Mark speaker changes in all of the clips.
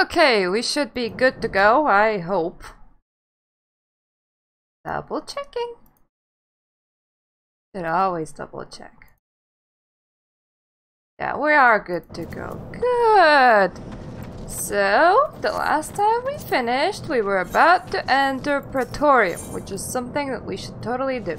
Speaker 1: Okay, we should be good to go, I hope. Double checking. Should always double check. Yeah, we are good to go. Good! So, the last time we finished, we were about to enter Praetorium, which is something that we should totally do.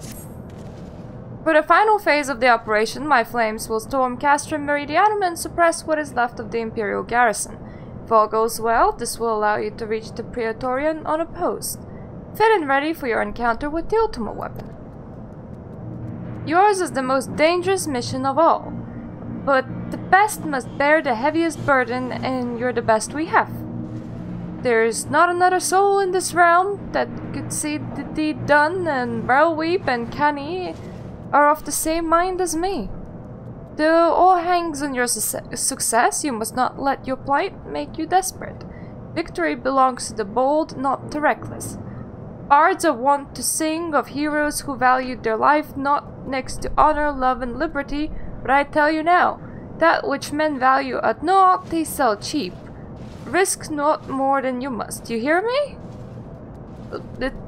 Speaker 1: For the final phase of the operation, my flames will storm Castrum Meridianum and suppress what is left of the Imperial garrison. If all goes well, this will allow you to reach the Praetorium unopposed. Fit and ready for your encounter with the ultimate weapon. Yours is the most dangerous mission of all, but the best must bear the heaviest burden, and you're the best we have. There's not another soul in this realm that could see the deed done, and Relweep and Canny are of the same mind as me. Though all hangs on your success, you must not let your plight make you desperate. Victory belongs to the bold, not the reckless. Bards are wont to sing of heroes who valued their life not next to honor, love, and liberty, but I tell you now, that which men value at naught they sell cheap. Risk not more than you must. You hear me?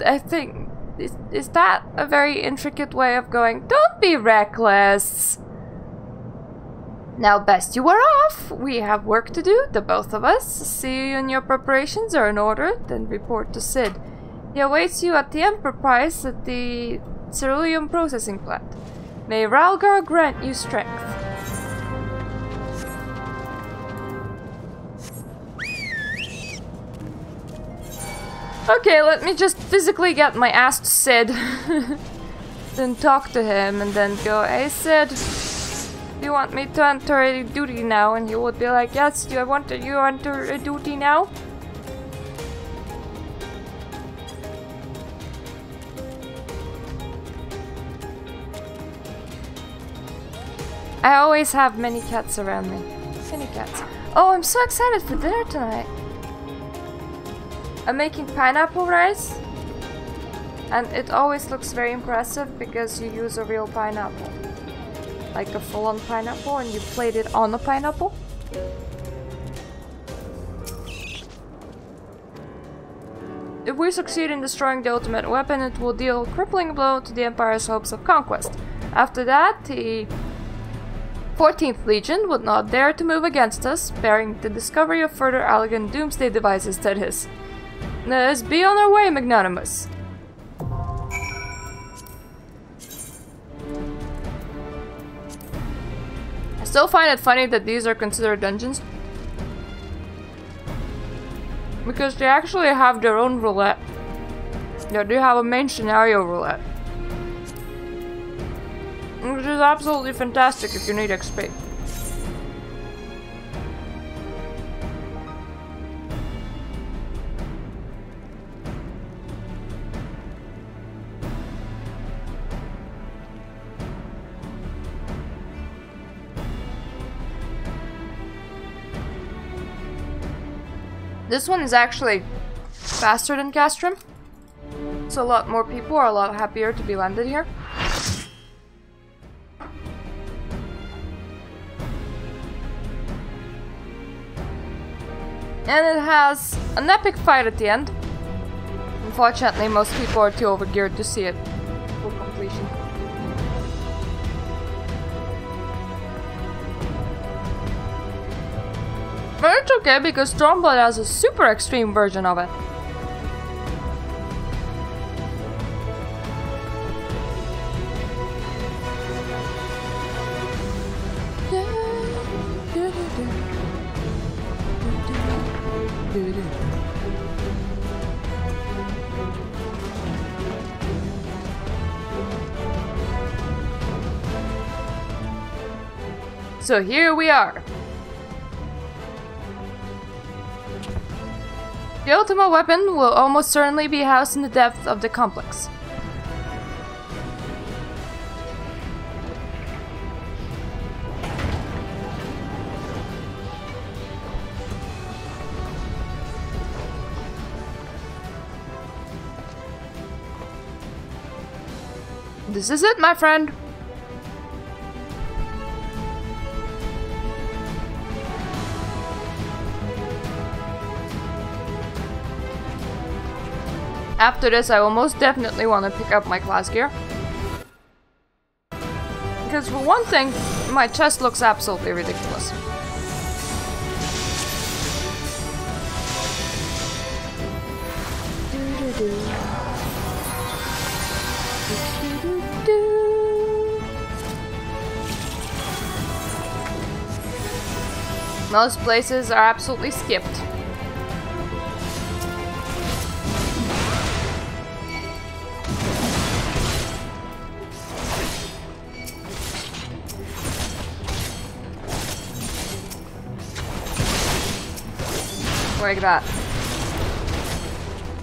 Speaker 1: I think... Is that a very intricate way of going, don't be reckless? Now best you are off. We have work to do, the both of us. See you when your preparations are in order, then report to Sid. He awaits you at the Emperor Prize at the ceruleum processing plant. May Ralgar grant you strength. Okay, let me just physically get my ass to Sid. Then talk to him and then go, hey Sid, do you want me to enter a duty now? And he would be like, yes, do I want you to enter a duty now? I always have many cats around me. Many cats. Oh, I'm so excited for dinner tonight. I'm making pineapple rice. And it always looks very impressive because you use a real pineapple. Like a full-on pineapple, and you plate it on a pineapple. If we succeed in destroying the ultimate weapon, it will deal a crippling blow to the Empire's hopes of conquest. After that, the 14th Legion would not dare to move against us, bearing the discovery of further elegant doomsday devices, that is. Let's be on our way, Magnanimous. I still find it funny that these are considered dungeons. Because they actually have their own roulette. Yeah, they have a main scenario roulette. Which is absolutely fantastic if you need XP. This one is actually faster than Castrum, so a lot more people are a lot happier to be landed here. And it has an epic fight at the end. Unfortunately, most people are too overgeared to see it full completion. But it's okay because Stormblood has a super extreme version of it. So here we are. The ultimate weapon will almost certainly be housed in the depths of the complex. This is it, my friend. After this, I will most definitely want to pick up my class gear. Because for one thing, my chest looks absolutely ridiculous. Most places are absolutely skipped. Like that.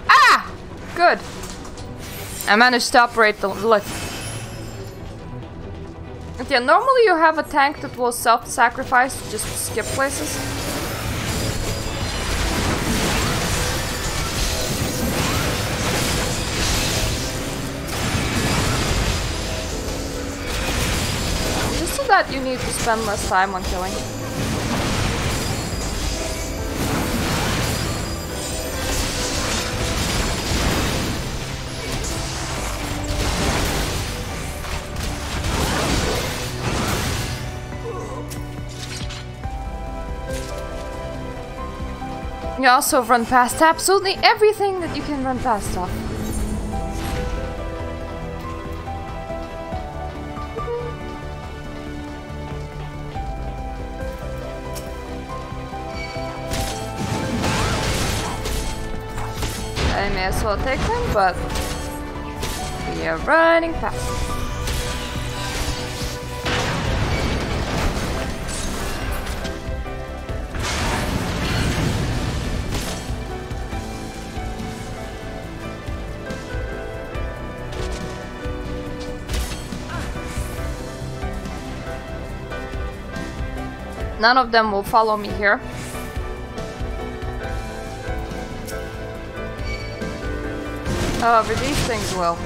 Speaker 1: Ah! Good. I managed to operate the lift. And yeah, normally you have a tank that will self-sacrifice to just skip places. Just so that you need to spend less time on killing. You also run past absolutely everything that you can run past off. I may as well take them, but we are running past. None of them will follow me here. However, these things will.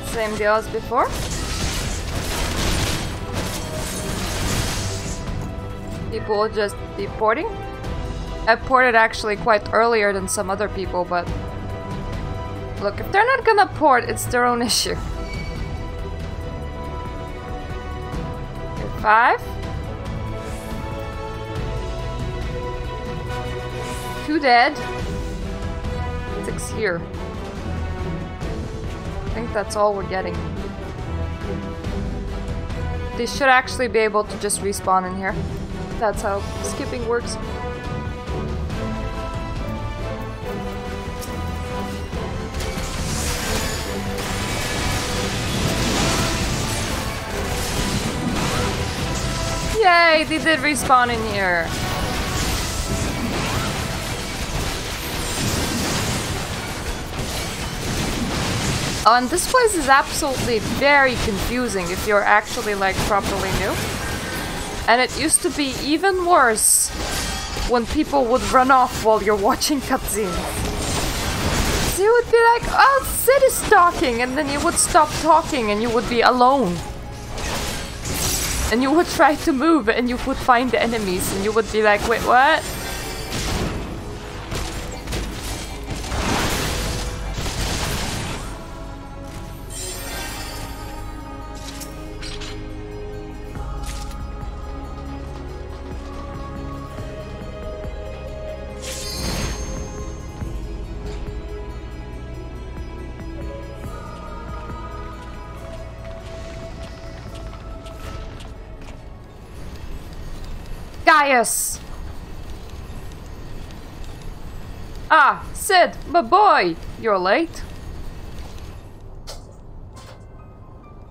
Speaker 1: Same deal as before. People will just be porting. I ported actually quite earlier than some other people, but look, if they're not gonna port, it's their own issue. 5. 2 dead. 6 here. I think that's all we're getting. They should actually be able to just respawn in here. That's how skipping works. Yay, they did respawn in here. Oh, and this place is absolutely very confusing if you're actually like properly new. And it used to be even worse when people would run off while you're watching cutscenes. So you would be like, oh, Sid is talking, and then you would stop talking and you would be alone. And you would try to move and you would find the enemies and you would be like, wait, what? Gaius! Ah, Sid, my boy! You're late.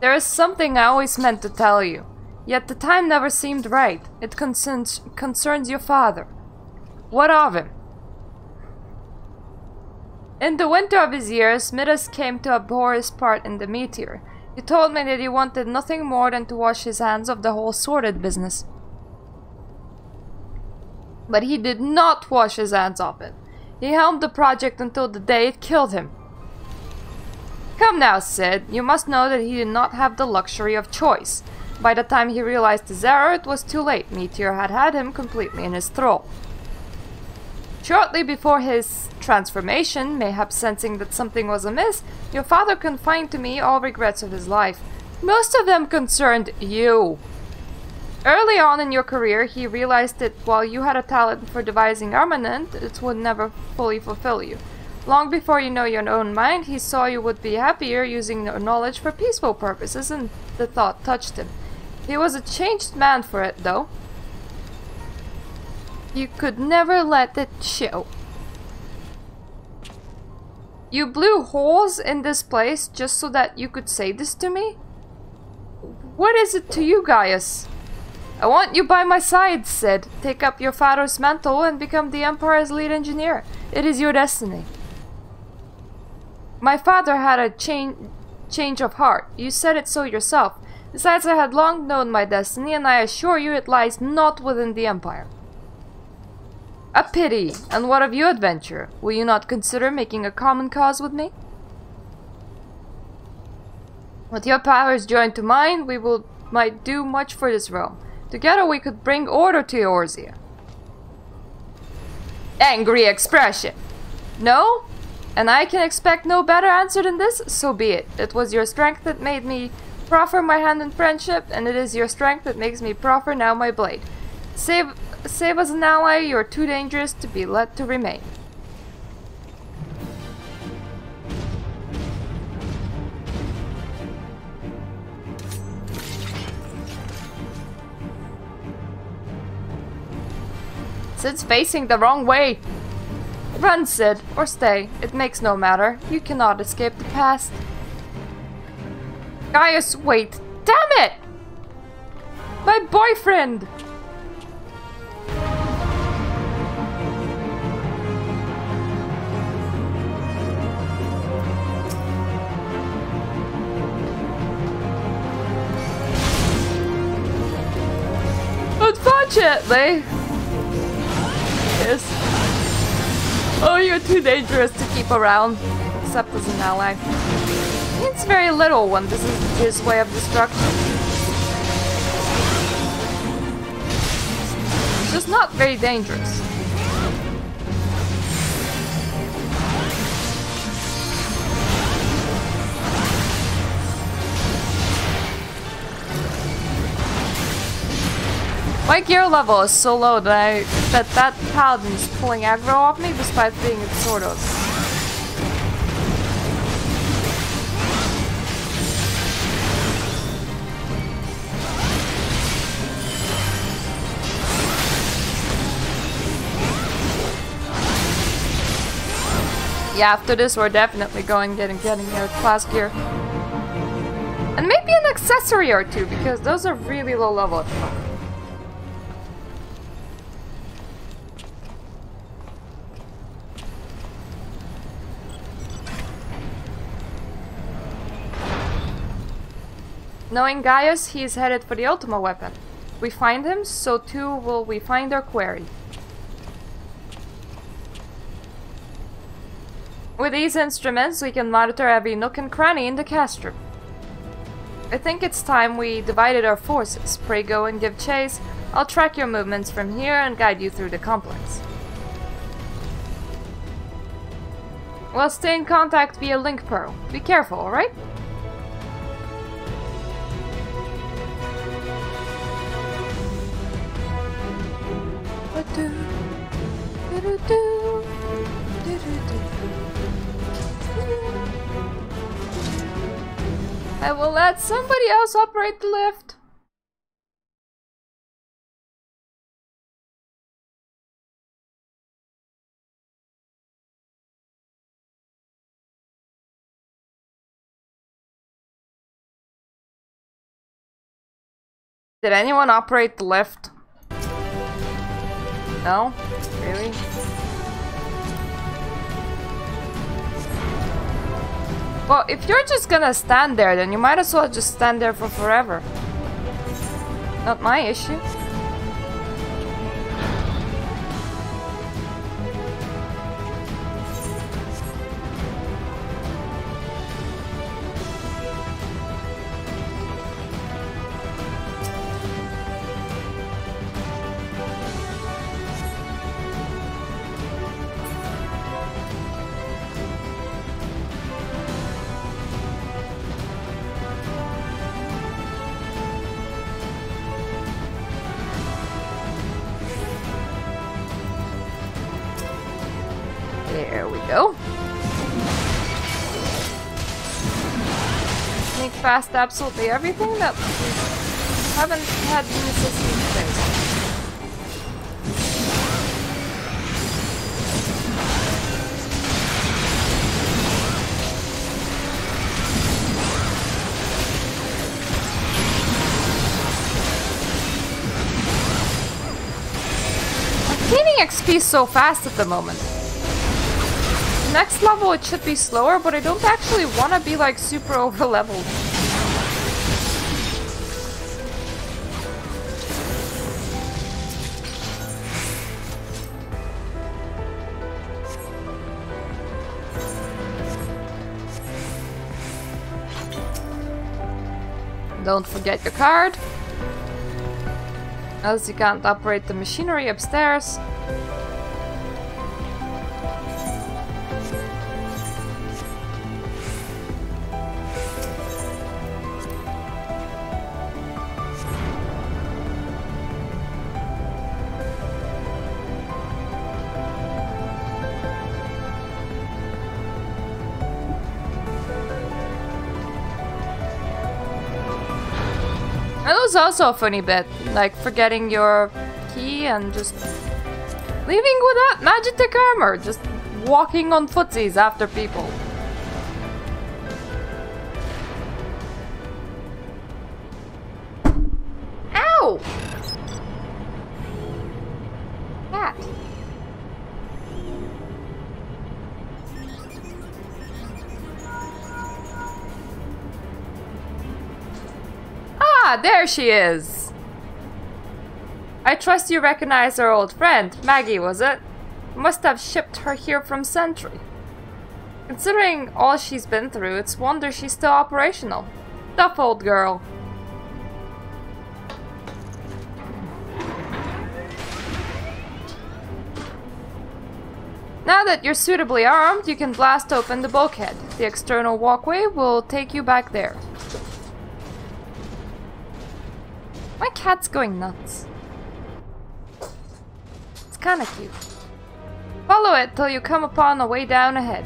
Speaker 1: There is something I always meant to tell you, yet the time never seemed right. It concerns your father. What of him? In the winter of his years, Midas came to abhor his part in the meteor. He told me that he wanted nothing more than to wash his hands of the whole sordid business. But he did not wash his hands of it. He helmed the project until the day it killed him. Come now, Sid. You must know that he did not have the luxury of choice. By the time he realized his error, it was too late. Meteor had had him completely in his thrall. Shortly before his transformation, mayhap sensing that something was amiss, your father confided to me all regrets of his life. Most of them concerned you. Early on in your career, he realized that while you had a talent for devising armament, it would never fully fulfill you. Long before you know your own mind, he saw you would be happier using your knowledge for peaceful purposes, and the thought touched him. He was a changed man for it, though. You could never let it show. You blew holes in this place just so that you could say this to me? What is it to you, Gaius? I want you by my side, Sid. Take up your father's mantle and become the Empire's lead engineer. It is your destiny. My father had a change of heart. You said it so yourself. Besides, I had long known my destiny, and I assure you it lies not within the Empire. A pity. And what of you, adventurer? Will you not consider making a common cause with me? With your powers joined to mine, we might do much for this realm. Together we could bring order to Eorzea. Angry expression. No? And I can expect no better answer than this? So be it. It was your strength that made me proffer my hand in friendship, and it is your strength that makes me proffer now my blade. Save as an ally, you are too dangerous to be let to remain. Sid's facing the wrong way. Run, Sid, or stay. It makes no matter. You cannot escape the past. Gaius, wait. Damn it! My boyfriend! Unfortunately... Yes. Oh, you're too dangerous to keep around, except as an ally. It's very little when this is his way of destruction. It's just not very dangerous. My gear level is so low that that paladin is pulling aggro off me despite being its sort of. Yeah, after this we're definitely getting a class gear. And maybe an accessory or two, because those are really low level. Knowing Gaius, he is headed for the Ultima weapon. We find him, so too will we find our quarry. With these instruments, we can monitor every nook and cranny in the castrum. I think it's time we divided our forces. Pray go and give chase. I'll track your movements from here and guide you through the complex. We'll stay in contact via link pearl. Be careful, alright? I will let somebody else operate the lift. Did anyone operate the lift? No? Really? Well, if you're just gonna stand there, then you might as well just stand there for forever. Not my issue. past absolutely everything that we haven't had the necessity to face. I'm gaining XP so fast at the moment. Next level it should be slower, but I don't actually want to be like super over leveled. Don't forget your card, else you can't operate the machinery upstairs. That was also a funny bit, like forgetting your key and just leaving without magic armor, just walking on footsies after people. Ow! Cat. Ah, there she is! I trust you recognize our old friend. Maggie, was it? Must have shipped her here from Sentry. Considering all she's been through, it's a wonder she's still operational. Tough old girl. Now that you're suitably armed, you can blast open the bulkhead. The external walkway will take you back there. My cat's going nuts. It's kinda cute. Follow it till you come upon a way down ahead.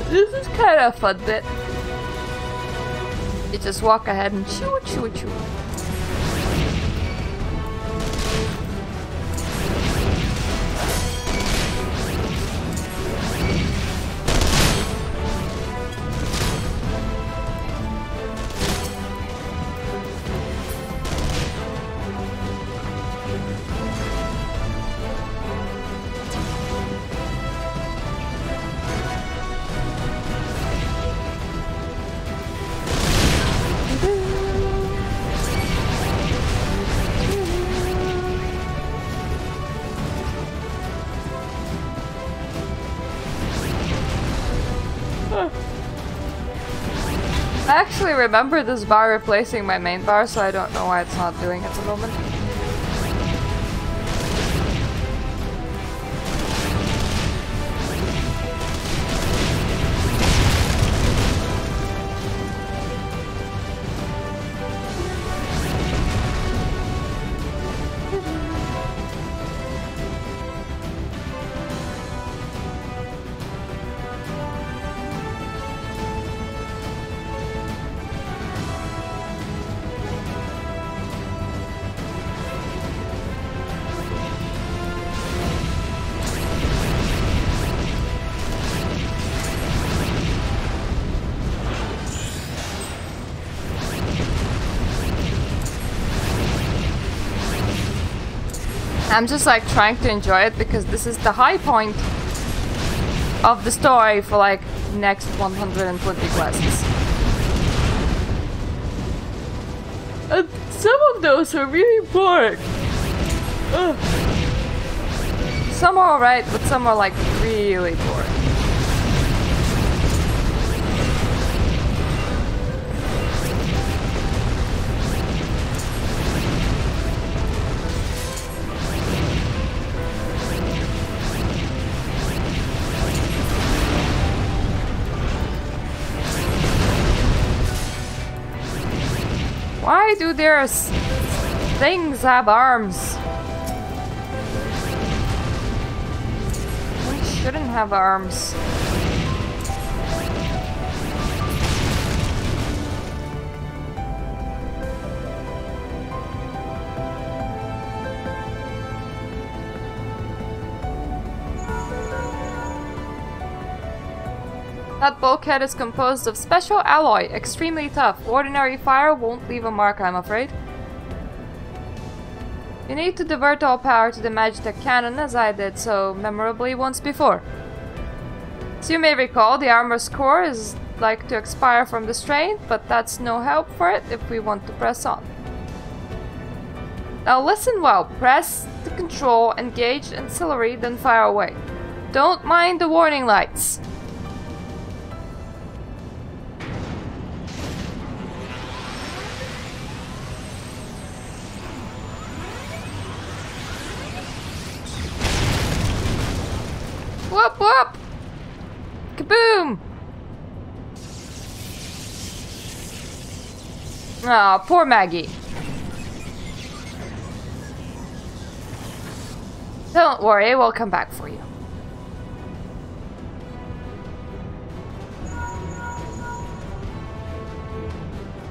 Speaker 1: This is kinda a fun bit. You just walk ahead and choo choo choo. I actually remember this bar replacing my main bar, so I don't know why it's not doing it at the moment. I'm just like trying to enjoy it because this is the high point of the story for like next 120 quests. And some of those are really boring. Ugh. Some are alright, but some are like really boring. Why do their things have arms? We shouldn't have arms. That bulkhead is composed of special alloy, extremely tough. Ordinary fire won't leave a mark, I'm afraid. You need to divert all power to the Magitech cannon, as I did so memorably once before. As you may recall, the armor's core is like to expire from the strain, but that's no help for it if we want to press on. Now listen well, press the control, engage ancillary, then fire away. Don't mind the warning lights. Whoop whoop! Kaboom! Aw, poor Maggie. Don't worry, we'll come back for you.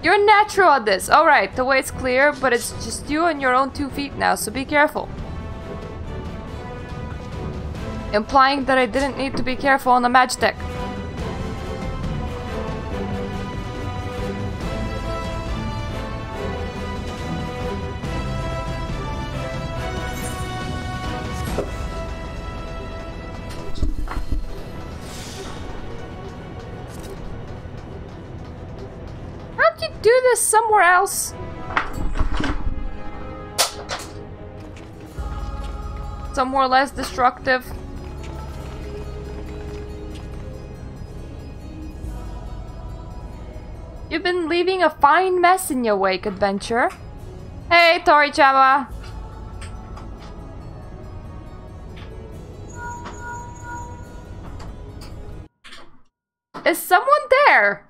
Speaker 1: You're natural at this. Alright, the way's clear, but it's just you and your own 2 feet now, so be careful. Implying that I didn't need to be careful on the Magitech. Can't you do this somewhere else? Somewhere less destructive. You've been leaving a fine mess in your wake, adventurer. Hey, Tori-chama! Is someone there?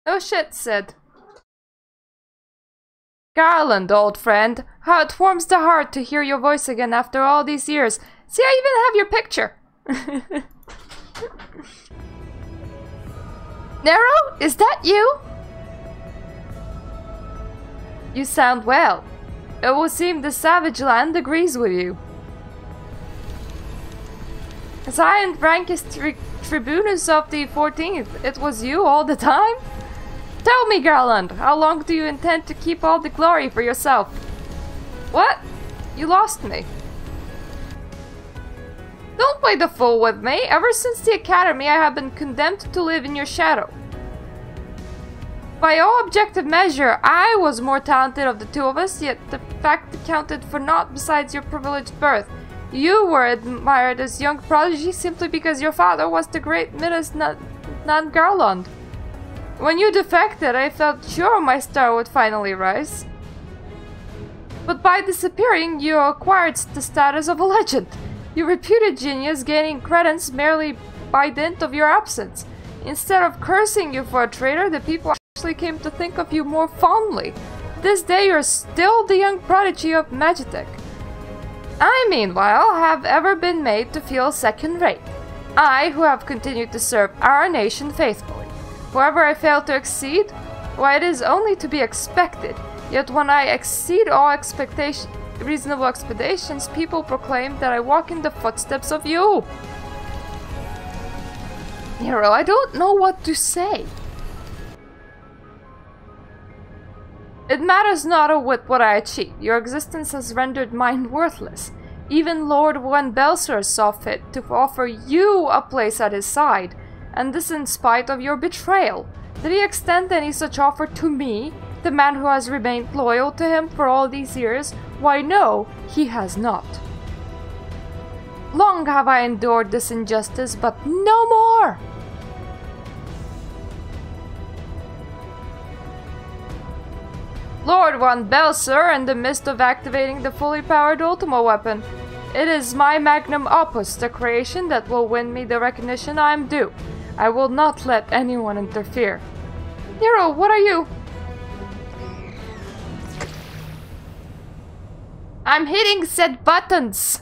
Speaker 1: Oh shit, Sid. Garland, old friend. How it warms the heart to hear your voice again after all these years. See, I even have your picture. Nero, is that you? You sound well. It would seem the Savage Land agrees with you. As I and rankest tribunus of the 14th, it was you all the time? Tell me, Garland, how long do you intend to keep all the glory for yourself? What? You lost me. Don't play the fool with me. Ever since the academy, I have been condemned to live in your shadow. By all objective measure, I was more talented of the two of us, yet the fact accounted for naught besides your privileged birth. You were admired as young prodigy simply because your father was the great Midas Nan Garland. When you defected, I felt sure my star would finally rise. But by disappearing, you acquired the status of a legend. You reputed genius, gaining credence merely by dint of your absence. Instead of cursing you for a traitor, the people actually came to think of you more fondly. This day you're still the young prodigy of Magitech. I, meanwhile, have ever been made to feel second-rate. I, who have continued to serve our nation faithfully. Wherever I fail to exceed, why, it is only to be expected. Yet when I exceed all reasonable expectations, people proclaim that I walk in the footsteps of you. Nero, I don't know what to say. It matters not a whit what I achieve. Your existence has rendered mine worthless. Even Lord Van Belser saw fit to offer you a place at his side, and this in spite of your betrayal. Did he extend any such offer to me, the man who has remained loyal to him for all these years? Why, no, he has not. Long have I endured this injustice, but no more! Lord Van Belser, in the midst of activating the fully powered Ultima weapon. It is my magnum opus, the creation that will win me the recognition I am due. I will not let anyone interfere. Nero, what are you? I'm hitting said buttons!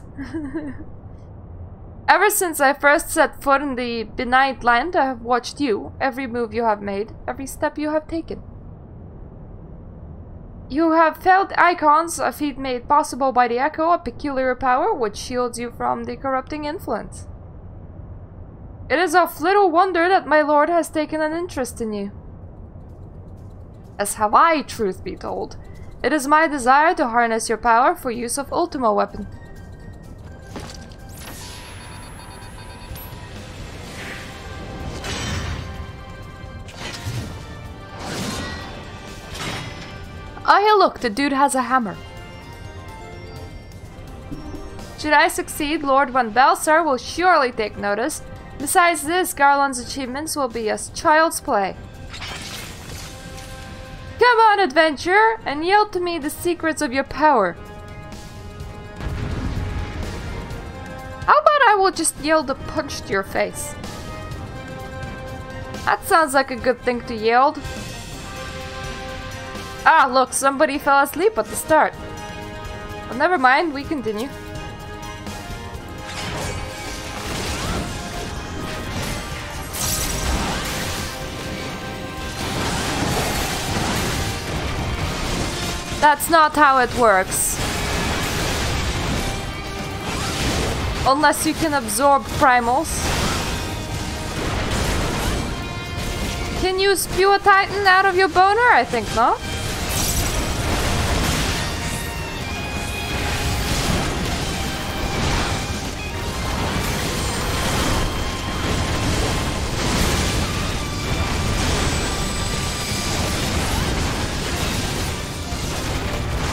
Speaker 1: Ever since I first set foot in the benign land, I have watched you, every move you have made, every step you have taken. You have felt icons, a feat made possible by the echo, a peculiar power which shields you from the corrupting influence. It is of little wonder that my lord has taken an interest in you. As have I, truth be told. It is my desire to harness your power for use of Ultima weapon. Oh hey look, the dude has a hammer. Should I succeed, Lord Van Belsar will surely take notice. Besides this, Garland's achievements will be as child's play. Come on, adventurer, and yield to me the secrets of your power. How about I will just yield a punch to your face? That sounds like a good thing to yield. Ah, look, somebody fell asleep at the start. Well, never mind, we continue. That's not how it works. Unless you can absorb primals. Can you spew a titan out of your boner? I think not.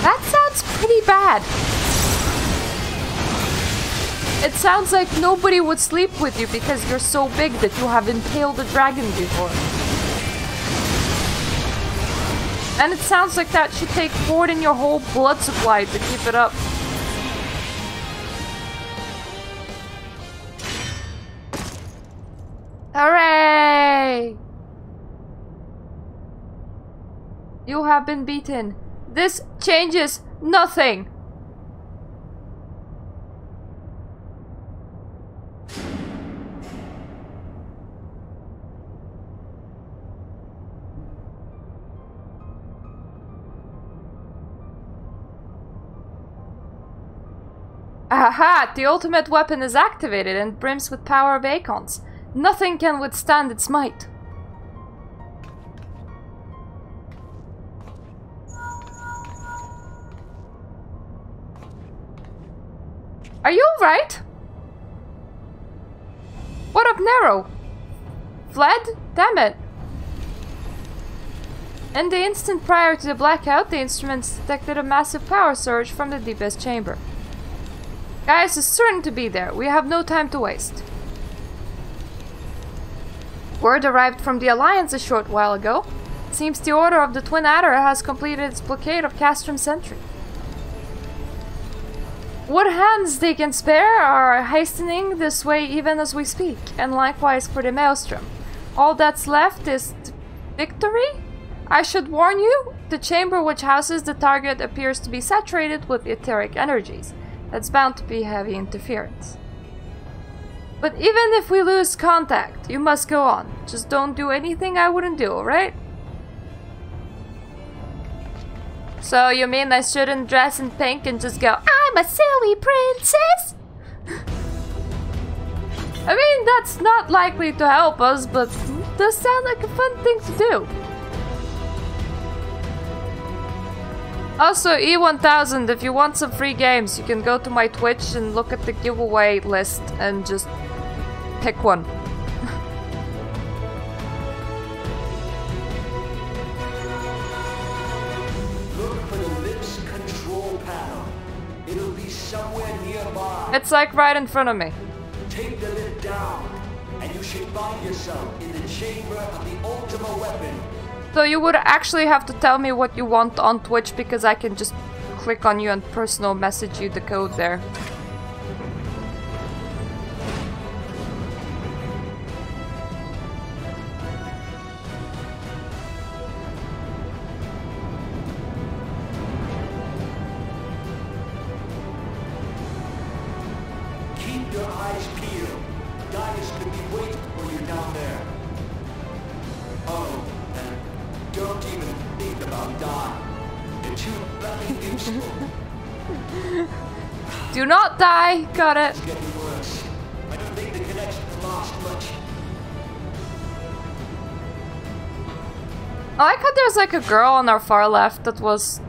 Speaker 1: That sounds pretty bad. It sounds like nobody would sleep with you because you're so big that you have impaled a dragon before. And it sounds like that should take more than your whole blood supply to keep it up. Hooray! You have been beaten. This changes nothing. Aha! The ultimate weapon is activated and brims with power of Acons. Nothing can withstand its might. Are you alright? What of Nero? Fled? Damn it. In the instant prior to the blackout, the instruments detected a massive power surge from the deepest chamber. Gaius is certain to be there. We have no time to waste. Word arrived from the Alliance a short while ago. It seems the Order of the Twin Adder has completed its blockade of Castrum Sentry. What hands they can spare are hastening this way even as we speak, and likewise for the Maelstrom. All that's left is victory? I should warn you, the chamber which houses the target appears to be saturated with etheric energies. That's bound to be heavy interference. But even if we lose contact, you must go on. Just don't do anything I wouldn't do, alright? So you mean I shouldn't dress in pink and just go, I'm a silly princess? I mean, that's not likely to help us, but it does sound like a fun thing to do. Also, E1000, if you want some free games, you can go to my Twitch and look at the giveaway list and just pick one. It's like right in front of me.
Speaker 2: Take the lid down, and you should find yourself in the chamber of the Ultima weapon.
Speaker 1: So you would actually have to tell me what you want on Twitch because I can just click on you and personal message you the code there.
Speaker 2: your eyes peeled. Gaius could be waiting for you down there. Oh, and don't even think about dying. You're too bloody useful.
Speaker 1: Do not die. Got it.
Speaker 2: It's getting worse. I don't think the connection can last much.
Speaker 1: I like how there's like a girl on our far left that was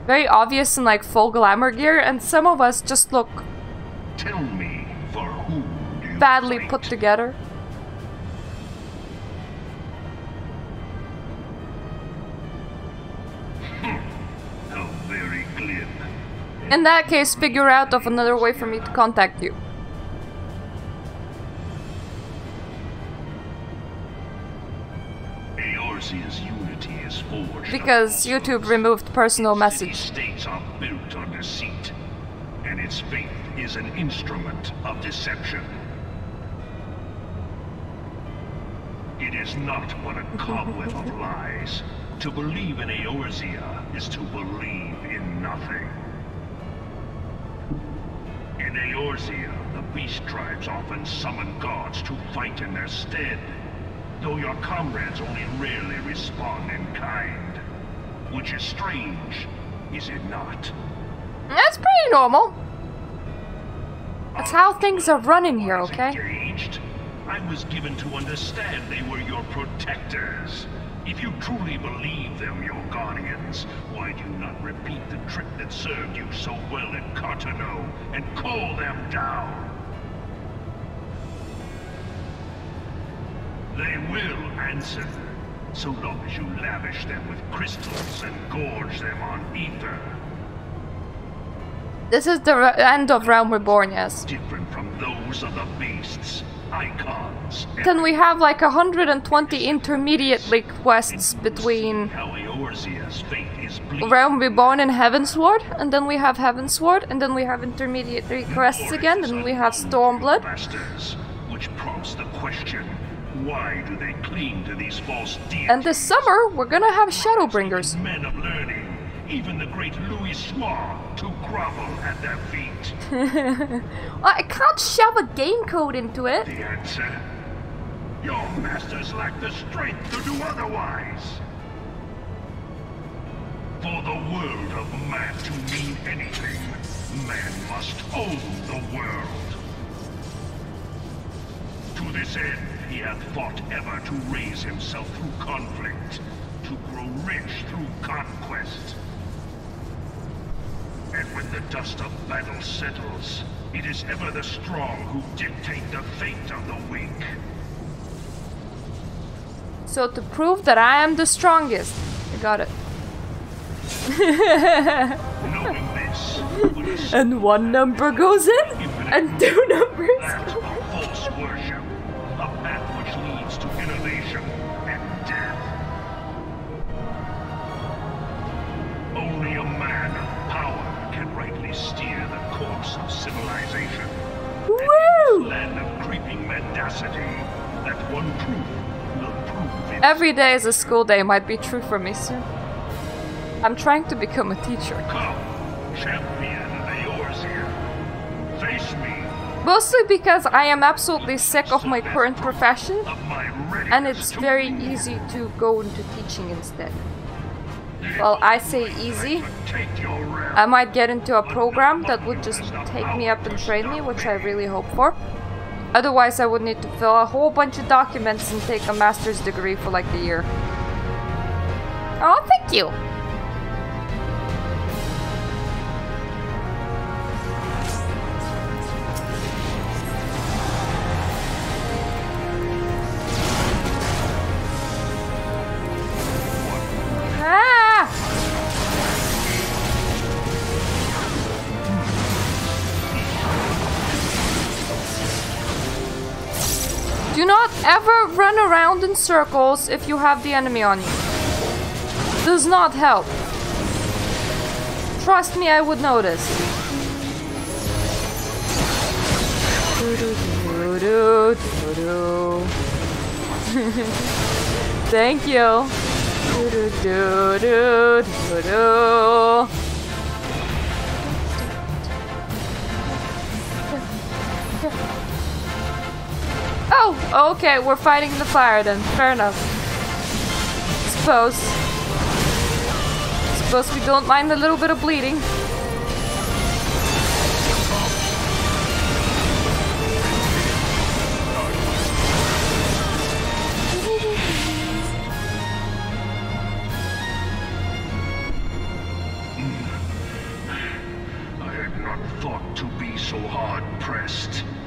Speaker 1: very obvious in like full glamour gear, and some of us just look
Speaker 3: Tell me, for whom do you
Speaker 1: badly
Speaker 3: fight?
Speaker 1: put together.
Speaker 3: How very glib.
Speaker 1: In that case, figure out of another way for me to contact you.
Speaker 3: Eorzea's unity is forged.
Speaker 1: Because YouTube removed personal message.
Speaker 3: States are built on deceit, and its faith is an instrument of deception. It is not but a cobweb of lies. To believe in Eorzea is to believe in nothing. In Eorzea, the beast tribes often summon gods to fight in their stead, though your comrades only rarely respond in kind. Which is strange, is it not?
Speaker 1: That's pretty normal. That's how things are running here, okay?
Speaker 3: Engaged, I was given to understand they were your protectors. If you truly believe them your guardians, why do you not repeat the trick that served you so well at Cartano and call them down? They will answer, so long as you lavish them with crystals and gorge them on ether.
Speaker 1: This is the end of Realm Reborn, yes.
Speaker 3: Different from those of the beasts, icons.
Speaker 1: Then we have like 120 intermediate quests between
Speaker 3: How Eorzea's fate is bleak.
Speaker 1: Realm Reborn and Heavensward, and then we have Heavensward, and then we have intermediate quests again, then we have Stormblood.
Speaker 3: Bastards, which prompts the question, why do they cling to these false deities?
Speaker 1: And this summer, we're gonna have Shadowbringers.
Speaker 3: Men of learning, even the great Louis Soir, to grovel at their feet.
Speaker 1: Well, I can't shove a game code into it.
Speaker 3: The answer? Your masters lack the strength to do otherwise. For the world of man to mean anything, man must own the world. To this end, he hath fought ever to raise himself through conflict, to grow rich through conquest. And when the dust of battle settles, it is ever the strong who dictate the fate of the weak.
Speaker 1: So to prove that I am the strongest, I got it.
Speaker 3: Knowing this,
Speaker 1: And one number goes in, and two numbers
Speaker 3: that
Speaker 1: go
Speaker 3: of false worship, a path which leads to innovation and death. Only a man of power can rightly steer the course of civilization.
Speaker 1: Woo!
Speaker 3: Land of creeping mendacity, that one truth will prove it.
Speaker 1: Every day is a school day might be true for me soon. I'm trying to become a teacher.
Speaker 3: Come, champion of Eorzea, face me.
Speaker 1: Mostly because I am absolutely sick of my current profession,
Speaker 3: Of my readiness
Speaker 1: and it's
Speaker 3: to
Speaker 1: very
Speaker 3: rule.
Speaker 1: easy to go into teaching instead. Well, I say easy.
Speaker 3: Take your realm.
Speaker 1: I might get into a program that would just take me up and train me, which I really hope for. Otherwise, I would need to fill a whole bunch of documents and take a master's degree for like a year. Oh, thank you! Ah! Do not ever run around in circles if you have the enemy on you. Does not help. Trust me, I would notice. Thank you. Oh, okay, we're fighting the fire then. Fair enough. Suppose we don't mind a little bit of bleeding.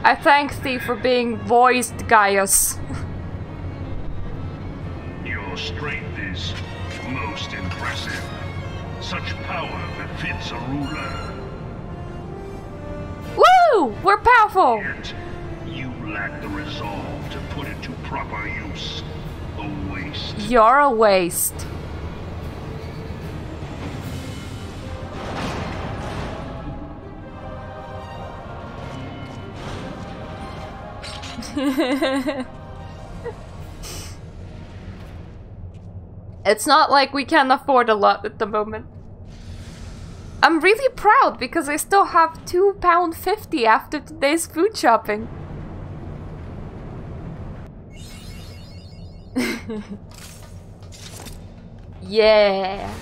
Speaker 1: I thank thee for being voiced, Gaius.
Speaker 3: Your strength is most impressive. Such power befits a ruler.
Speaker 1: Woo! We're powerful!
Speaker 3: Yet, you lack the resolve to put it to proper use. A waste.
Speaker 1: You're a waste. It's not like we can afford a lot at the moment. I'm really proud because I still have £2.50 after today's food shopping. Yeah.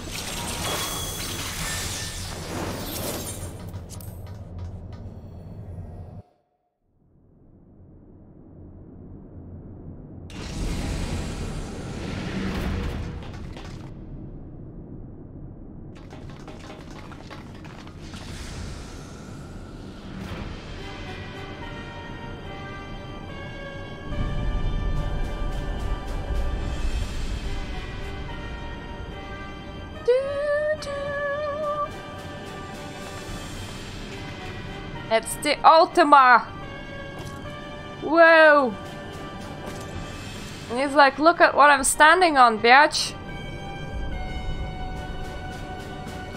Speaker 1: It's the Ultima! Whoa! And he's like, look at what I'm standing on, bitch!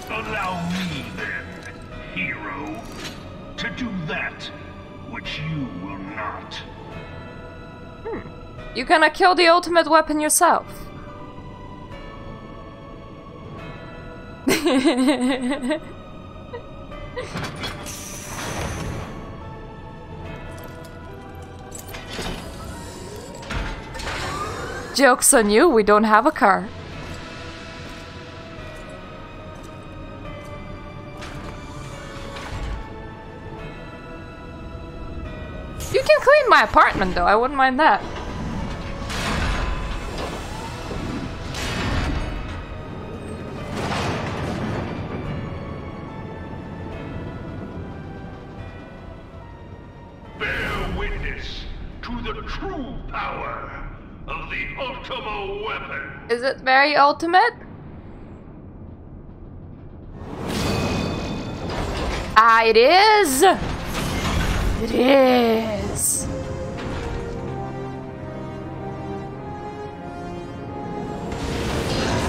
Speaker 3: Allow me then, hero, to do that which you will not.
Speaker 1: You gonna kill the ultimate weapon yourself? Joke's on you, we don't have a car. You can clean my apartment though, I wouldn't mind that.
Speaker 3: Bear witness to the true power of the Ultima weapon.
Speaker 1: Is it very ultimate? Ah, it is! It is!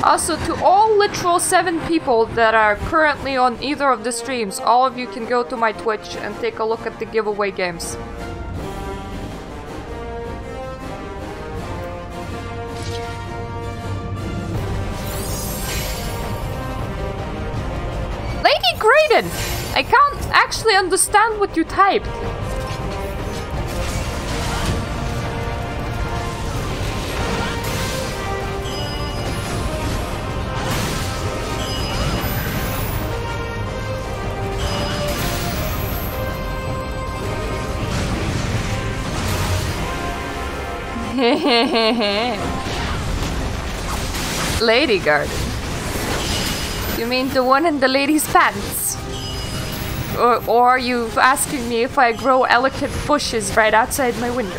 Speaker 1: Also, to all literal 7 people that are currently on either of the streams, all of you can go to my Twitch and take a look at the giveaway games. Lady Graydon! I can't actually understand what you typed. Lady Garden. You mean the one in the lady's pants? Or are you asking me if I grow elegant bushes right outside my window?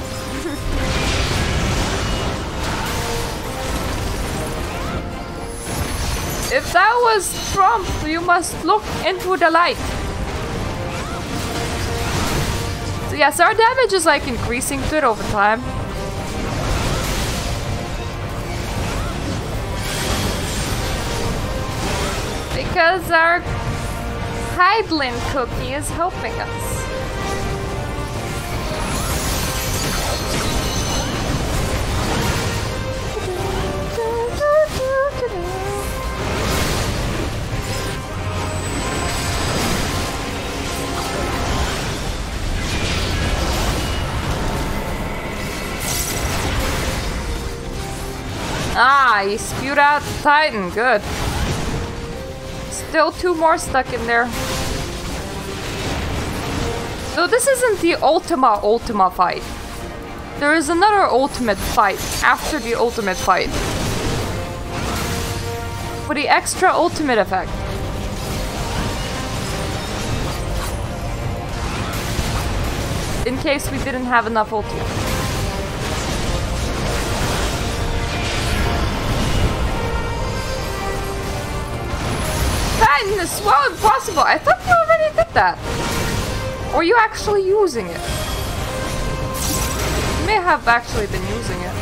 Speaker 1: If that was Trump, you must look into the light. So yes, our damage is like increasing to it over time. Because our Heidlin cookie is helping us. Ah, he spewed out Titan. Good. Still 2 more stuck in there. So this isn't the Ultima fight. There is another ultimate fight after the ultimate fight. For the extra ultimate effect. In case we didn't have enough ultimate. Titan is well impossible. I thought you already did that. Or you actually using it. You may have actually been using it.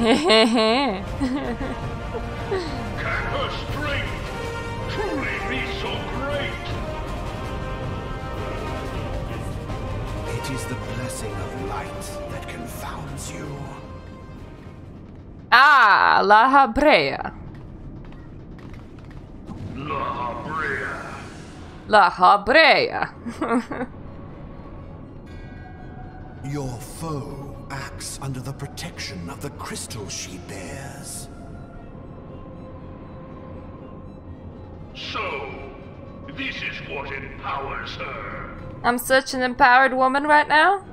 Speaker 3: Can her strength truly be so great?
Speaker 2: It is the blessing of light that confounds you.
Speaker 1: Ah, La Habrea.
Speaker 3: La Habrea.
Speaker 1: La Habrea.
Speaker 2: Your foe acts under the protection of the crystal she bears.
Speaker 3: So, this is what empowers her.
Speaker 1: I'm such an empowered woman right now.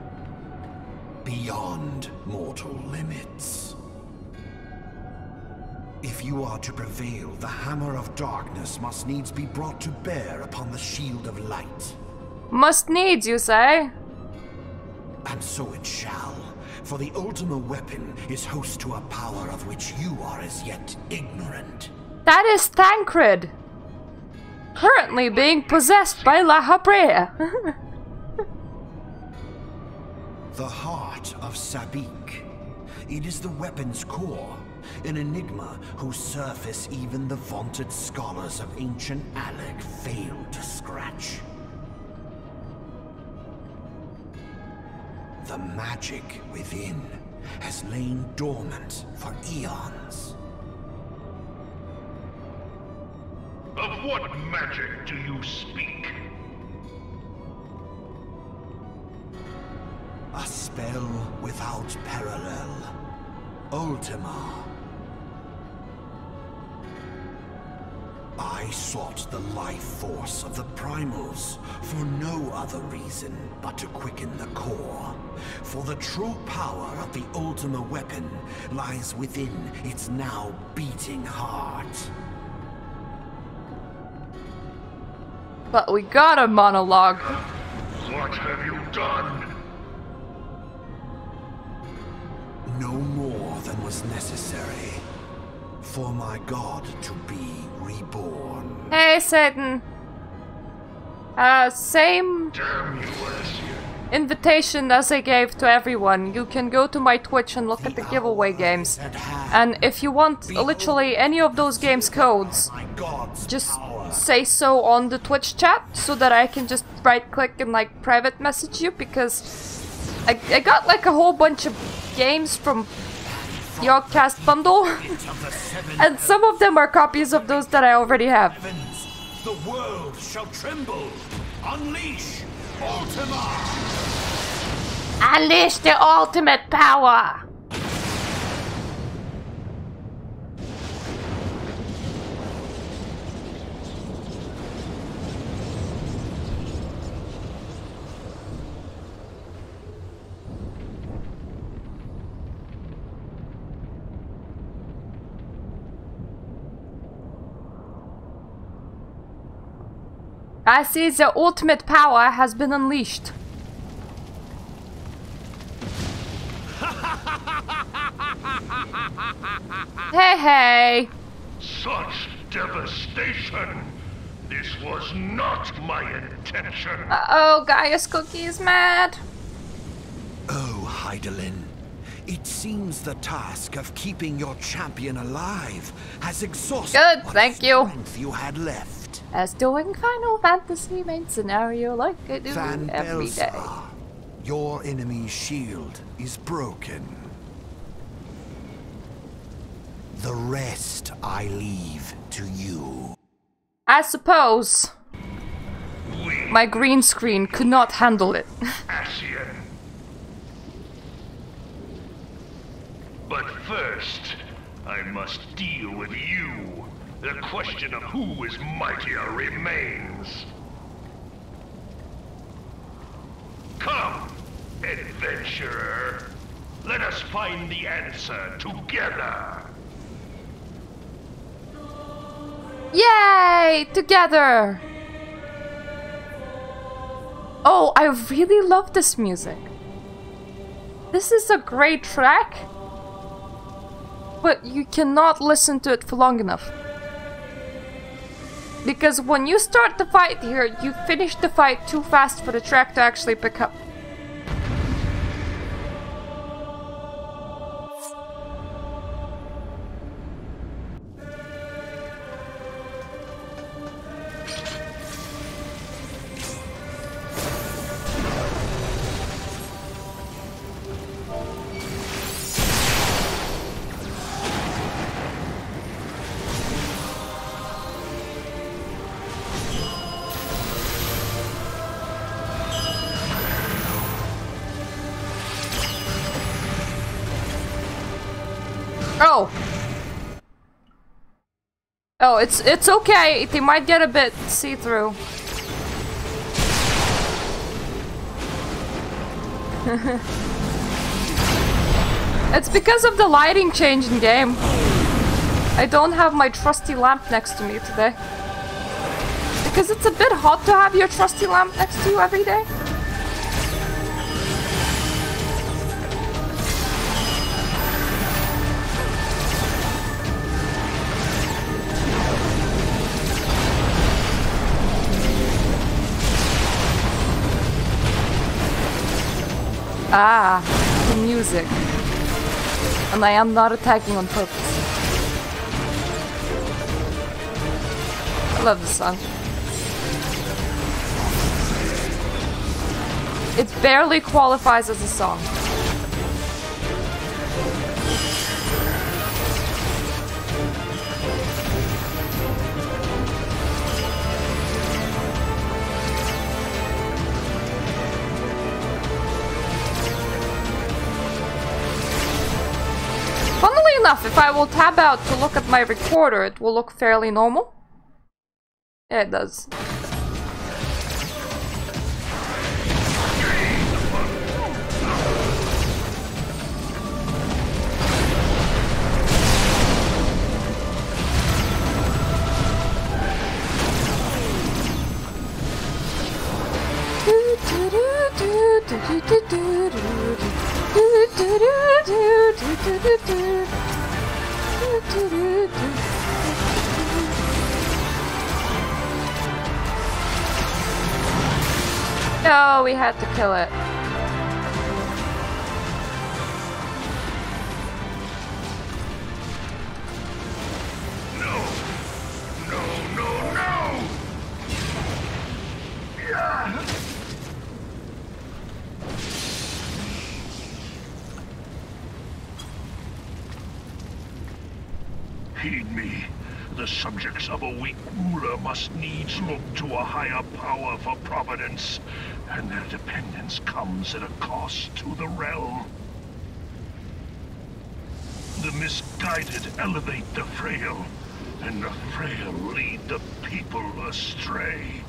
Speaker 2: Beyond mortal limits. If you are to prevail, the hammer of darkness must needs be brought to bear upon the shield of light.
Speaker 1: Must needs, you say?
Speaker 2: And so it shall. For the Ultima weapon is host to a power of which you are as yet ignorant.
Speaker 1: That is Thancred. Currently being possessed by La Habrea.
Speaker 2: The heart of Sabik. It is the weapon's core. An enigma whose surface even the vaunted scholars of ancient Alec failed to scratch. The magic within has lain dormant for eons.
Speaker 3: Of what magic do you speak?
Speaker 2: A spell without parallel. Ultima. I sought the life force of the primals for no other reason but to quicken the core. For the true power of the Ultima weapon lies within its now beating heart.
Speaker 1: But we got a monologue.
Speaker 3: What have you done?
Speaker 2: No more than was necessary for my god to be reborn.
Speaker 1: Hey, Satan. Same
Speaker 3: Damn you, Eorzea.
Speaker 1: invitation as I gave to everyone. You can go to my Twitch and look at the giveaway games. And if you want literally any of those games codes, just say so on the Twitch chat so that I can just right click and like private message you, because I got like a whole bunch of games from your cast bundle and some of them are copies of those that I already have.
Speaker 2: The world shall tremble. Unleash Ultima.
Speaker 1: Unleash the ultimate power. I see the ultimate power has been unleashed. Hey, hey.
Speaker 3: Such devastation! This was not my intention.
Speaker 1: Uh-oh, Gaius Cookie is mad.
Speaker 2: Oh, Heidelin. It seems the task of keeping your champion alive has exhausted
Speaker 1: Good,
Speaker 2: what
Speaker 1: thank you.
Speaker 2: strength you had left.
Speaker 1: As doing Final Fantasy main scenario like I do
Speaker 2: Van
Speaker 1: every day.
Speaker 2: Belsar, your enemy's shield is broken. The rest I leave to you.
Speaker 1: I suppose my green screen could not handle it.
Speaker 3: Ascian. But first, I must deal with you. The question of who is mightier remains. Come, adventurer. Let us find the answer together.
Speaker 1: Yay! Together! Oh, I really love this music. This is a great track, but you cannot listen to it for long enough. Because when you start the fight here, you finish the fight too fast for the track to actually pick up. Oh! Oh, it's okay. They might get a bit see-through. It's because of the lighting change in game. I don't have my trusty lamp next to me today. Because it's a bit hot to have your trusty lamp next to you every day. Ah, the music. And I am not attacking on purpose. I love this song. It barely qualifies as a song. Funnily enough, if I will tab out to look at my recorder, it will look fairly normal. Yeah, it does. No, we had to kill it.
Speaker 3: No! No, no, no! Yeah. Heed me. The subjects of a weak ruler must needs look to a higher power for providence, and their dependence comes at a cost to the realm. The misguided elevate the frail, and the frail lead the people astray.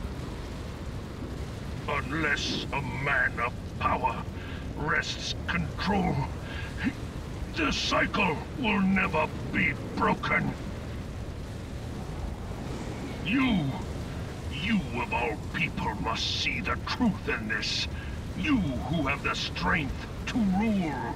Speaker 3: Unless a man of power wrests control, the cycle will never be broken. You of all people must see the truth in this. You who have the strength to rule.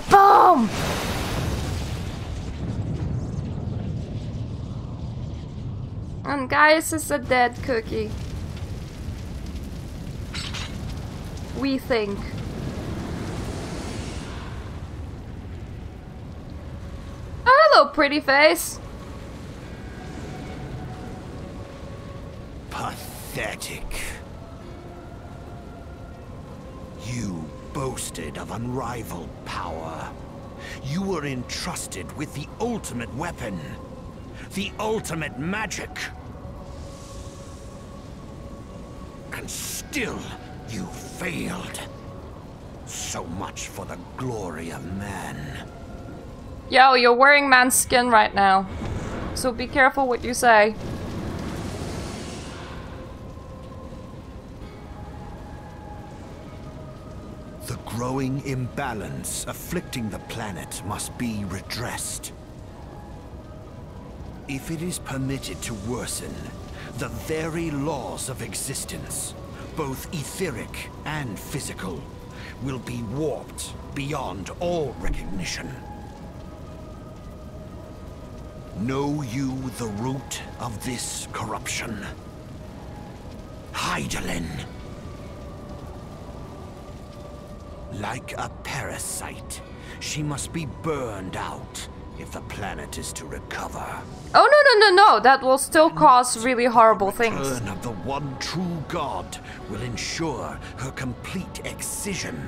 Speaker 1: Kaboom! And Gaius is a dead cookie. We think. Oh, hello, pretty face.
Speaker 2: Pathetic. You boasted of unrivaled power. You were entrusted with the ultimate weapon. The ultimate magic. And still, you failed. So much for the glory of man.
Speaker 1: Yo, you're wearing man's skin right now. So be careful what you say.
Speaker 2: The growing imbalance afflicting the planet must be redressed. If it is permitted to worsen, the very laws of existence, both etheric and physical, will be warped beyond all recognition. Know you the root of this corruption? Hydaelyn. Like a parasite, she must be burned out if the planet is to recover.
Speaker 1: Oh, no. That will still cause really horrible things.
Speaker 2: The return of the one true god will ensure her complete excision.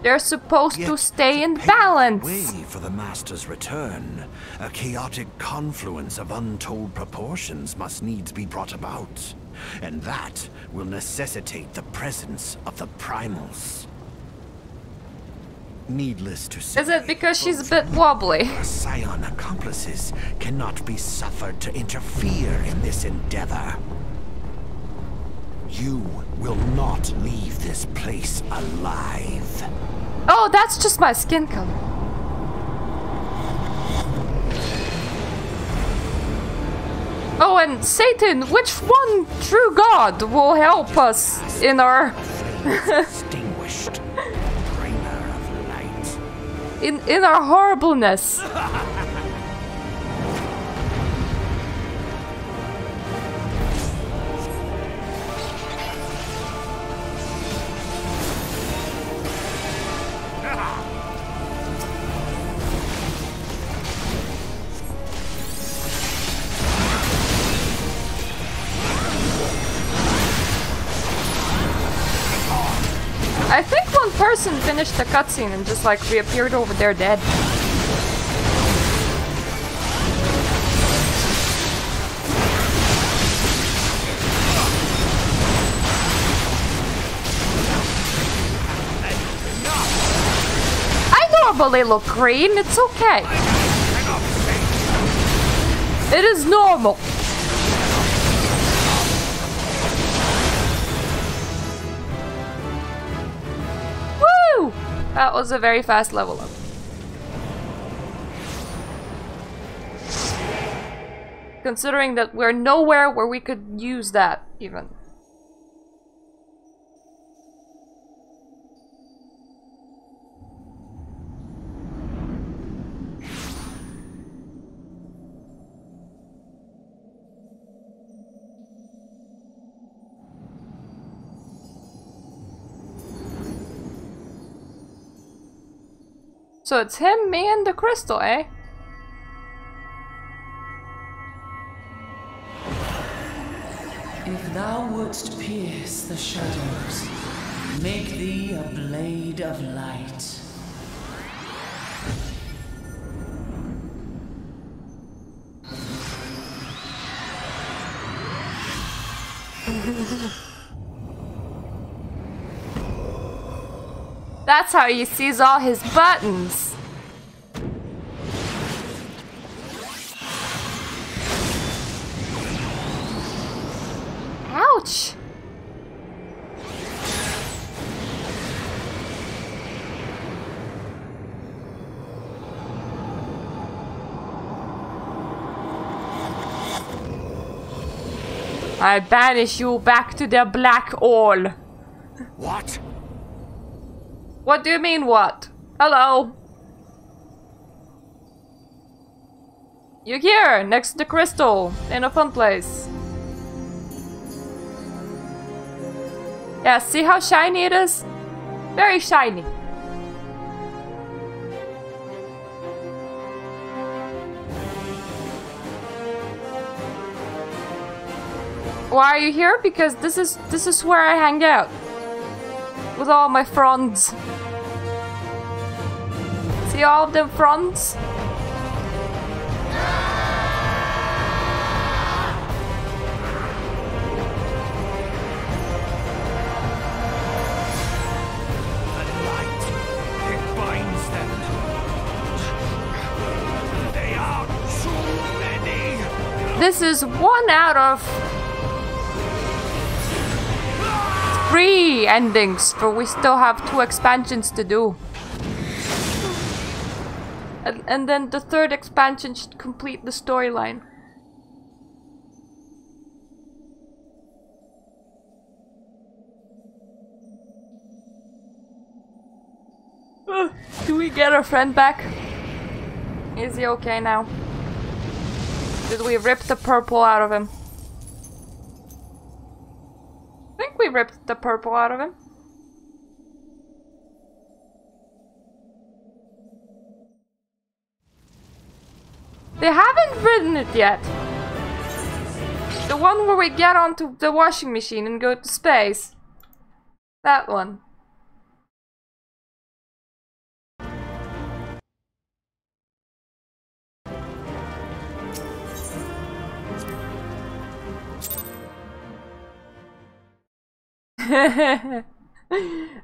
Speaker 1: They're supposed to
Speaker 2: Yet,
Speaker 1: stay in
Speaker 2: pave
Speaker 1: balance.
Speaker 2: the way for the Master's return, a chaotic confluence of untold proportions must needs be brought about. And that will necessitate the presence of the primals. Needless to say,
Speaker 1: Is it because she's a bit wobbly?
Speaker 2: her scion accomplices cannot be suffered to interfere in this endeavor. You will not leave this place alive.
Speaker 1: Oh, that's just my skin color. Oh, and Satan, which one true god will help us in our
Speaker 2: Extinguished, bringer of light.
Speaker 1: in our horribleness? I think one person finished the cutscene and just like reappeared over there dead. I normally look green, it's okay. It is normal. That was a very fast level up. Considering that we're nowhere where we could use that, even. So it's him, me, and the crystal, eh?
Speaker 4: If thou wouldst pierce the shadows, make thee a blade of light.
Speaker 1: That's how he sees all his buttons. Ouch! I banish you back to the black hole.
Speaker 2: What?
Speaker 1: What do you mean, what? Hello? You're here, next to the crystal, in a fun place. Yeah, see how shiny it is? Very shiny. Why are you here? Because this is where I hang out. With all my friends. See all of them friends? This is 1 out of 3 endings, but we still have 2 expansions to do. And then the 3rd expansion should complete the storyline. Do we get our friend back? Is he okay now? Did we rip the purple out of him? I think we ripped the purple out of him. They haven't written it yet. The one where we get onto the washing machine and go to space. That one.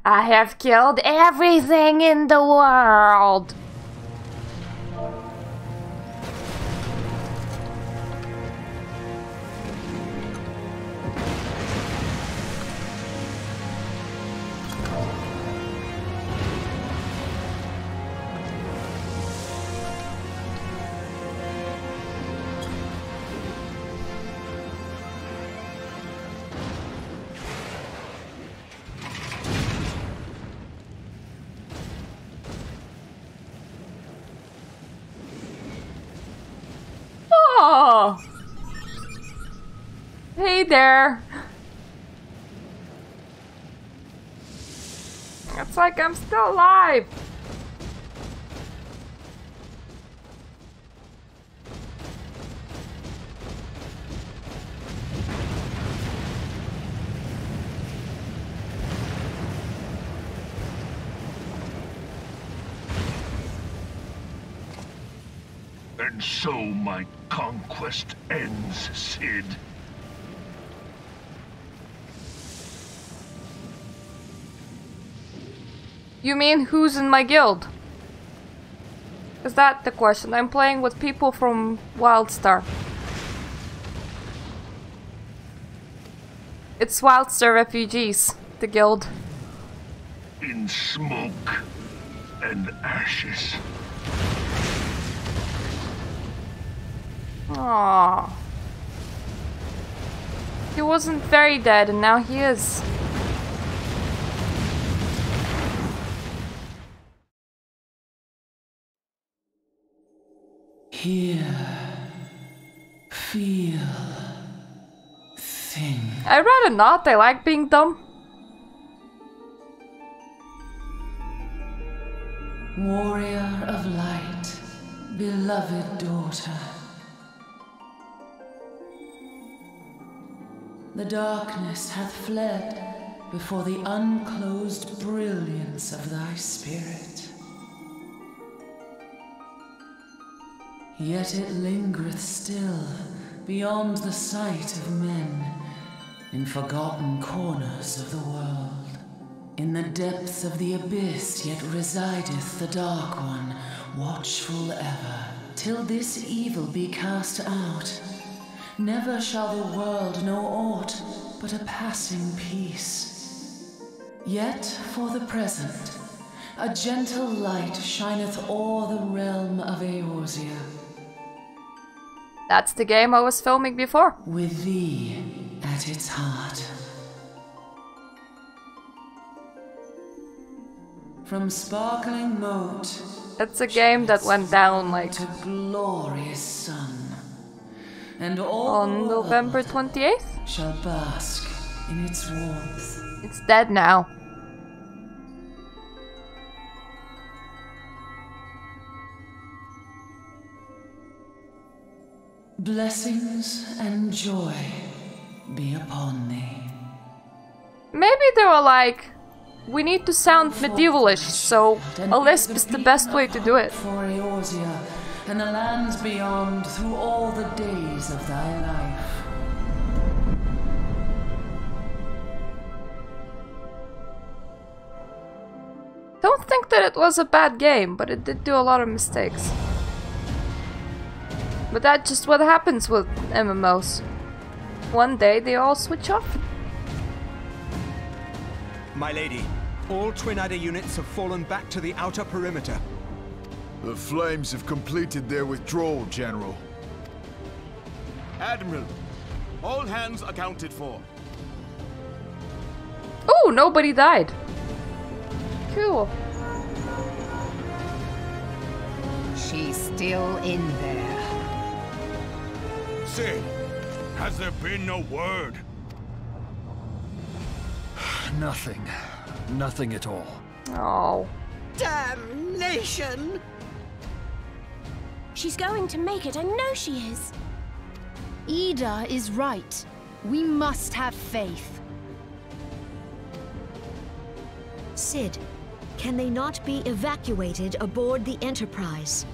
Speaker 1: I have killed everything in the world. Oh! Hey there! It's like I'm still alive!
Speaker 3: And so my conquest ends, Cid.
Speaker 1: You mean who's in my guild? Is that the question? I'm playing with people from Wildstar. It's Wildstar refugees, the guild.
Speaker 3: In smoke and ashes.
Speaker 1: Aww. He wasn't very dead and now he is.
Speaker 4: Hear, feel, think.
Speaker 1: I'd rather not, I like being dumb.
Speaker 4: Warrior of light, beloved daughter. The darkness hath fled before the unclosed brilliance of thy spirit. Yet it lingereth still beyond the sight of men, in forgotten corners of the world. In the depths of the abyss yet resideth the Dark One, watchful ever, till this evil be cast out. Never shall the world know aught but a passing peace. Yet for the present, a gentle light shineth o'er the realm of Eorzea.
Speaker 1: That's the game I was filming before.
Speaker 4: With thee at its heart. From sparkling moat.
Speaker 1: It's a game that went down like
Speaker 4: to glorious sun. And all
Speaker 1: on November 28th?
Speaker 4: shall bask in its warmth.
Speaker 1: It's dead now.
Speaker 4: Blessings and joy be upon thee.
Speaker 1: Maybe they were like, we need to sound medievalish, so a lisp is the best way to do it.
Speaker 4: For Eorzea and the lands beyond through all the days of thy life.
Speaker 1: Don't think that it was a bad game, but it did do a lot of mistakes. But that's just what happens with MMOs. One day they all switch off.
Speaker 5: My lady, all Twin Adder units have fallen back to the outer perimeter.
Speaker 6: The Flames have completed their withdrawal, General.
Speaker 7: Admiral, all hands accounted for.
Speaker 1: Oh, nobody died. Cool.
Speaker 8: She's still in there.
Speaker 7: Sid, has there been no word?
Speaker 6: Nothing. Nothing at all.
Speaker 1: Oh.
Speaker 9: Damnation!
Speaker 10: She's going to make it, I know she is. Ida is right. We must have faith.
Speaker 9: Sid, can they not be evacuated aboard the Enterprise?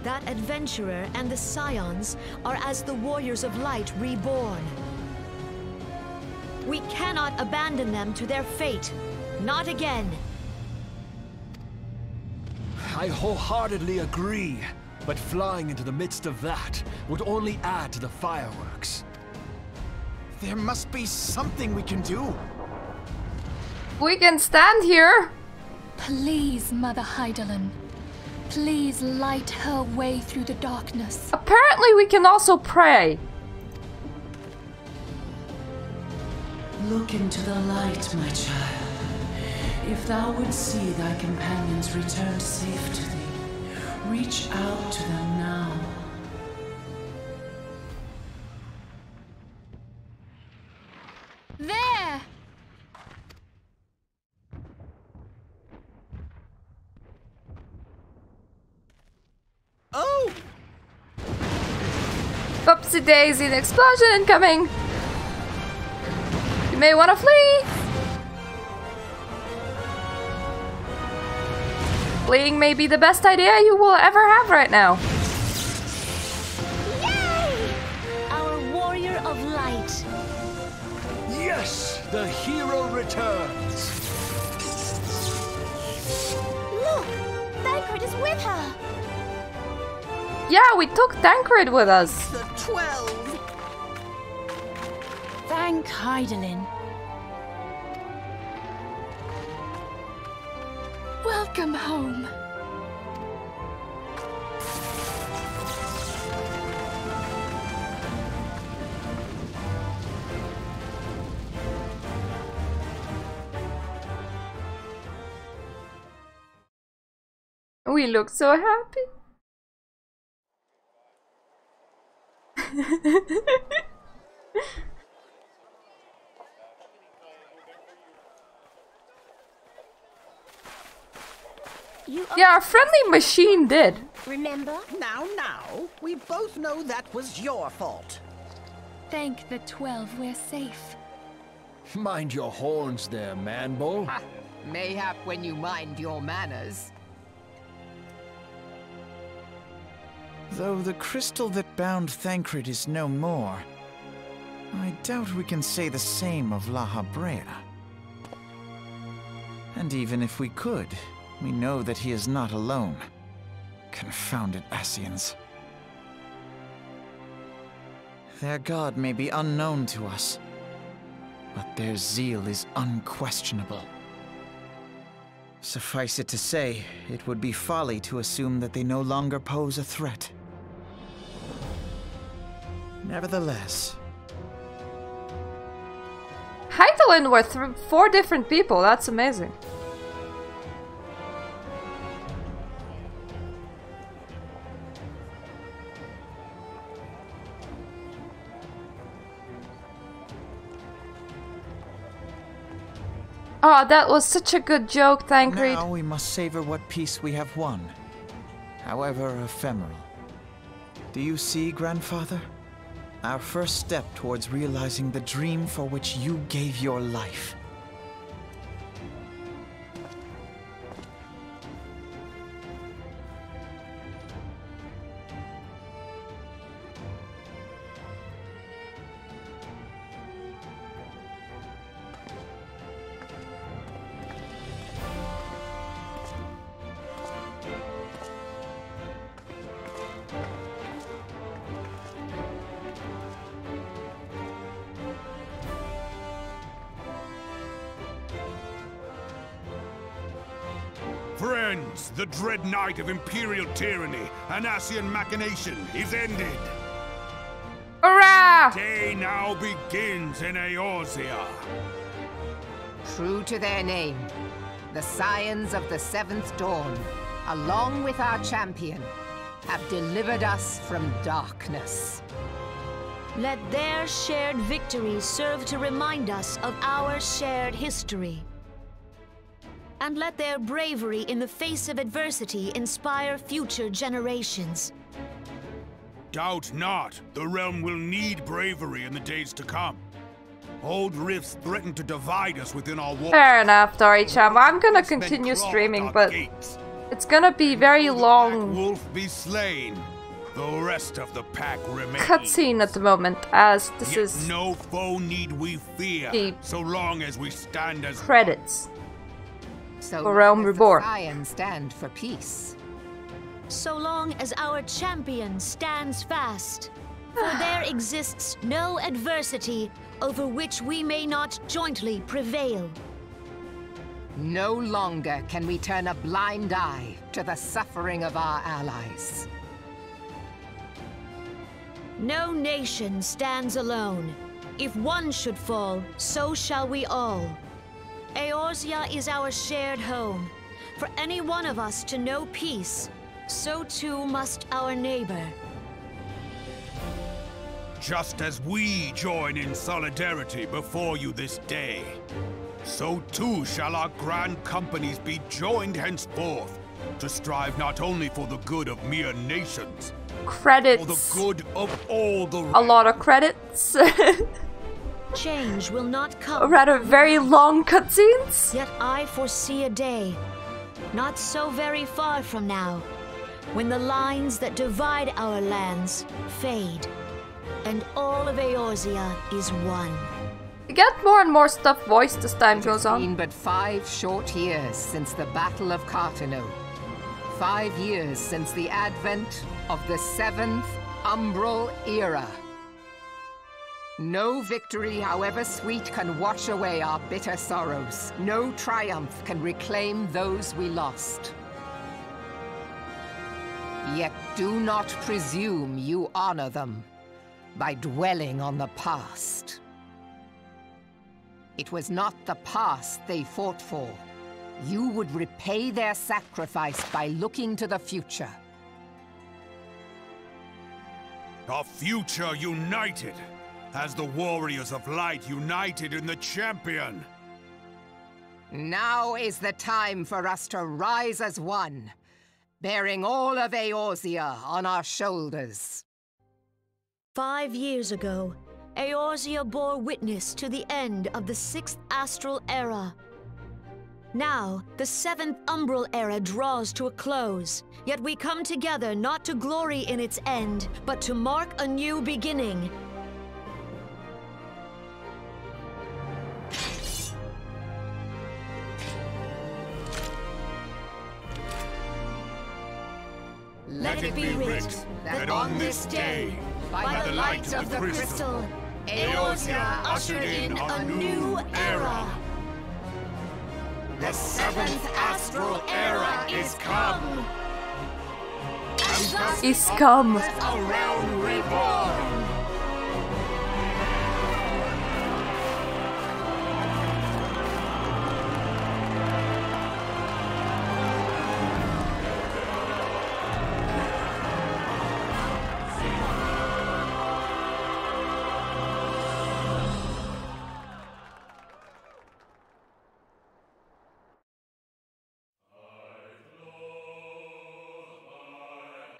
Speaker 9: That adventurer and the Scions are as the Warriors of Light reborn. We cannot abandon them to their fate. Not again.
Speaker 6: I wholeheartedly agree, but flying into the midst of that would only add to the fireworks.
Speaker 7: There must be something we can do.
Speaker 1: We can stand here.
Speaker 10: Please, Mother Hydaelyn. Please light her way through the darkness.
Speaker 1: Apparently we can also pray.
Speaker 4: Look into the light, my child. If thou would see thy companions return safe to thee, reach out to them now.
Speaker 10: There!
Speaker 9: Oh!
Speaker 1: Oopsie daisy, an explosion incoming! You may want to flee! Fleeing may be the best idea you will ever have right now.
Speaker 9: Yay! Our Warrior of Light.
Speaker 6: Yes! The hero returns!
Speaker 10: Look! Thancred is with her!
Speaker 1: Yeah, we took Thancred with us.
Speaker 9: The 12.
Speaker 10: Thank Hydaelyn. Welcome home.
Speaker 1: We look so happy. Yeah, our friendly machine did.
Speaker 10: Remember?
Speaker 9: Now, we both know that was your fault.
Speaker 10: Thank the 12 we're safe.
Speaker 6: Mind your horns there, man-bull.
Speaker 8: Mayhap when you mind your manners.
Speaker 11: Though the crystal that bound Thancred is no more, I doubt we can say the same of La Habrea. And even if we could, we know that he is not alone. Confounded Ascians. Their god may be unknown to us, but their zeal is unquestionable. Suffice it to say, it would be folly to assume that they no longer pose a threat. Nevertheless,
Speaker 1: Hydaelyn were 4 different people, that's amazing. Oh, that was such a good joke, Thancred.
Speaker 11: Now we must savor what peace we have won, however ephemeral. Do you see, Grandfather? Our first step towards realizing the dream for which you gave your life.
Speaker 3: Friends, the dread night of Imperial tyranny and Asian machination is ended.
Speaker 1: Hurrah!
Speaker 3: Day now begins in Eorzea.
Speaker 8: True to their name, the Scions of the Seventh Dawn, along with our champion, have delivered us from darkness.
Speaker 9: Let their shared victory serve to remind us of our shared history. And let their bravery in the face of adversity inspire future generations.
Speaker 3: Doubt not, the realm will need bravery in the days to come. Old rifts threaten to divide us within our walls.
Speaker 1: Fair enough, Dory-chan. I'm gonna continue streaming, but it's gonna be very long.
Speaker 3: Wolf be slain. The rest of the pack remains.
Speaker 1: Cutscene at the moment, as this is
Speaker 3: no foe need we fear, so long as we stand as
Speaker 1: credits.
Speaker 8: So
Speaker 1: for Realm Reborn.
Speaker 8: Scions stand for peace.
Speaker 9: So long as our champion stands fast, for there exists no adversity over which we may not jointly prevail.
Speaker 8: No longer can we turn a blind eye to the suffering of our allies.
Speaker 9: No nation stands alone. If one should fall, so shall we all. Eorzea is our shared home. For any one of us to know peace, so too must our neighbor.
Speaker 3: Just as we join in solidarity before you this day, so too shall our grand companies be joined henceforth to strive not only for the good of mere nations,
Speaker 1: credits.
Speaker 3: for the good of all the
Speaker 1: a lot of credits.
Speaker 9: Change will not come.
Speaker 1: Rather very long cutscenes.
Speaker 9: Yet I foresee a day, not so very far from now, when the lines that divide our lands fade, and all of Eorzea is one.
Speaker 1: You get more and more stuff voiced as time goes on.
Speaker 8: It's been but 5 short years since the Battle of Cartano. 5 years since the advent of the 7th Umbral Era. No victory, however sweet, can wash away our bitter sorrows. No triumph can reclaim those we lost. Yet do not presume you honor them by dwelling on the past. It was not the past they fought for. You would repay their sacrifice by looking to the future.
Speaker 3: A future united, as the warriors of light united in the champion.
Speaker 8: Now is the time for us to rise as one, bearing all of Eorzea on our shoulders.
Speaker 9: 5 years ago, Eorzea bore witness to the end of the 6th Astral Era. Now, the 7th Umbral Era draws to a close, yet we come together not to glory in its end, but to mark a new beginning.
Speaker 8: Let it be writ that on this day, by the light of the crystal, Eorzea ushered in a new era. The 7th Astral Era is come.
Speaker 1: Is come.
Speaker 8: A realm reborn.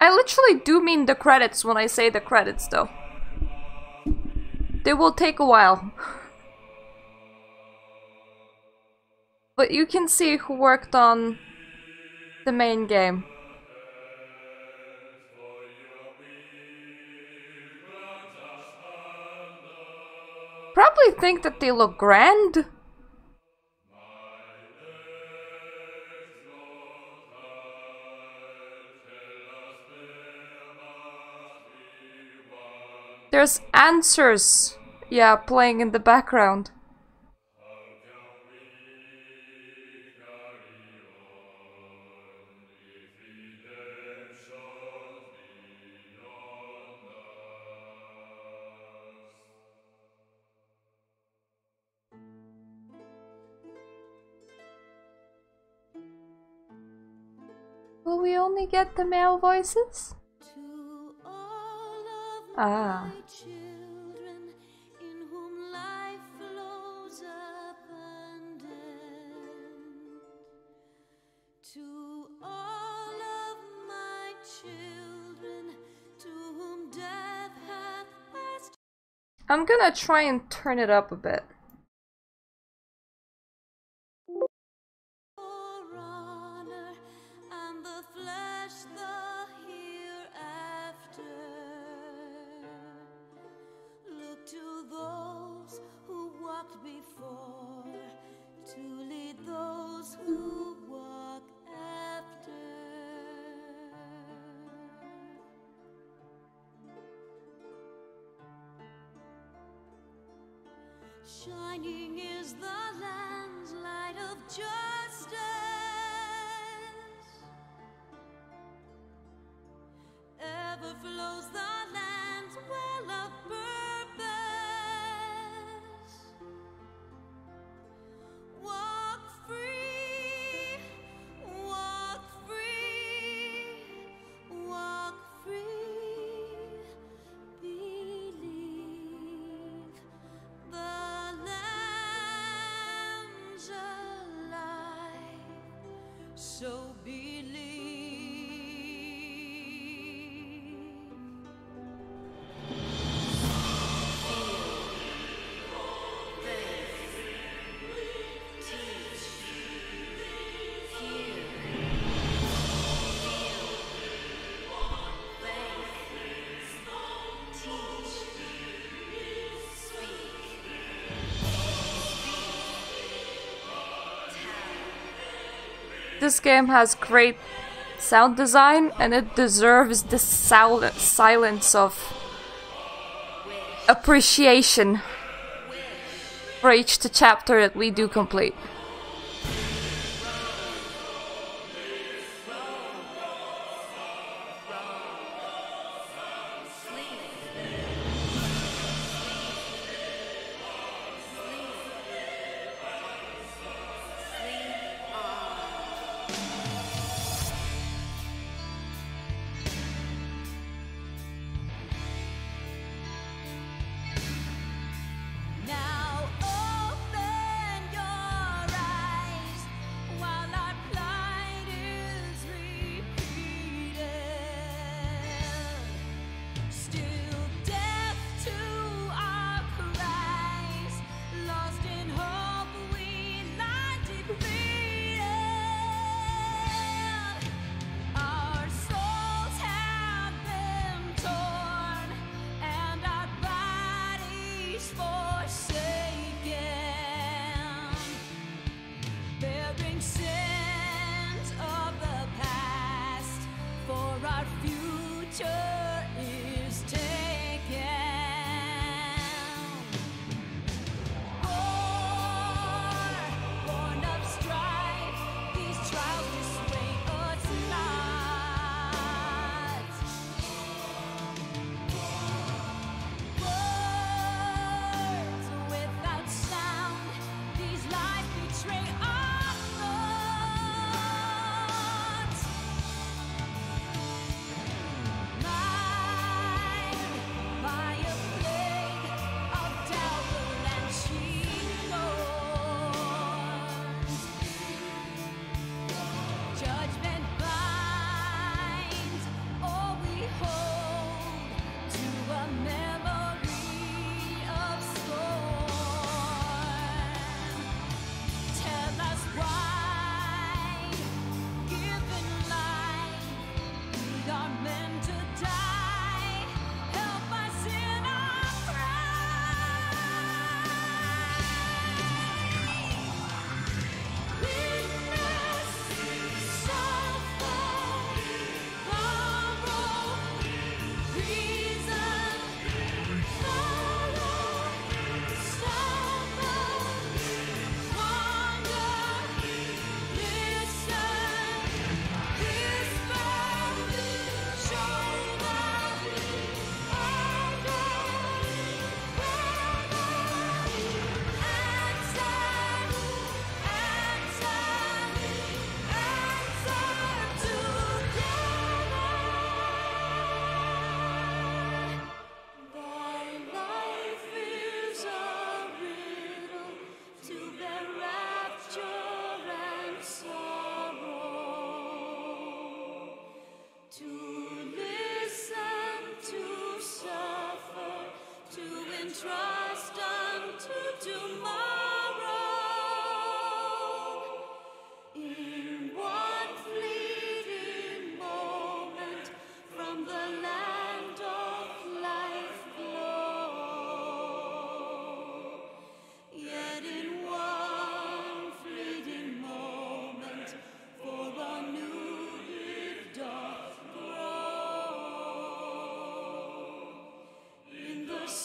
Speaker 1: I literally do mean the credits when I say the credits, though. They will take a while. But you can see who worked on the main game. Probably think that they look grand. There's answers, yeah, playing in the background. Will we only get the male voices? Ah. I'm gonna try and turn it up a bit.
Speaker 12: Shining is the land's light of justice. Ever flows the land's well of purpose. Walk free, walk free, walk free. Believe the lamb's alive, so believe.
Speaker 1: This game has great sound design, and it deserves the silence of appreciation for each chapter that we do complete.
Speaker 12: Now open your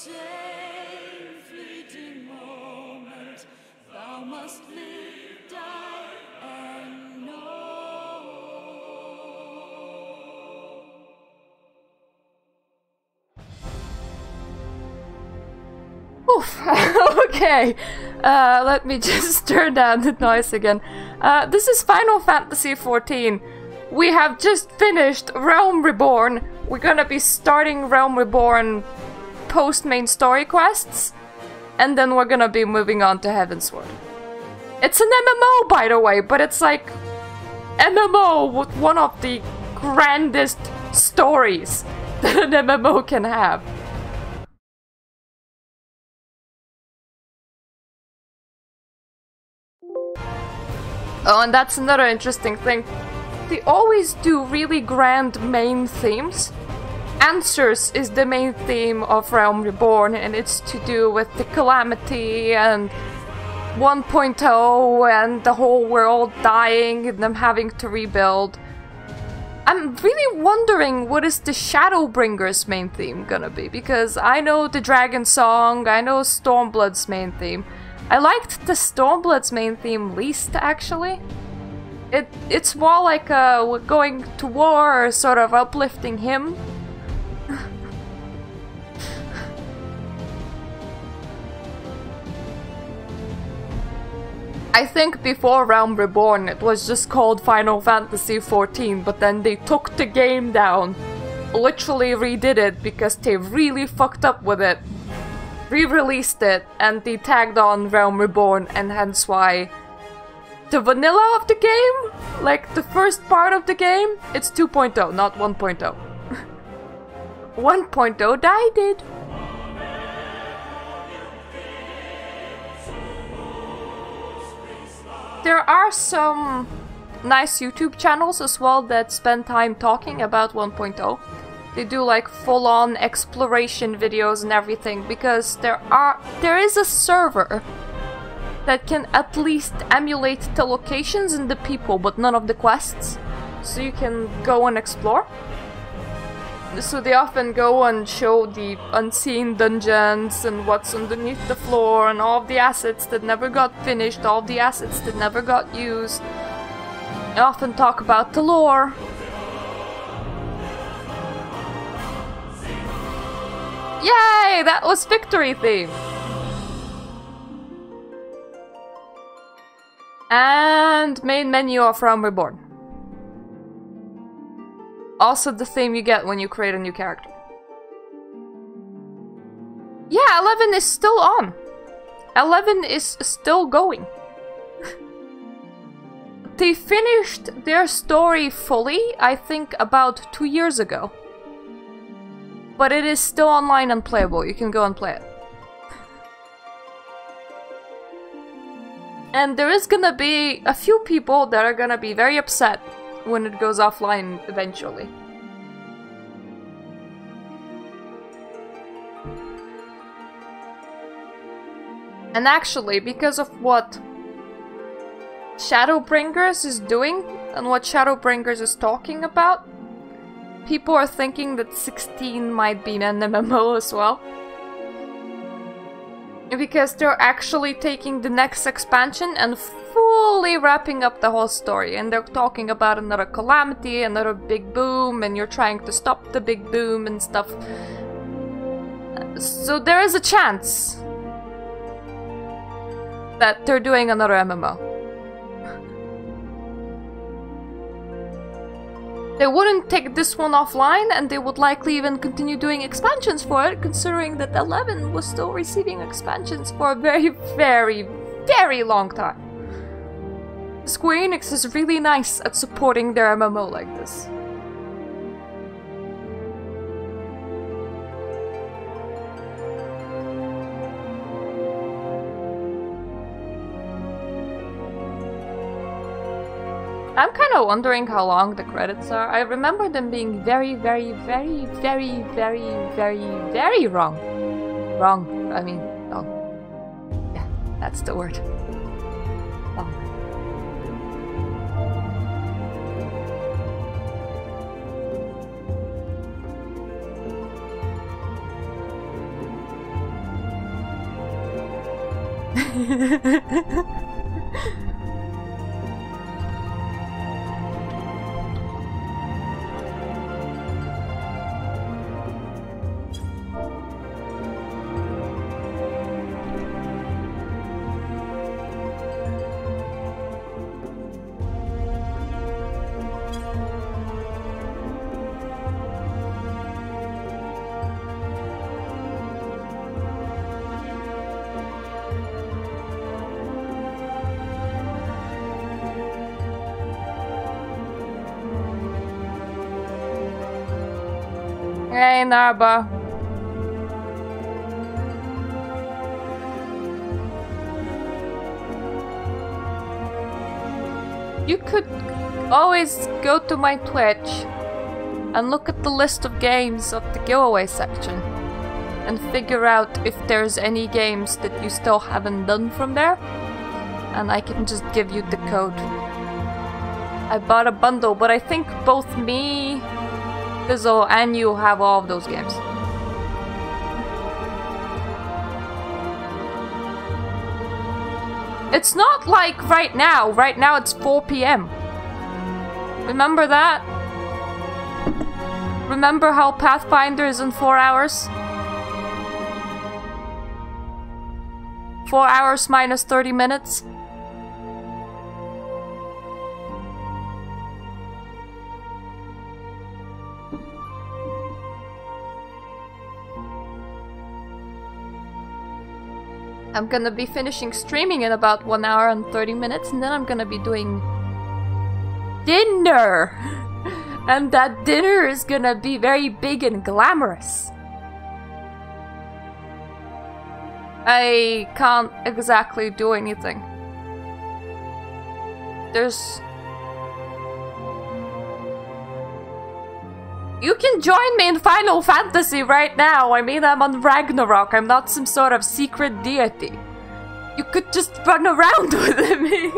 Speaker 12: same fleeting moment, thou must live, die, and know.
Speaker 1: Oof. Okay. Let me just turn down the noise again. This is Final Fantasy XIV. We have just finished Realm Reborn. We're gonna be starting Realm Reborn post-main story quests, and then we're gonna be moving on to Heavensward. It's an MMO, by the way, but it's like MMO with one of the grandest stories that an MMO can have. Oh, and that's another interesting thing. They always do really grand main themes. Answers is the main theme of Realm Reborn, and it's to do with the calamity and 1.0 and the whole world dying and them having to rebuild. I'm really wondering what is the Shadowbringer's main theme gonna be, because I know the Dragon Song, I know Stormblood's main theme. I liked the Stormblood's main theme least, actually. It's more like we're going to war, sort of uplifting him. I think before Realm Reborn it was just called Final Fantasy XIV, but then they took the game down, literally redid it because they really fucked up with it, re-released it, and they tagged on Realm Reborn, and hence why the vanilla of the game, like the first part of the game, it's 2.0, not 1.0. 1.0 died it. There are some nice YouTube channels as well that spend time talking about 1.0. They do like full-on exploration videos and everything, because there is a server that can at least emulate the locations and the people, but none of the quests. So you can go and explore. So they often go and show the unseen dungeons and what's underneath the floor and all of the assets that never got finished, all of the assets that never got used. They often talk about the lore. Yay! That was victory theme! And main menu of Realm Reborn. Also the theme you get when you create a new character. Yeah, 11 is still on. 11 is still going. They finished their story fully, I think, about 2 years ago. But it is still online and playable. You can go and play it. And there is gonna be a few people that are gonna be very upset when it goes offline eventually. And actually, because of what Shadowbringers is doing and what Shadowbringers is talking about, people are thinking that 16 might be an MMO as well. Because they're actually taking the next expansion and fully wrapping up the whole story. And they're talking about another calamity, another big boom, and you're trying to stop the big boom and stuff. So there is a chance that they're doing another MMO. They wouldn't take this one offline, and they would likely even continue doing expansions for it, considering that 11 was still receiving expansions for a very, very, very long time. Square Enix is really nice at supporting their MMO like this. I'm kind of wondering how long the credits are. I remember them being very, very, very, very, very, very, very wrong. Wrong. I mean, long. Yeah, that's the word. Long. Hey, Narba. You could always go to my Twitch and look at the list of games of the giveaway section and figure out if there's any games that you still haven't done from there, and I can just give you the code. I bought a bundle, but I think both me, Fizzle, and you have all of those games. It's not like right now. Right now it's 4 PM. Remember that? Remember how Pathfinder is in 4 hours? 4 hours minus 30 minutes? I'm gonna be finishing streaming in about 1 hour and 30 minutes, and then I'm gonna be doing dinner! And that dinner is gonna be very big and glamorous. I can't exactly do anything. You can join me in Final Fantasy right now. I mean, I'm on Ragnarok. I'm not some sort of secret deity. You could just run around with me.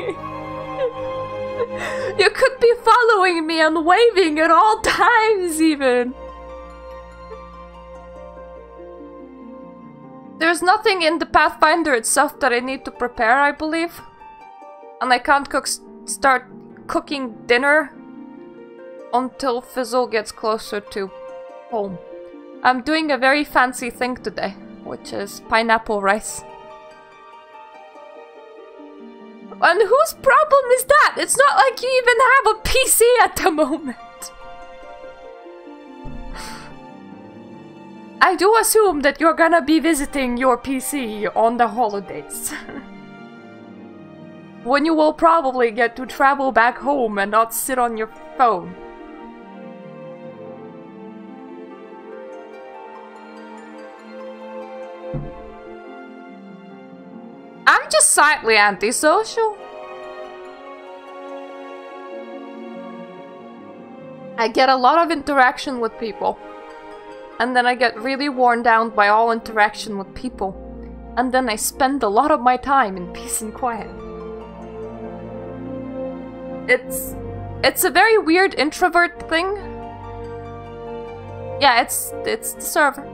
Speaker 1: You could be following me and waving at all times, even. There's nothing in the Pathfinder itself that I need to prepare, I believe. And I can't start cooking dinner until Fizzle gets closer to home. I'm doing a very fancy thing today, which is pineapple rice. And whose problem is that? It's not like you even have a PC at the moment. I do assume that you're gonna be visiting your PC on the holidays. When you will probably get to travel back home and not sit on your phone. I'm just slightly antisocial. I get a lot of interaction with people. And then I get really worn down by all interaction with people. And then I spend a lot of my time in peace and quiet. It's a very weird introvert thing. Yeah, it's the server.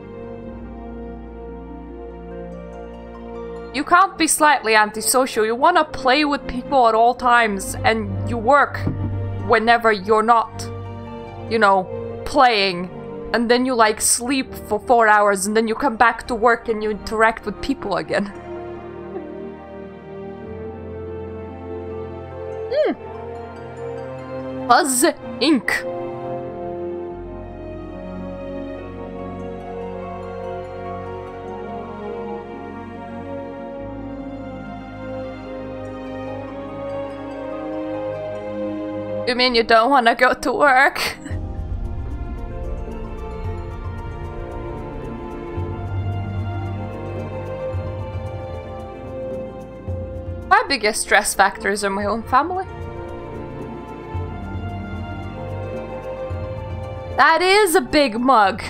Speaker 1: You can't be slightly antisocial. You wanna play with people at all times, and you work whenever you're not, you know, playing. And then you like sleep for 4 hours, and then you come back to work and you interact with people again. Buzz Inc. You mean you don't want to go to work? My biggest stress factors are my own family. That is a big mug.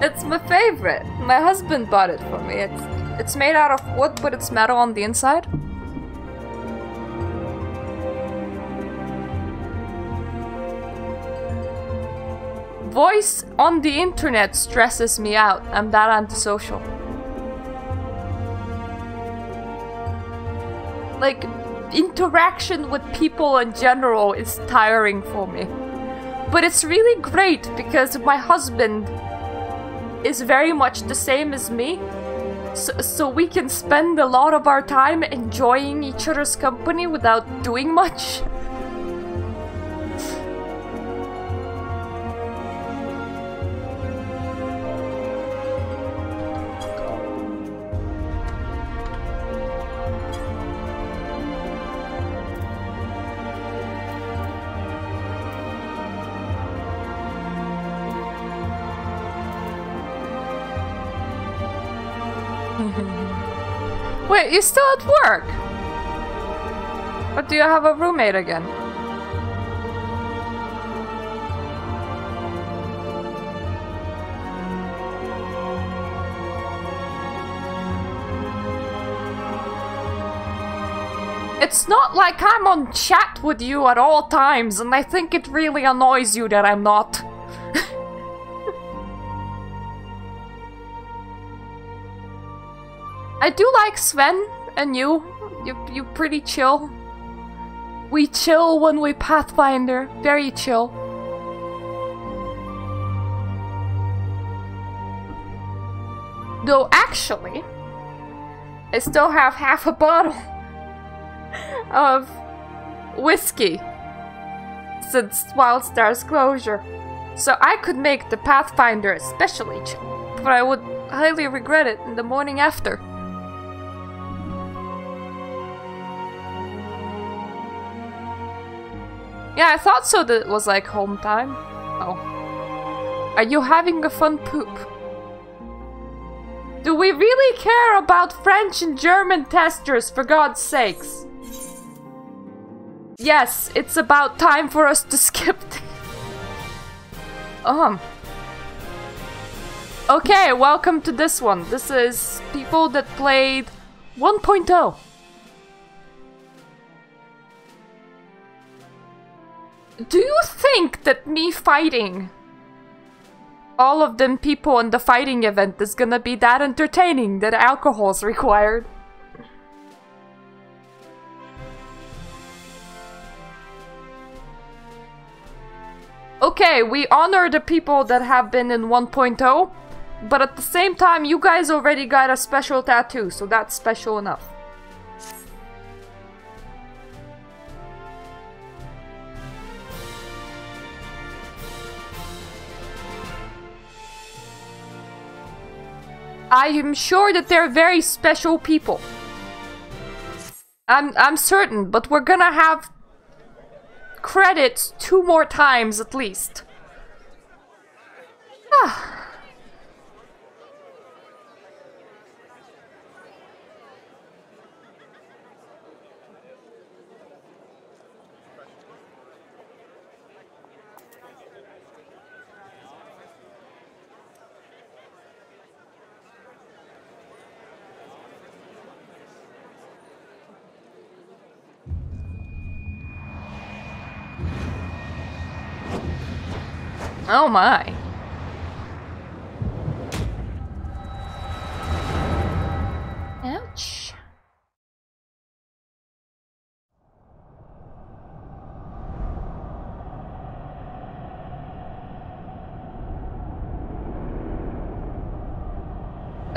Speaker 1: It's my favorite. My husband bought it for me. It's made out of wood, but it's metal on the inside. Voice on the internet stresses me out. I'm that antisocial. like, interaction with people in general is tiring for me. But it's really great because my husband is very much the same as me. So we can spend a lot of our time enjoying each other's company without doing much. Wait, you're still at work? Or do you have a roommate again? It's not like I'm on chat with you at all times, and I think it really annoys you that I'm not. I do like Sven and you. You pretty chill. We chill when we Pathfinder. Very chill. Though actually, I still have half a bottle of whiskey since Wildstar's closure. So I could make the Pathfinder especially chill, but I would highly regret it in the morning after. Yeah, I thought so that it was like home time. Oh. Are you having a fun poop? Do we really care about French and German testers, for God's sakes? Yes, it's about time for us to skip. Okay, welcome to this one. This is people that played 1.0. Do you think that me fighting all of them people in the fighting event is gonna be that entertaining that alcohol's required? Okay, we honor the people that have been in 1.0, but at the same time, you guys already got a special tattoo, so that's special enough. I am sure that they're very special people. I'm certain, but we're gonna have credits 2 more times at least. Oh my. Ouch.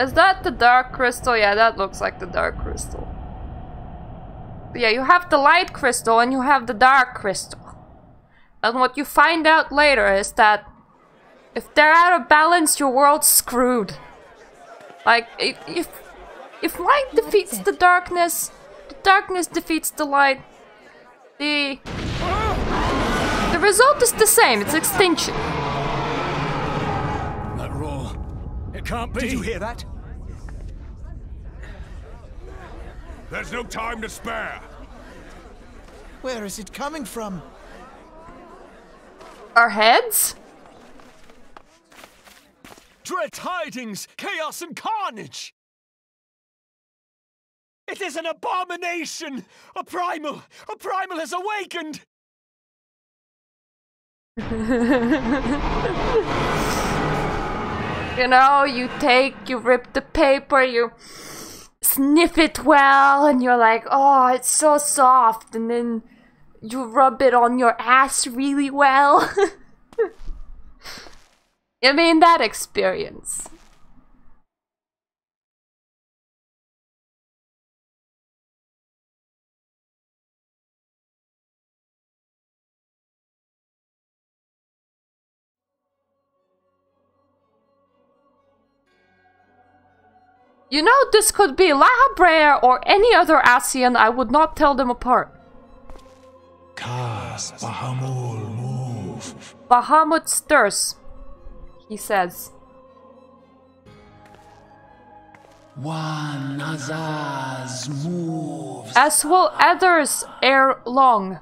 Speaker 1: Is that the dark crystal? Yeah, that looks like the dark crystal. Yeah, you have the light crystal and you have the dark crystal. And what you find out later is that if they're out of balance, your world's screwed. Like, if light defeats the darkness defeats the light, the result is the same, it's extinction.
Speaker 6: That roar, it can't be.
Speaker 5: Did you hear that?
Speaker 3: There's no time to spare.
Speaker 7: Where is it coming from?
Speaker 1: Our heads?
Speaker 6: Dread tidings, chaos and carnage! It is an abomination! A primal has awakened!
Speaker 1: You know, you rip the paper, you sniff it well, and you're like, oh, it's so soft, and then you rub it on your ass really well. I mean, that experience. You know, this could be Lahabrea or any other Asian. I would not tell them apart.
Speaker 2: Cast Bahamul move.
Speaker 1: Bahamut stirs, he says.
Speaker 4: One Azaz moves.
Speaker 1: As will others ere long.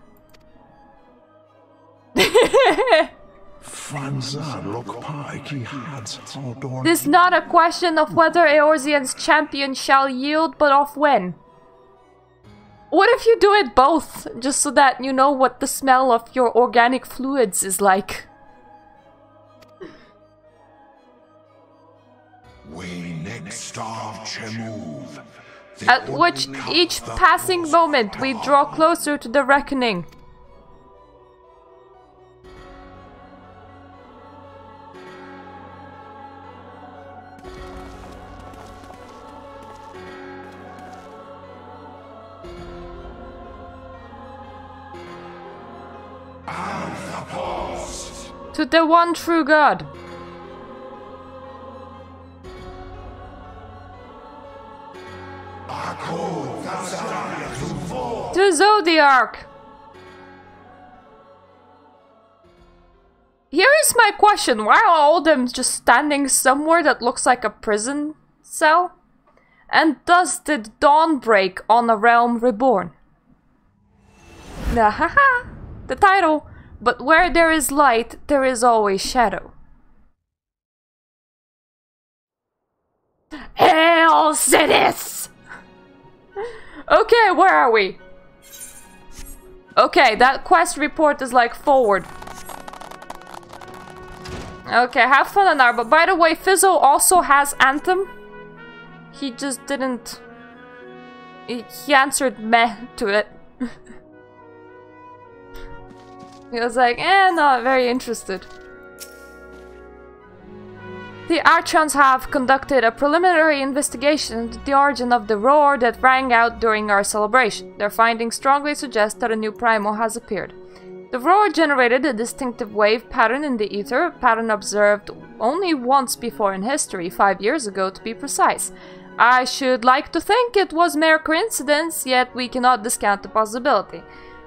Speaker 1: This is not a question of whether Eorzea's champion shall yield, but of when. What if you do it both, just so that you know what the smell of your organic fluids is like? At which each passing moment we draw closer to the reckoning. To the one true God. To Zodiarch. Here is my question. Why are all of them just standing somewhere that looks like a prison cell? And does the dawn break on a Realm Reborn? Nahaha! The title. But where there is light, there is always shadow. Hail Cities! Okay, where are we? Okay, that quest report is like forward. Okay, have fun on there. But by the way, Fizzo also has Anthem. He just didn't... He answered meh to it. He was like, not very interested. The Archons have conducted a preliminary investigation into the origin of the roar that rang out during our celebration. Their findings strongly suggest that a new primal has appeared. The roar generated a distinctive wave pattern in the ether, a pattern observed only once before in history, 5 years ago to be precise. I should like to think it was mere coincidence, yet we cannot discount the possibility.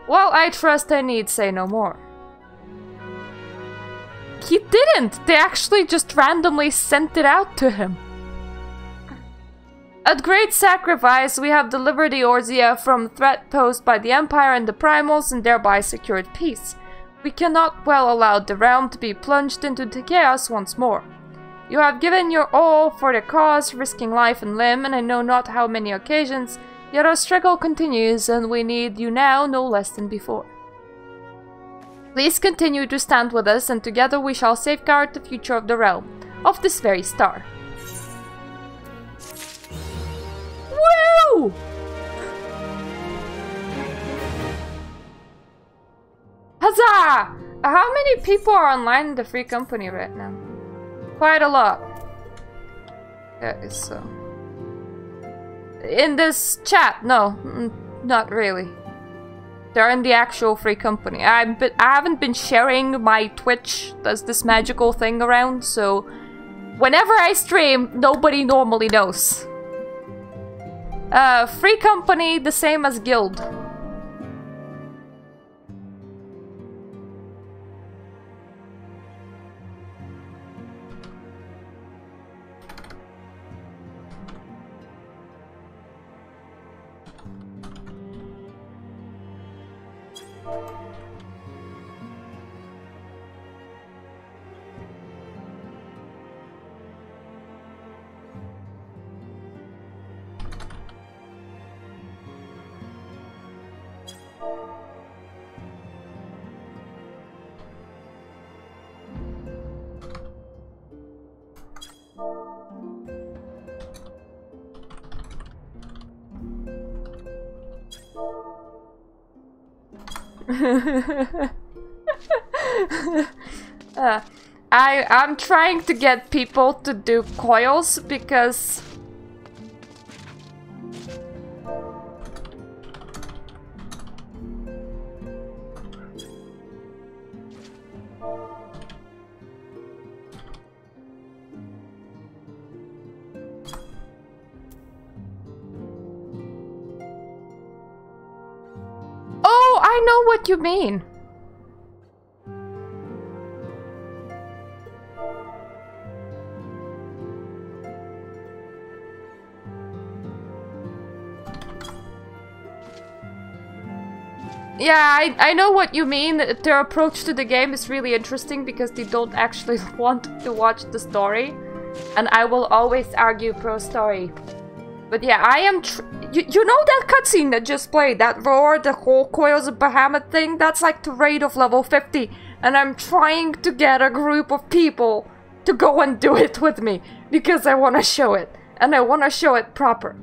Speaker 1: Well, I trust I need say no more. He didn't! They actually just randomly sent it out to him. At great sacrifice, we have delivered Eorzea from threat posed by the Empire and the Primals and thereby secured peace. We cannot well allow the realm to be plunged into the chaos once more. You have given your all for the cause, risking life and limb, and I know not how many occasions, yet our struggle continues and we need you now no less than before. Please continue to stand with us, and together we shall safeguard the future of the realm, of this very star. Woo! Huzzah! How many people are online in the free company right now? Quite a lot. That is so. In this chat, no, not really. They're in the actual free company. I haven't been sharing my Twitch, does this magical thing around, so whenever I stream, nobody normally knows. Free company, the same as guild. I'm trying to get people to do coils because oh, I know what you mean. Yeah, I know what you mean. Their approach to the game is really interesting because they don't actually want to watch the story. And I will always argue pro-story. But yeah, I am you know that cutscene that just played? That roar, the whole Coils of Bahamut thing? That's like the raid of level 50. And I'm trying to get a group of people to go and do it with me. Because I want to show it. And I want to show it proper.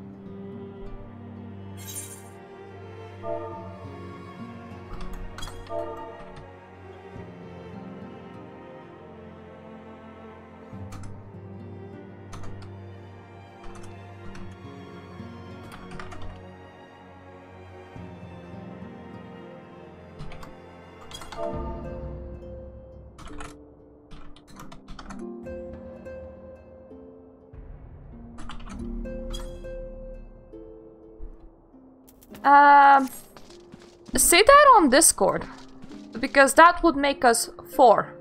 Speaker 1: Say that on Discord, because that would make us 4.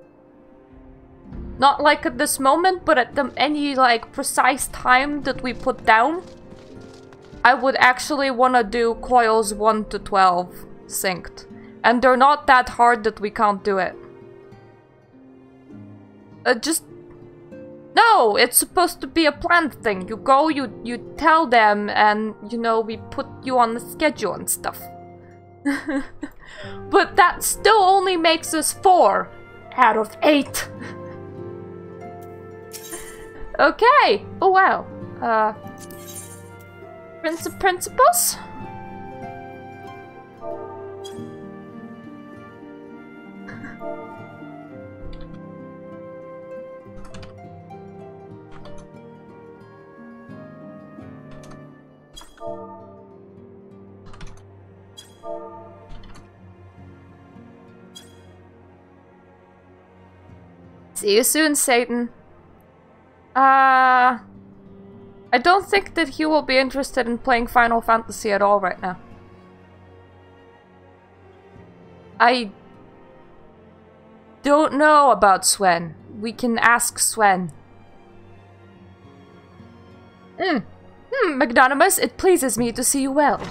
Speaker 1: Not like at this moment, but at any like precise time that we put down. I would actually want to do Coils 1 to 12 synced. And they're not that hard that we can't do it. No, it's supposed to be a planned thing. You go, you tell them, and, you know, we put you on the schedule and stuff. But that still only makes us 4 out of 8. Okay. Oh, wow. Prince of Principles? See you soon, Satan. I don't think that he will be interested in playing Final Fantasy at all right now. I don't know about Swen. We can ask Swen. Magnanimous, it pleases me to see you well.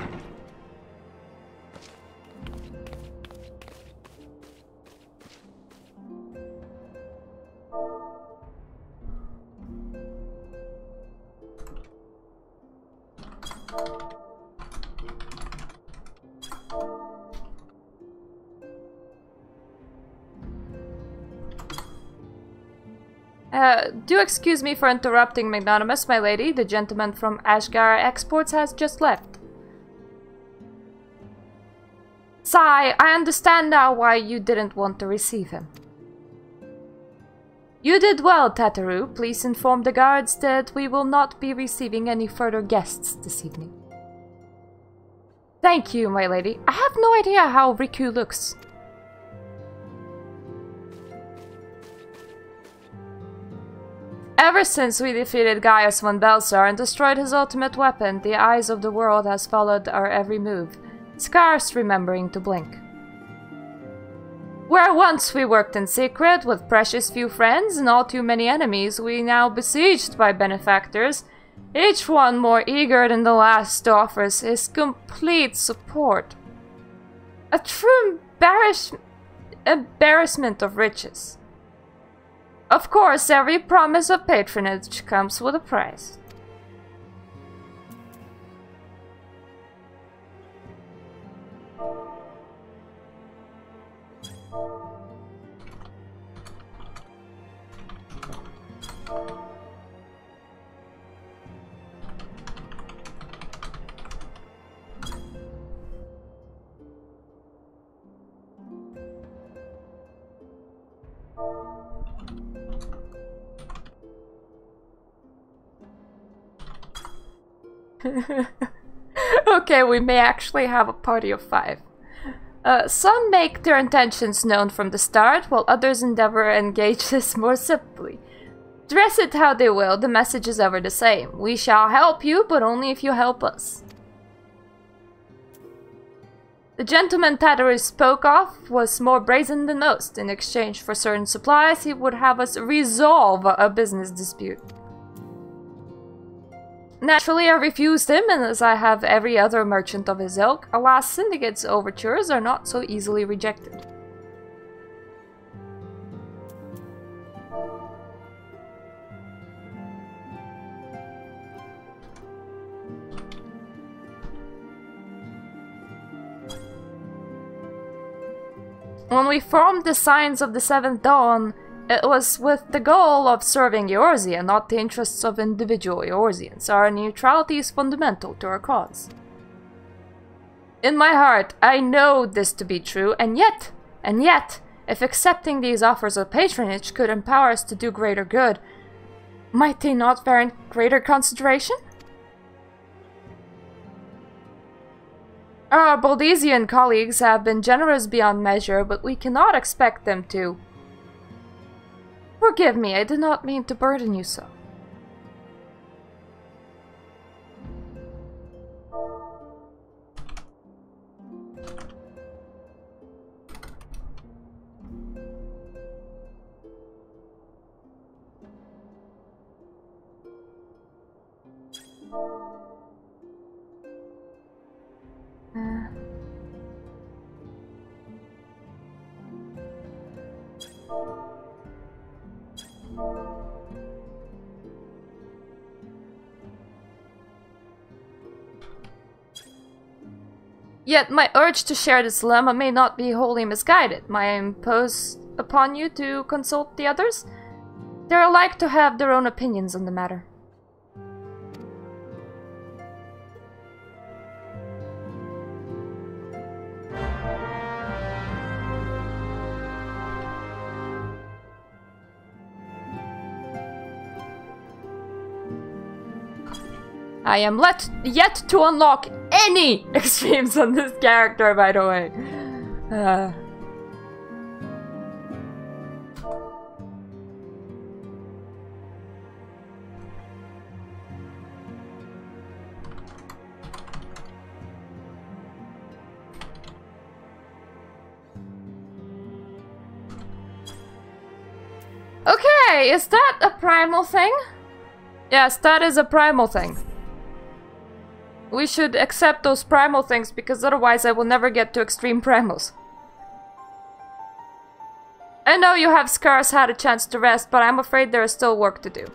Speaker 1: Do excuse me for interrupting, Magnanimous, my lady. The gentleman from Ashgar Exports has just left. Sigh, I understand now why you didn't want to receive him. You did well, Tataru. Please inform the guards that we will not be receiving any further guests this evening. Thank you, my lady. I have no idea how Riku looks. Ever since we defeated Gaius von Belsar and destroyed his ultimate weapon, the eyes of the world has followed our every move, scarce remembering to blink. Where once we worked in secret with precious few friends and all too many enemies, we now besieged by benefactors, each one more eager than the last to offer his complete support. A true embarrassment of riches. Of course, every promise of patronage comes with a price. Okay, we may actually have a party of 5. Some make their intentions known from the start, while others endeavor to engage this more subtly. Dress it how they will, the message is ever the same. We shall help you, but only if you help us. The gentleman Tataru spoke of was more brazen than most. In exchange for certain supplies, he would have us resolve a business dispute. Naturally, I refused him, and as I have every other merchant of his ilk, alas, Syndicate's overtures are not so easily rejected. When we formed the Signs of the Seventh Dawn, it was with the goal of serving Eorzea, not the interests of individual Eorzeans. Our neutrality is fundamental to our cause. In my heart, I know this to be true, and yet, if accepting these offers of patronage could empower us to do greater good, might they not warrant greater consideration? Our Baldesian colleagues have been generous beyond measure, but we cannot expect them to. Forgive me, I did not mean to burden you so. Yet my urge to share this dilemma may not be wholly misguided. May I impose upon you to consult the others? They are like to have their own opinions on the matter. I am yet to unlock any extremes on this character, by the way. Okay, is that a primal thing? Yes, that is a primal thing. We should accept those primal things, because otherwise I will never get to extreme primals. I know you have scarce had a chance to rest, but I'm afraid there is still work to do.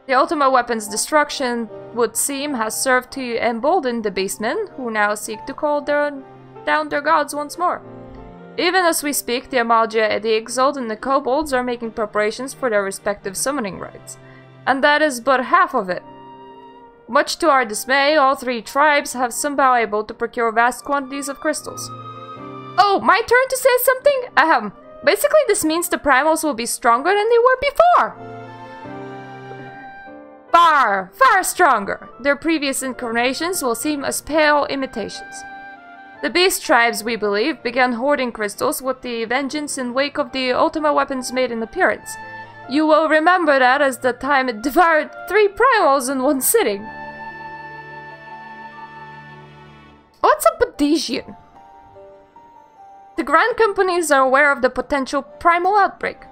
Speaker 1: The Ultima weapon's destruction, would seem, has served to embolden the beastmen, who now seek to call down their gods once more. Even as we speak, the Amalgia, the Exalt, and the Kobolds are making preparations for their respective summoning rites. And that is but half of it. Much to our dismay, all 3 tribes have somehow able to procure vast quantities of crystals. Oh, my turn to say something? Basically this means the primals will be stronger than they were before! Far stronger. Their previous incarnations will seem as pale imitations. The beast tribes, we believe, began hoarding crystals with the vengeance in wake of the Ultima weapons made an appearance. You will remember that as the time it devoured 3 primals in one sitting. What's a Bodesian? The Grand Companies are aware of the potential primal outbreak.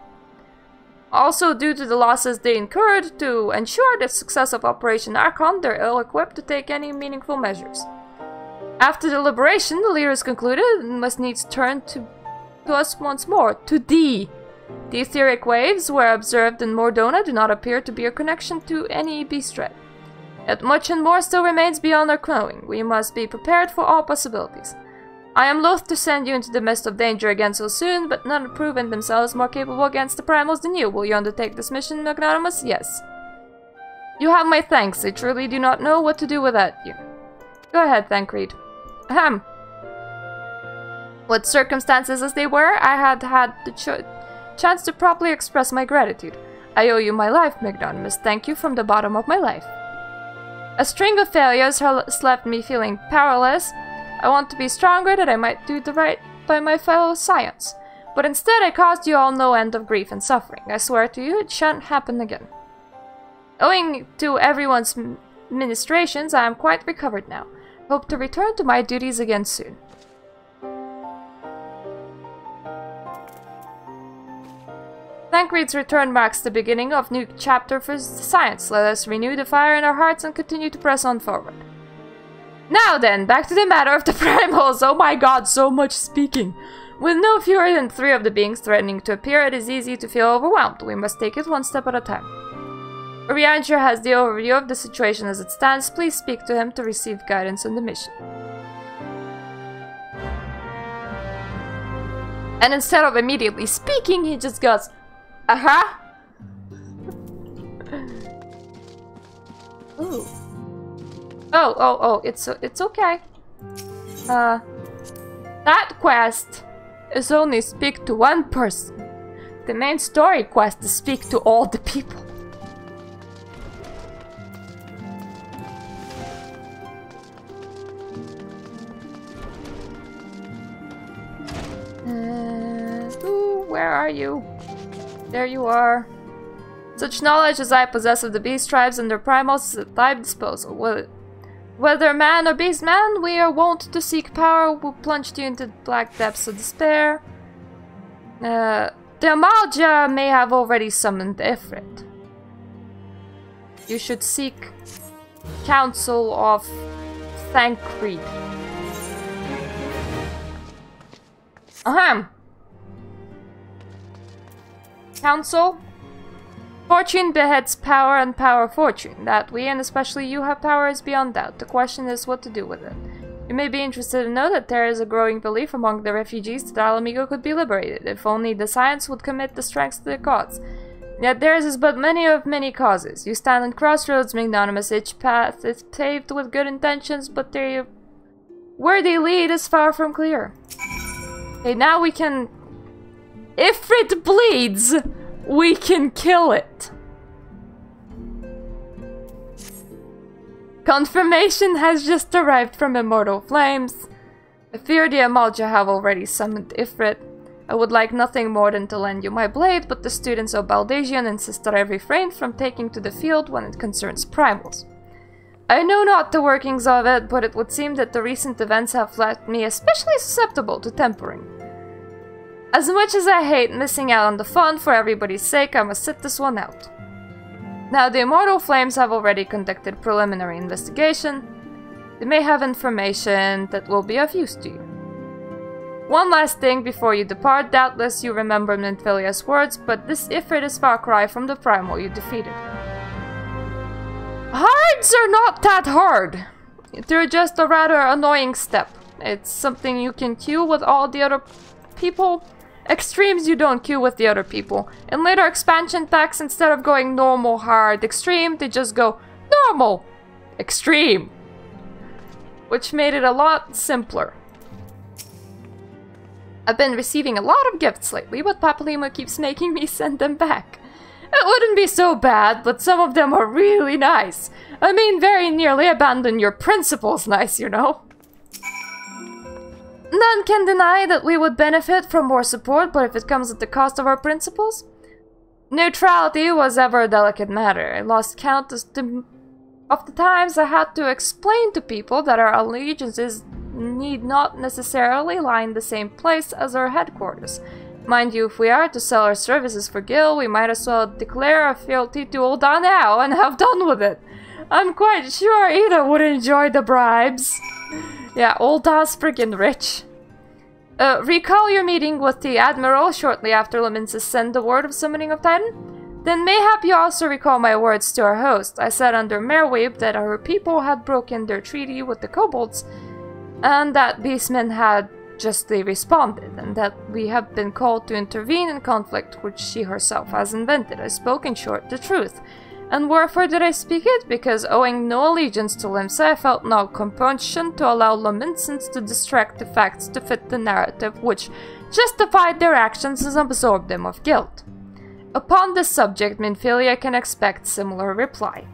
Speaker 1: Also, due to the losses they incurred, to ensure the success of Operation Archon, they're ill-equipped to take any meaningful measures. After the liberation, the leaders concluded and must needs turn to us once more, to thee. The etheric waves were observed in Mordona do not appear to be a connection to any beast tribe. Yet much and more still remains beyond our knowing. We must be prepared for all possibilities. I am loath to send you into the midst of danger again so soon, but none have proven themselves more capable against the primals than you. Will you undertake this mission, Magnanimous? Yes. You have my thanks. I truly do not know what to do without you. Go ahead, Thancred. Ahem. What circumstances as they were, I had the chance to properly express my gratitude. I owe you my life, Magnanimous. Thank you from the bottom of my life. A string of failures has left me feeling powerless. I want to be stronger that I might do the right by my fellow scions. But instead I caused you all no end of grief and suffering. I swear to you it shan't happen again. Owing to everyone's ministrations, I am quite recovered now. Hope to return to my duties again soon. Thancred's return marks the beginning of new chapter for science. Let us renew the fire in our hearts and continue to press on forward. Now then, back to the matter of the primals. Oh my god, so much speaking. With no fewer than 3 of the beings threatening to appear, it is easy to feel overwhelmed. We must take it one step at a time. Oriantia has the overview of the situation as it stands. Please speak to him to receive guidance on the mission. And instead of immediately speaking, he just goes, "Uh-huh." Ooh. Oh, it's okay. That quest is only speak to one person. The main story quest is speak to all the people. Where are you? There you are. Such knowledge as I possess of the beast tribes and their primals is at thy disposal. Whether man or beast man, we are wont to seek power who plunged you into the black depths of despair. The Amalja may have already summoned the Ifrit. You should seek counsel of Thancred. Counsel? Fortune beheads power and power fortune. That we, and especially you, have power is beyond doubt. The question is what to do with it. You may be interested to know that there is a growing belief among the refugees that Alamigo could be liberated, if only the science would commit the strength to the cause. Yet theirs is but many of many causes. You stand in crossroads, Magnanimous. Each path is paved with good intentions, but where they lead is far from clear. Okay, now we can... If it bleeds, we can kill it. Confirmation has just arrived from Immortal Flames. I fear the Amalja have already summoned Ifrit. I would like nothing more than to lend you my blade, but the students of Baldasion insist that I refrain from taking to the field when it concerns primals. I know not the workings of it, but it would seem that the recent events have left me especially susceptible to tempering. As much as I hate missing out on the fun, for everybody's sake, I must sit this one out. Now, the Immortal Flames have already conducted preliminary investigation. They may have information that will be of use to you. One last thing before you depart. Doubtless you remember Minthilia's words, but this Ifrit is far cry from the primal you defeated. Hards are not that hard. They're just a rather annoying step. It's something you can queue with all the other people. Extremes you don't queue with the other people. In later expansion packs, instead of going normal, hard, extreme, they just go normal, extreme. Which made it a lot simpler. I've been receiving a lot of gifts lately, but Papalimo keeps making me send them back. It wouldn't be so bad, but some of them are really nice. I mean, very nearly abandon your principles nice, you know. None can deny that we would benefit from more support, but if it comes at the cost of our principles? Neutrality was ever a delicate matter. I lost count of the times I had to explain to people that our allegiances need not necessarily lie in the same place as our headquarters. Mind you, if we are to sell our services for Gil, we might as well declare our fealty to Ul'dah now and have done with it. I'm quite sure Ida would enjoy the bribes. Yeah, Ul'dah's freaking rich. Recall your meeting with the Admiral shortly after Laminsis sent the word of summoning of Titan? Then mayhap you also recall my words to our host. I said under Merweeb that our people had broken their treaty with the kobolds, and that beastmen had justly responded, and that we have been called to intervene in conflict which she herself has invented. I spoke in short the truth. And wherefore did I speak it? Because owing no allegiance to Limsa, I felt no compunction to allow Laminsons to distract the facts to fit the narrative which justified their actions and absorbed them of guilt. Upon this subject, Minfilia can expect similar reply.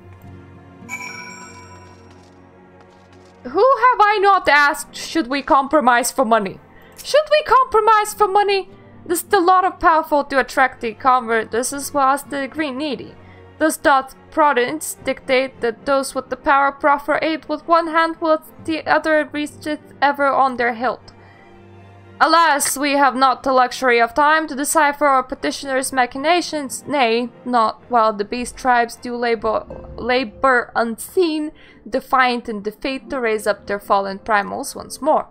Speaker 1: Who have I not asked should we compromise for money? Should we compromise for money? This is a lot of powerful to attract the converters as well as the green needy. Thus doth prudence dictate that those with the power proffer aid with one hand while the other reacheth ever on their hilt. Alas, we have not the luxury of time to decipher our petitioner's machinations, nay, not while the beast tribes do labor unseen, defiant in defeat to raise up their fallen primals once more.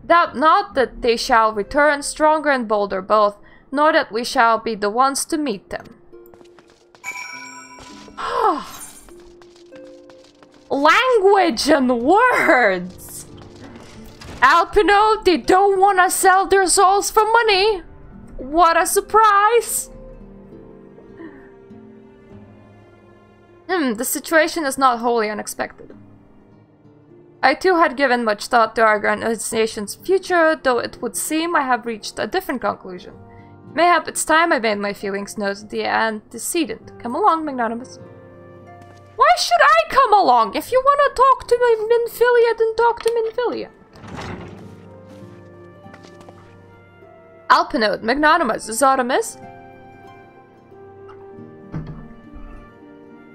Speaker 1: Doubt not that they shall return stronger and bolder both, nor that we shall be the ones to meet them. Language and words! Alpino, they don't want to sell their souls for money! What a surprise! The situation is not wholly unexpected. I too had given much thought to our organization's future, though it would seem I have reached a different conclusion. Mayhap it's time I made my feelings known to the antecedent. Come along, Magnanimous. Why should I come along? If you want to talk to Minfilia, then talk to Minfilia. Alpinode, Magnanimous, is aught amiss?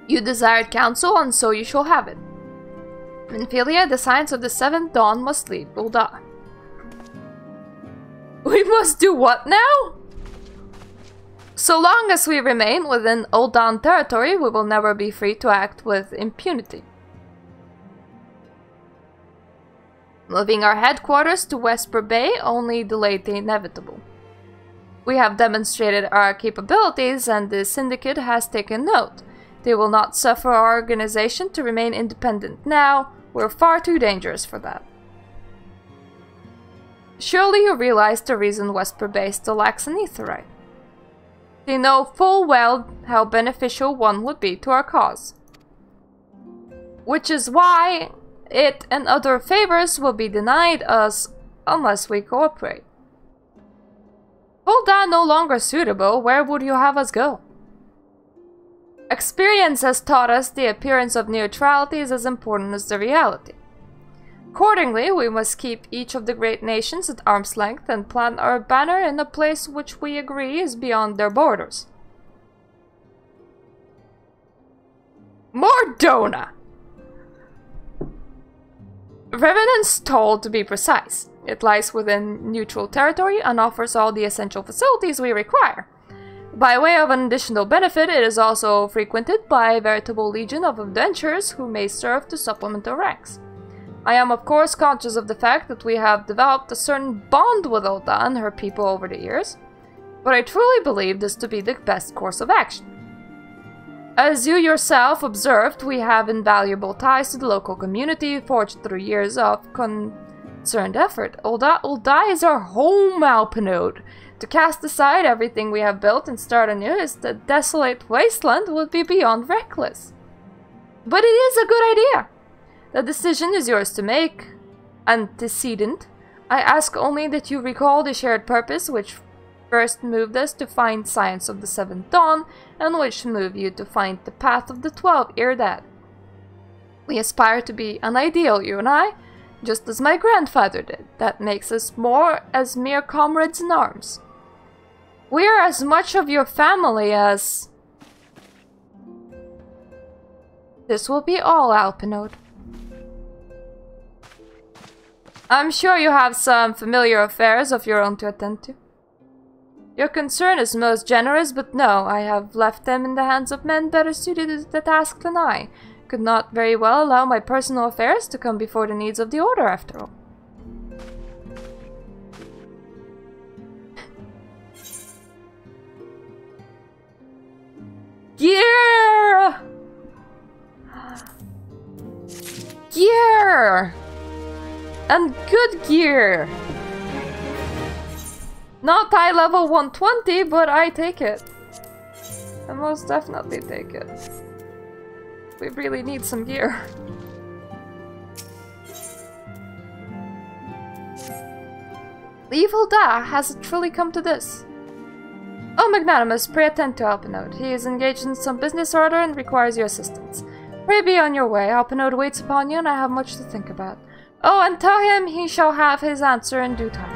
Speaker 1: You desired counsel, and so you shall have it. Minfilia, the Science of the Seventh Dawn must lead Ul'dah. We must do what now? So long as we remain within Ul'dah territory, we will never be free to act with impunity. Moving our headquarters to Vesper Bay only delayed the inevitable. We have demonstrated our capabilities, and the Syndicate has taken note. They will not suffer our organization to remain independent now. We're far too dangerous for that. Surely you realize the reason Vesper Bay still lacks an aetherite. They know full well how beneficial one would be to our cause. Which is why it and other favors will be denied us unless we cooperate. Ul'dah no longer suitable, where would you have us go? Experience has taught us the appearance of neutrality is as important as the reality. Accordingly, we must keep each of the great nations at arm's length and plant our banner in a place which we agree is beyond their borders. Mordona! Revenant's Toll, to be precise. It lies within neutral territory and offers all the essential facilities we require. By way of an additional benefit, it is also frequented by a veritable legion of adventurers who may serve to supplement our ranks. I am of course conscious of the fact that we have developed a certain bond with Ul'dah and her people over the years, but I truly believe this to be the best course of action. As you yourself observed, we have invaluable ties to the local community forged through years of concerned effort. Ul'dah is our home, Alpinode. To cast aside everything we have built and start anew is the desolate wasteland would be beyond reckless. But it is a good idea. The decision is yours to make. Antecedent. I ask only that you recall the shared purpose which first moved us to find Science of the Seventh Dawn, and which moved you to find the Path of the 12 ere that. We aspire to be an ideal, you and I, just as my grandfather did. That makes us more as mere comrades in arms. We are as much of your family as... This will be all, Alpinode. I'm sure you have some familiar affairs of your own to attend to. Your concern is most generous, but no, I have left them in the hands of men better suited to the task than I. Could not very well allow my personal affairs to come before the needs of the Order, after all. Gear! Gear! And good gear! Not high level 120, but I take it. I most definitely take it. We really need some gear. Leave Ul'dah, has it truly come to this? Oh, Magnanimous, pray attend to Alpinode. He is engaged in some business order and requires your assistance. Pray be on your way. Alpinode waits upon you and I have much to think about. Oh, and tell him he shall have his answer in due time.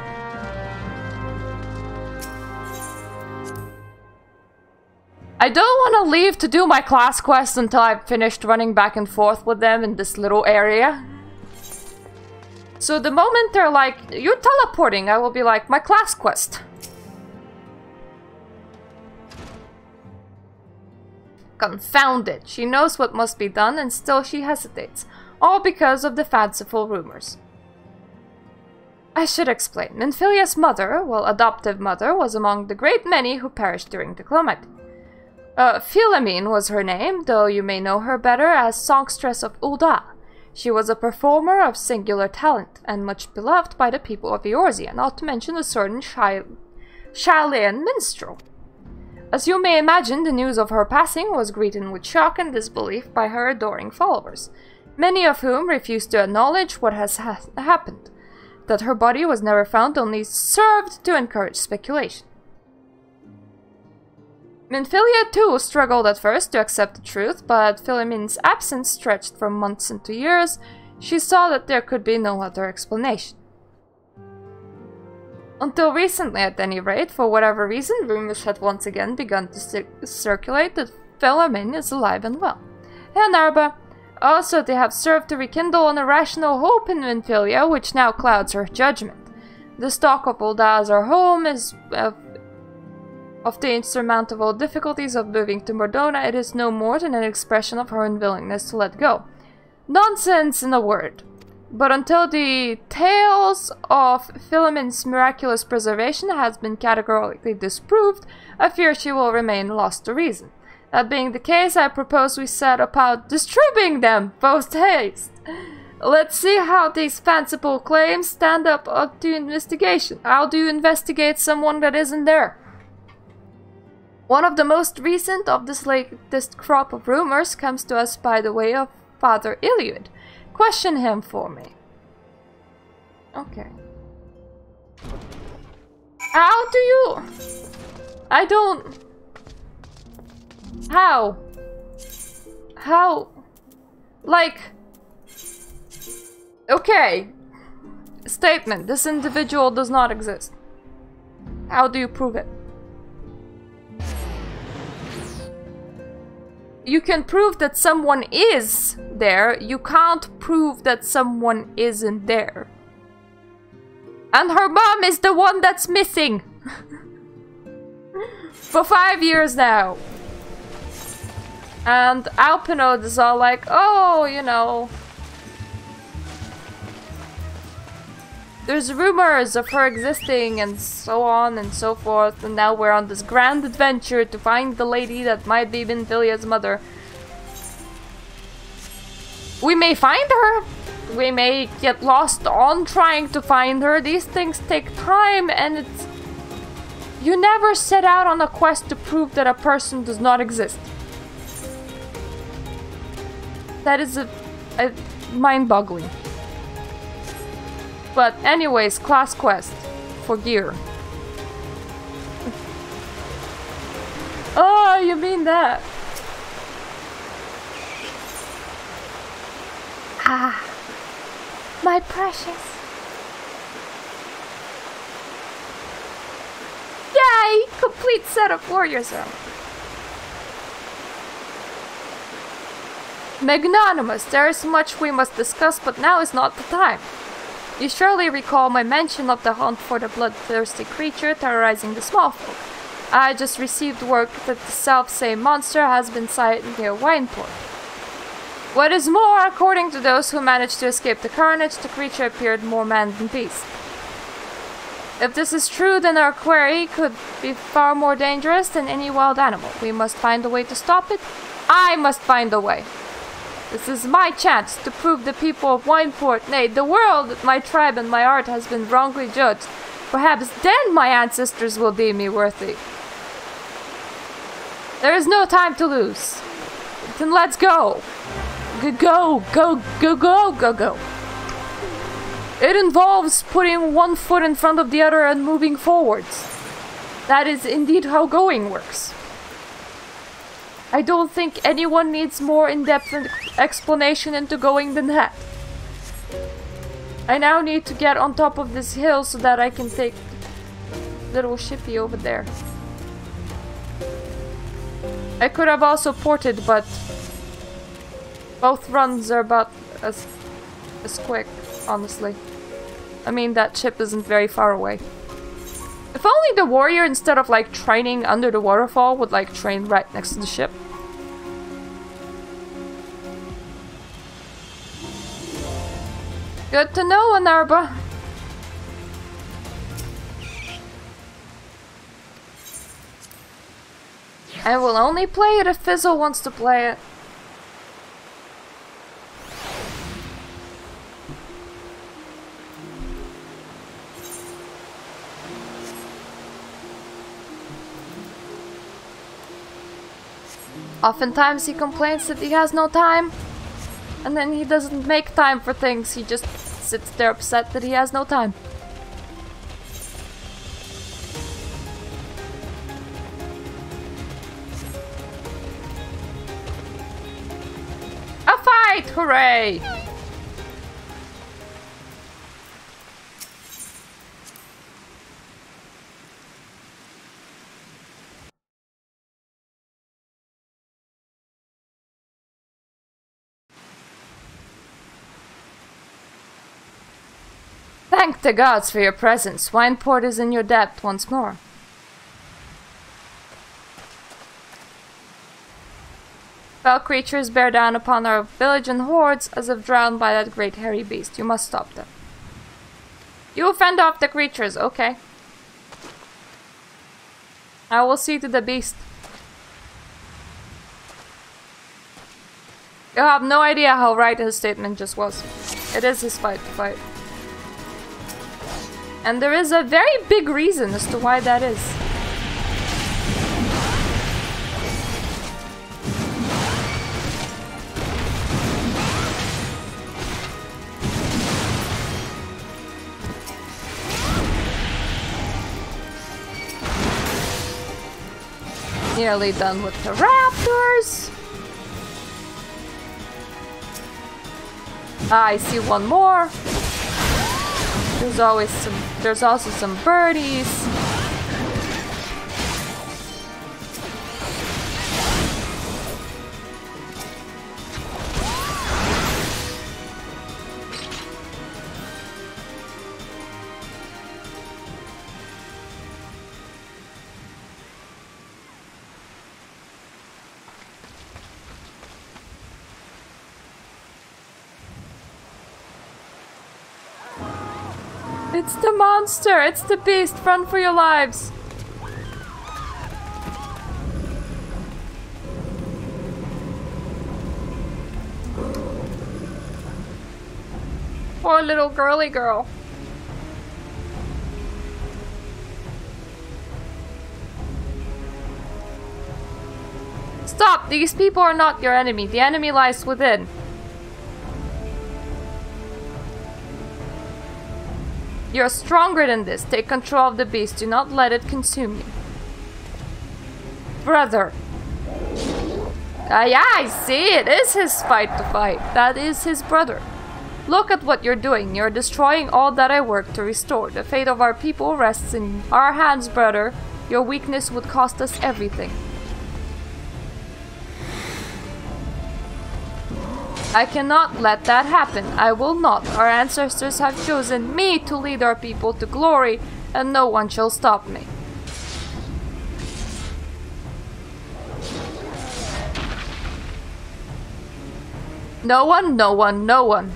Speaker 1: I don't want to leave to do my class quest until I've finished running back and forth with them in this little area. So the moment they're like, you're teleporting, I will be like, my class quest. Confounded. She knows what must be done and still she hesitates. All because of the fanciful rumors. I should explain. Minfilia's mother, well, adoptive mother, was among the great many who perished during the Calamity. Philemine was her name, though you may know her better as Songstress of Ul'dah. She was a performer of singular talent, and much beloved by the people of Eorzea, not to mention a certain Chilean minstrel. As you may imagine, the news of her passing was greeted with shock and disbelief by her adoring followers, many of whom refused to acknowledge what has happened. That her body was never found only served to encourage speculation. Minfilia too struggled at first to accept the truth, but Philemine's absence stretched from months into years. She saw that there could be no other explanation. Until recently, at any rate, for whatever reason, rumors had once again begun to circulate that Philemine is alive and well. And Arba, also they have served to rekindle an irrational hope in Minfilia, which now clouds her judgment. The stalk of Ul'dah as her home is of the insurmountable difficulties of moving to Mordona. It is no more than an expression of her unwillingness to let go. Nonsense in a word. But until the tales of Philemine's miraculous preservation has been categorically disproved, I fear she will remain lost to reason. That being the case, I propose we set about disturbing them post haste. Let's see how these fanciful claims stand up to investigation. How do you investigate someone that isn't there? One of the most recent of this latest crop of rumors comes to us by the way of Father Iliud. Question him for me. Okay. How do you... I don't... How? How? Like... Okay. Statement. This individual does not exist. How do you prove it? You can prove that someone is there, you can't prove that someone isn't there. And her mom is the one that's missing! For 5 years now. And Alpinode is all like, oh, you know... There's rumors of her existing and so on and so forth, and now we're on this grand adventure to find the lady that might be Minfilia's mother. We may find her, we may get lost on trying to find her. These things take time, and it's... You never set out on a quest to prove that a person does not exist. That is a mind-boggling. But anyways, class quest for gear. Oh, you mean that? Ah, my precious. Yay! Complete set of warriors armor. Magnanimous, there is much we must discuss, but now is not the time. You surely recall my mention of the hunt for the bloodthirsty creature terrorizing the small folk. I just received word that the self-same monster has been sighted near Wineport. What is more, according to those who managed to escape the carnage, the creature appeared more man than beast. If this is true, then our quarry could be far more dangerous than any wild animal. We must find a way to stop it. I must find a way. This is my chance to prove the people of Wineport, nay, the world, that my tribe and my art has been wrongly judged. Perhaps then my ancestors will deem me worthy. There is no time to lose. Then let's go. Go. It involves putting one foot in front of the other and moving forwards. That is indeed how going works. I don't think anyone needs more in-depth explanation into going than that. I now need to get on top of this hill so that I can take little shippy over there. I could have also ported, but both runs are about as quick, honestly. I mean, that ship isn't very far away. If only the warrior, instead of like training under the waterfall, would like train right next to the ship. Good to know, Anarba. I will only play it if Fizzle wants to play it. Oftentimes he complains that he has no time, and then he doesn't make time for things. He just sits there upset that he has no time. A fight! Hooray! Thank the gods for your presence. Wineport is in your debt once more. Fell creatures bear down upon our village in hordes as if drowned by that great hairy beast. You must stop them. You will fend off the creatures, okay. I will see to the beast. You have no idea how right his statement just was. It is his fight to fight. And there is a very big reason as to why that is. Nearly done with the raptors. I see one more. There's also some birdies. It's the monster! It's the beast! Run for your lives! Poor little girly girl. Stop! These people are not your enemy. The enemy lies within. You're stronger than this. Take control of the beast. Do not let it consume you. Brother. Yeah, I see. It is his fight to fight. That is his brother. Look at what you're doing. You're destroying all that I work to restore. The fate of our people rests in our hands, brother. Your weakness would cost us everything. I cannot let that happen. I will not. Our ancestors have chosen me to lead our people to glory, and no one shall stop me. No one, no one, no one.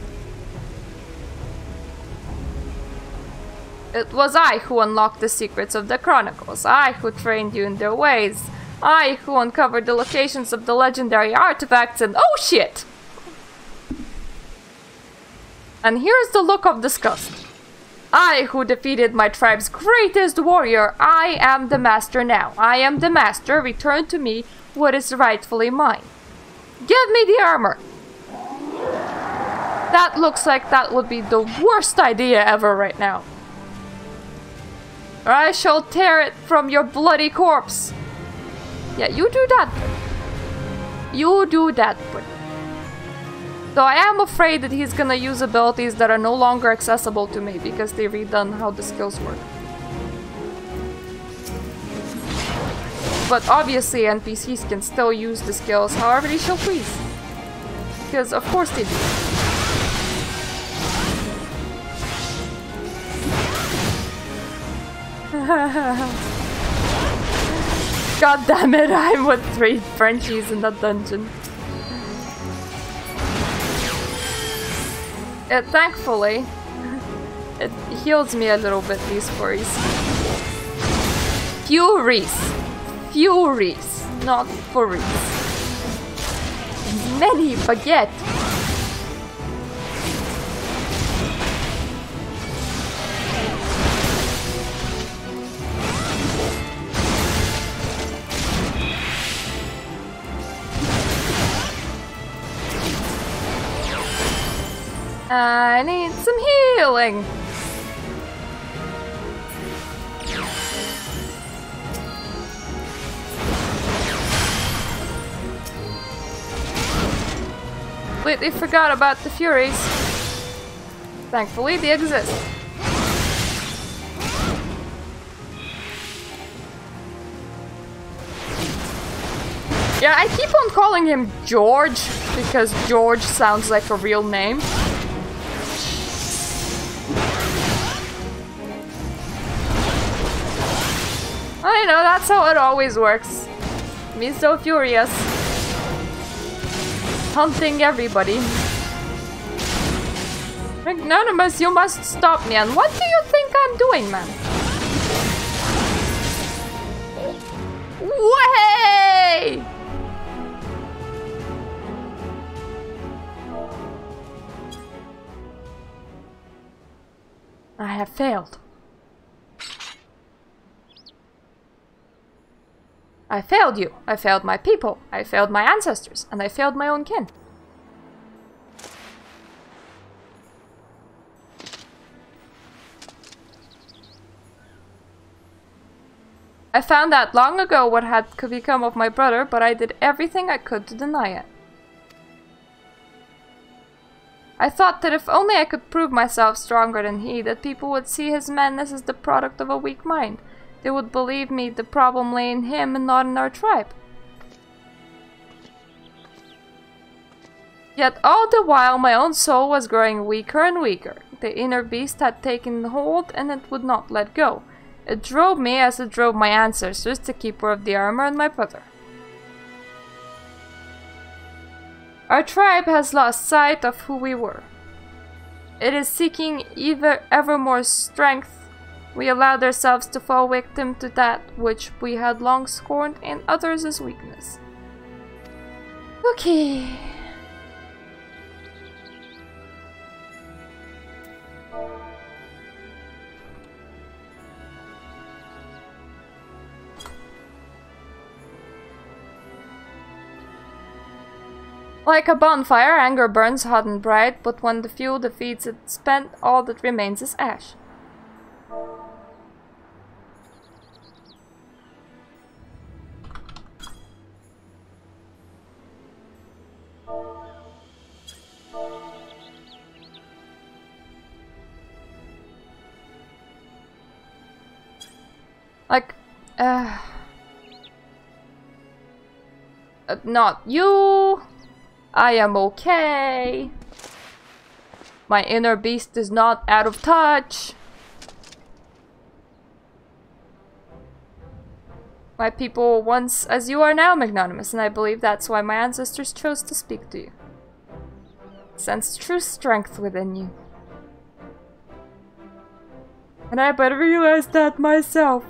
Speaker 1: It was I who unlocked the secrets of the Chronicles. I who trained you in their ways. I who uncovered the locations of the legendary artifacts and— oh shit! And here's the look of disgust. I who defeated my tribe's greatest warrior. I am the master now. I am the master. Return to me what is rightfully mine. Give me the armor. That looks like that would be the worst idea ever right now. or I shall tear it from your bloody corpse. Yeah, you do that. You do that, but... Though I am afraid that he's gonna use abilities that are no longer accessible to me because they've redone how the skills work. But obviously NPCs can still use the skills however they shall please. Because of course they do. God damn it, I'm with 3 Frenchies in that dungeon. Thankfully, it heals me a little bit, these furries. Furies. Furies, not furries. Many baguette. I need some healing. Completely forgot about the Furies. Thankfully, they exist. Yeah, I keep on calling him George because George sounds like a real name. I know, that's how it always works. Me so furious. Hunting everybody. Magnanimous, you must stop me. And what do you think I'm doing, man? Way! I have failed. I failed you. I failed my people. I failed my ancestors. And I failed my own kin. I found out long ago what had become of my brother, but I did everything I could to deny it. I thought that if only I could prove myself stronger than he, that people would see his madness as the product of a weak mind. They would believe me the problem lay in him and not in our tribe. Yet all the while my own soul was growing weaker and weaker. The inner beast had taken hold and it would not let go. It drove me as it drove my ancestors, the keeper of the armor and my brother. Our tribe has lost sight of who we were. It is seeking ever more strength. We allowed ourselves to fall victim to that which we had long scorned in others as weakness. Okay. Like a bonfire, anger burns hot and bright, but when the fuel defeats it spent, all that remains is ash. Like, not you. I am okay. My inner beast is not out of touch. My people were once as you are now, magnanimous, and I believe that's why my ancestors chose to speak to you. Sense true strength within you. And I better realize that myself.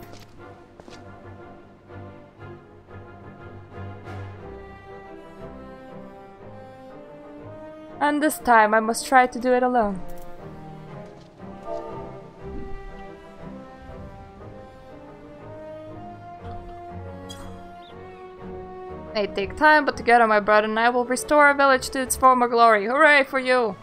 Speaker 1: And this time I must try to do it alone. It may take time, but together my brother and I will restore our village to its former glory. Hooray for you!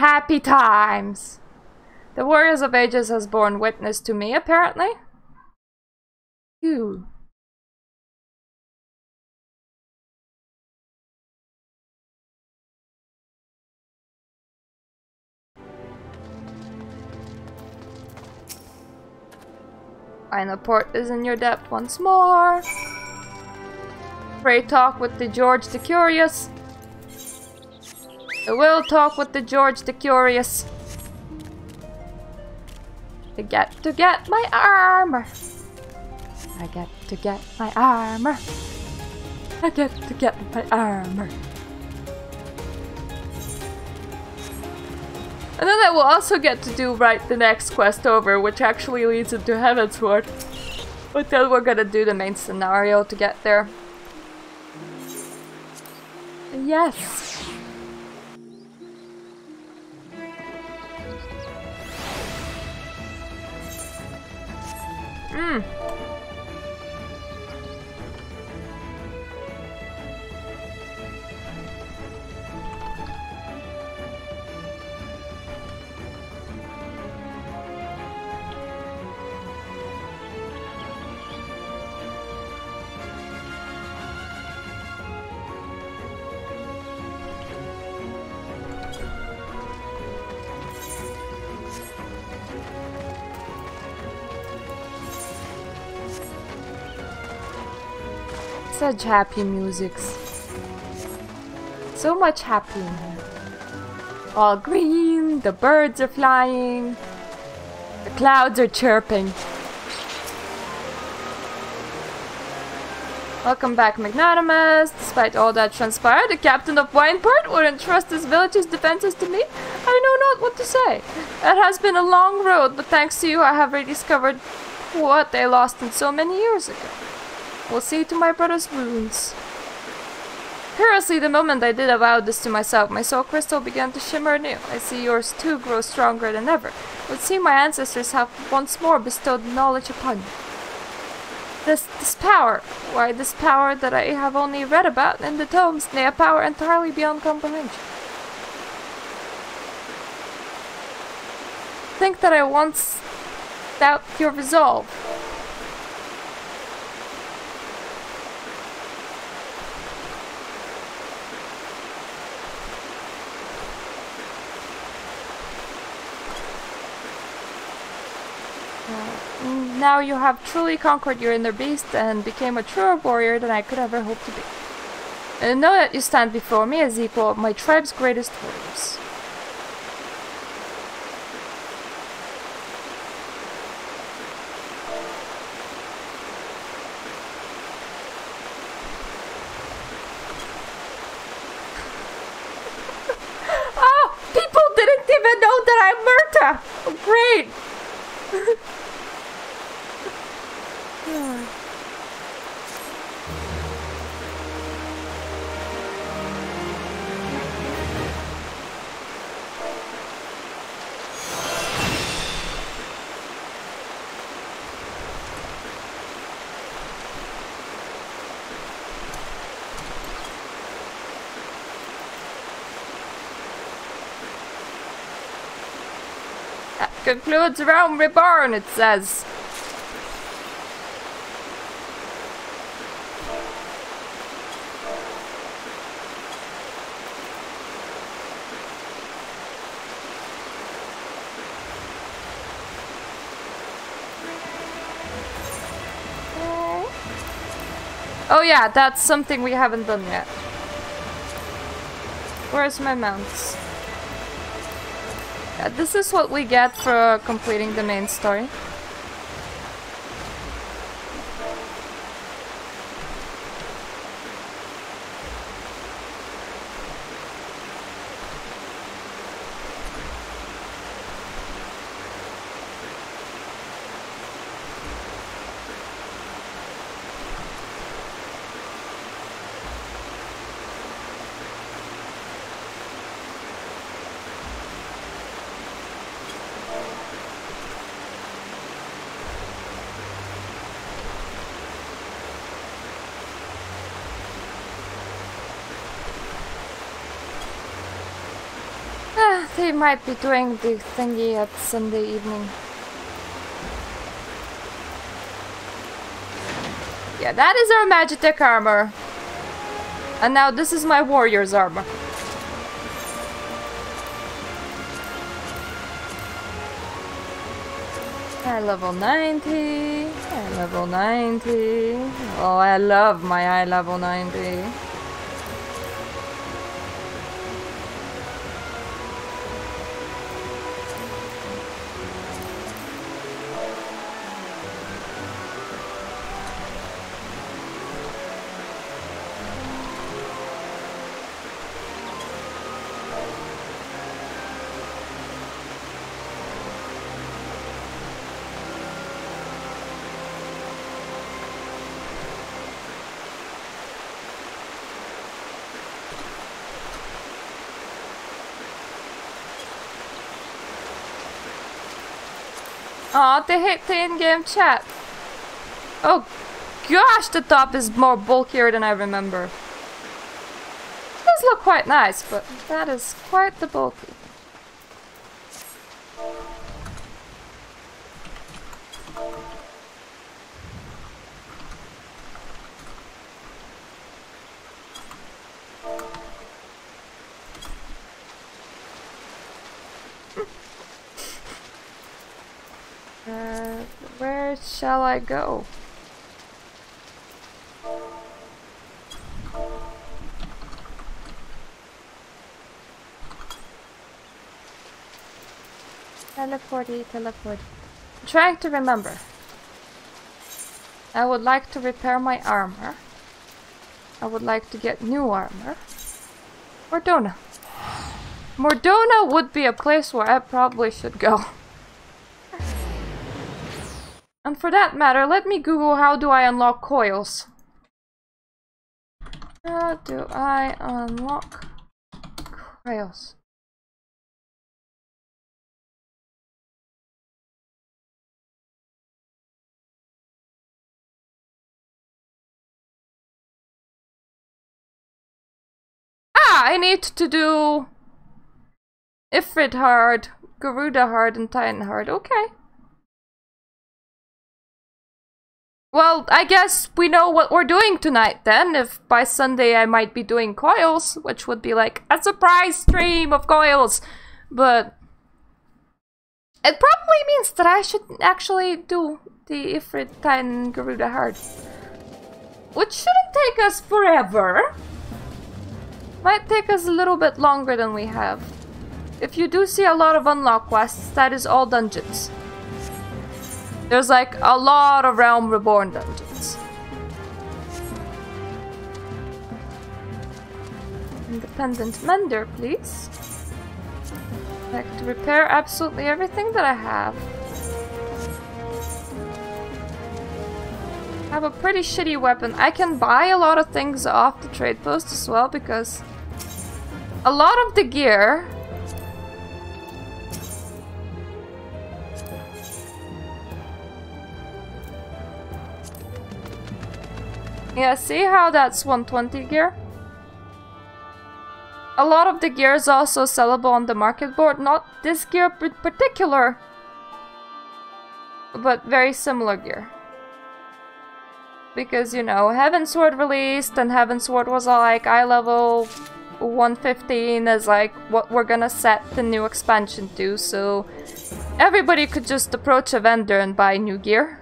Speaker 1: Happy times! The Warriors of Ages has borne witness to me, apparently. Phew. Final port is in your depth once more. Pray talk with the George the Curious. I will talk with the George the Curious. I get to get my armor. I get to get my armor. I get to get my armor. And then I will also get to do the next quest over, which actually leads into Heavensward. But then we're gonna do the main scenario to get there. Yes! Such happy musics. So much happy in here. All green, the birds are flying, the clouds are chirping. Welcome back, Magnanimous. Despite all that transpired, the captain of Wineport wouldn't trust his village's defenses to me. I know not what to say. It has been a long road, but thanks to you I have rediscovered what they lost in so many years ago. We'll see to my brother's wounds. Curiously, the moment I did avow this to myself, my soul crystal began to shimmer anew. I see yours too grow stronger than ever. It would seem my ancestors have once more bestowed knowledge upon you. This power, why this power that I have only read about in the tomes, nay, a power entirely beyond comprehension. Think that I once doubt your resolve. Now you have truly conquered your inner beast and became a truer warrior than I could ever hope to be. And know that you stand before me as equal of my tribe's greatest warriors. Oh! People didn't even know that I'm Myrta! Oh, great! That concludes Realm Reborn, it says. Oh yeah, that's something we haven't done yet. Where's my mounts? Yeah, this is what we get for completing the main story. they might be doing the thingy at Sunday evening. Yeah, that is our Magitech armor. And now this is my warrior's armor. High level 90. High level 90. Oh, I love my high level 90. Aw, they hate the in-game chat. Oh gosh, the top is more bulkier than I remember. It does look quite nice, but that is quite the bulky. Where shall I go? Teleporty. I'm trying to remember. I would like to repair my armor. I would like to get new armor. Mordona. Mordona would be a place where I probably should go. And for that matter, let me Google how do I unlock Coils. How do I unlock Coils? Ah, I need to do Ifrit hard, Garuda hard, and Titan hard. Okay. Well, I guess we know what we're doing tonight then, if by Sunday I might be doing Coils, which would be like a surprise stream of Coils, but it probably means that I should actually do the Ifrit Titan Garuda hard, which shouldn't take us forever. Might take us a little bit longer than we have. If you do see a lot of unlock quests, that is all dungeons. There's like a lot of Realm Reborn dungeons. Independent mender, please. I'd like to repair absolutely everything that I have. I have a pretty shitty weapon. I can buy a lot of things off the trade post as well because a lot of the gear yeah, see how that's 120 gear? A lot of the gear is also sellable on the market board. Not this gear in particular, but very similar gear. Because, you know, Heavensward released, and Heavensward was like eye level 115 is like what we're gonna set the new expansion to, so everybody could just approach a vendor and buy new gear.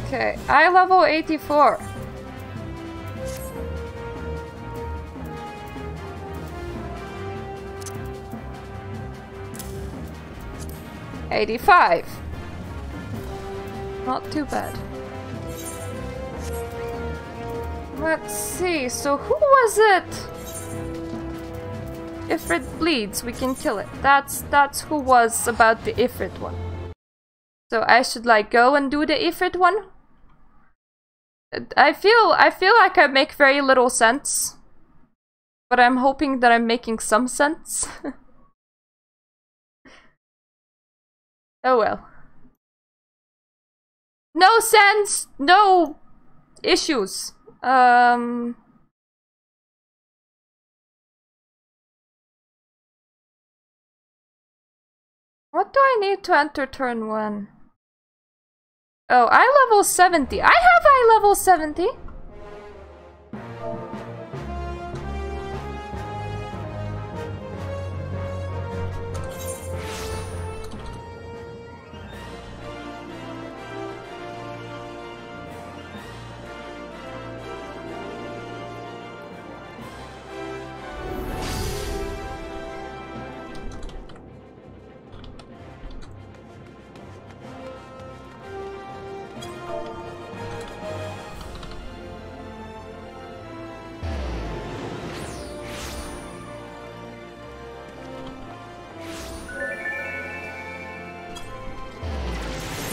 Speaker 1: Okay, eye level 84. $85. Not too bad. Let's see, so who was it? Ifrit bleeds, we can kill it. That's who was about the Ifrit one. So I should like go and do the Ifrit one? I feel like I make very little sense. But I'm hoping that I'm making some sense. Oh well. No sense, no issues. What do I need to enter turn 1? Oh, eye level 70. I have eye level 70.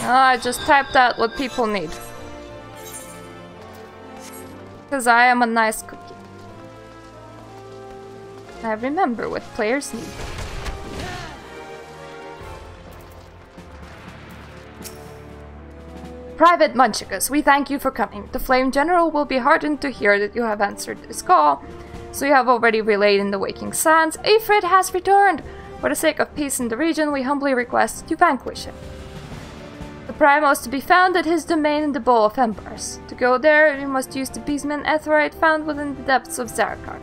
Speaker 1: I just typed out what people need. Because I am a nice cookie. I remember what players need. Private Munchicus, we thank you for coming. The Flame General will be heartened to hear that you have answered this call. So you have already relayed in the Waking Sands. Ifrit has returned! For the sake of peace in the region, we humbly request you vanquish him. The Primo is to be found at his domain in the Bowl of Embers. To go there, you must use the Beastman Aetheryte found within the depths of Zarakar.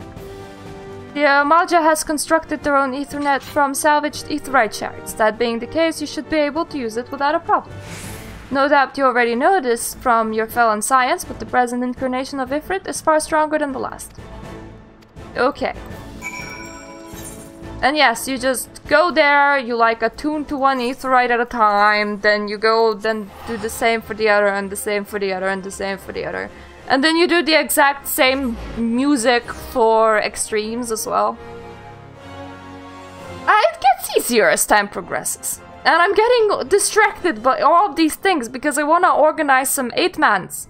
Speaker 1: The Malja has constructed their own Ethernet from salvaged Aetheryte shards. That being the case, you should be able to use it without a problem. No doubt you already know this from your felon science, but the present incarnation of Ifrit is far stronger than the last. Okay. And yes, you just go there, you like attune to one Aetheryte at a time, then you go, then do the same for the other, and the same for the other, and the same for the other. And then you do the exact same music for extremes as well. It gets easier as time progresses. And I'm getting distracted by all of these things because I want to organize some 8-mans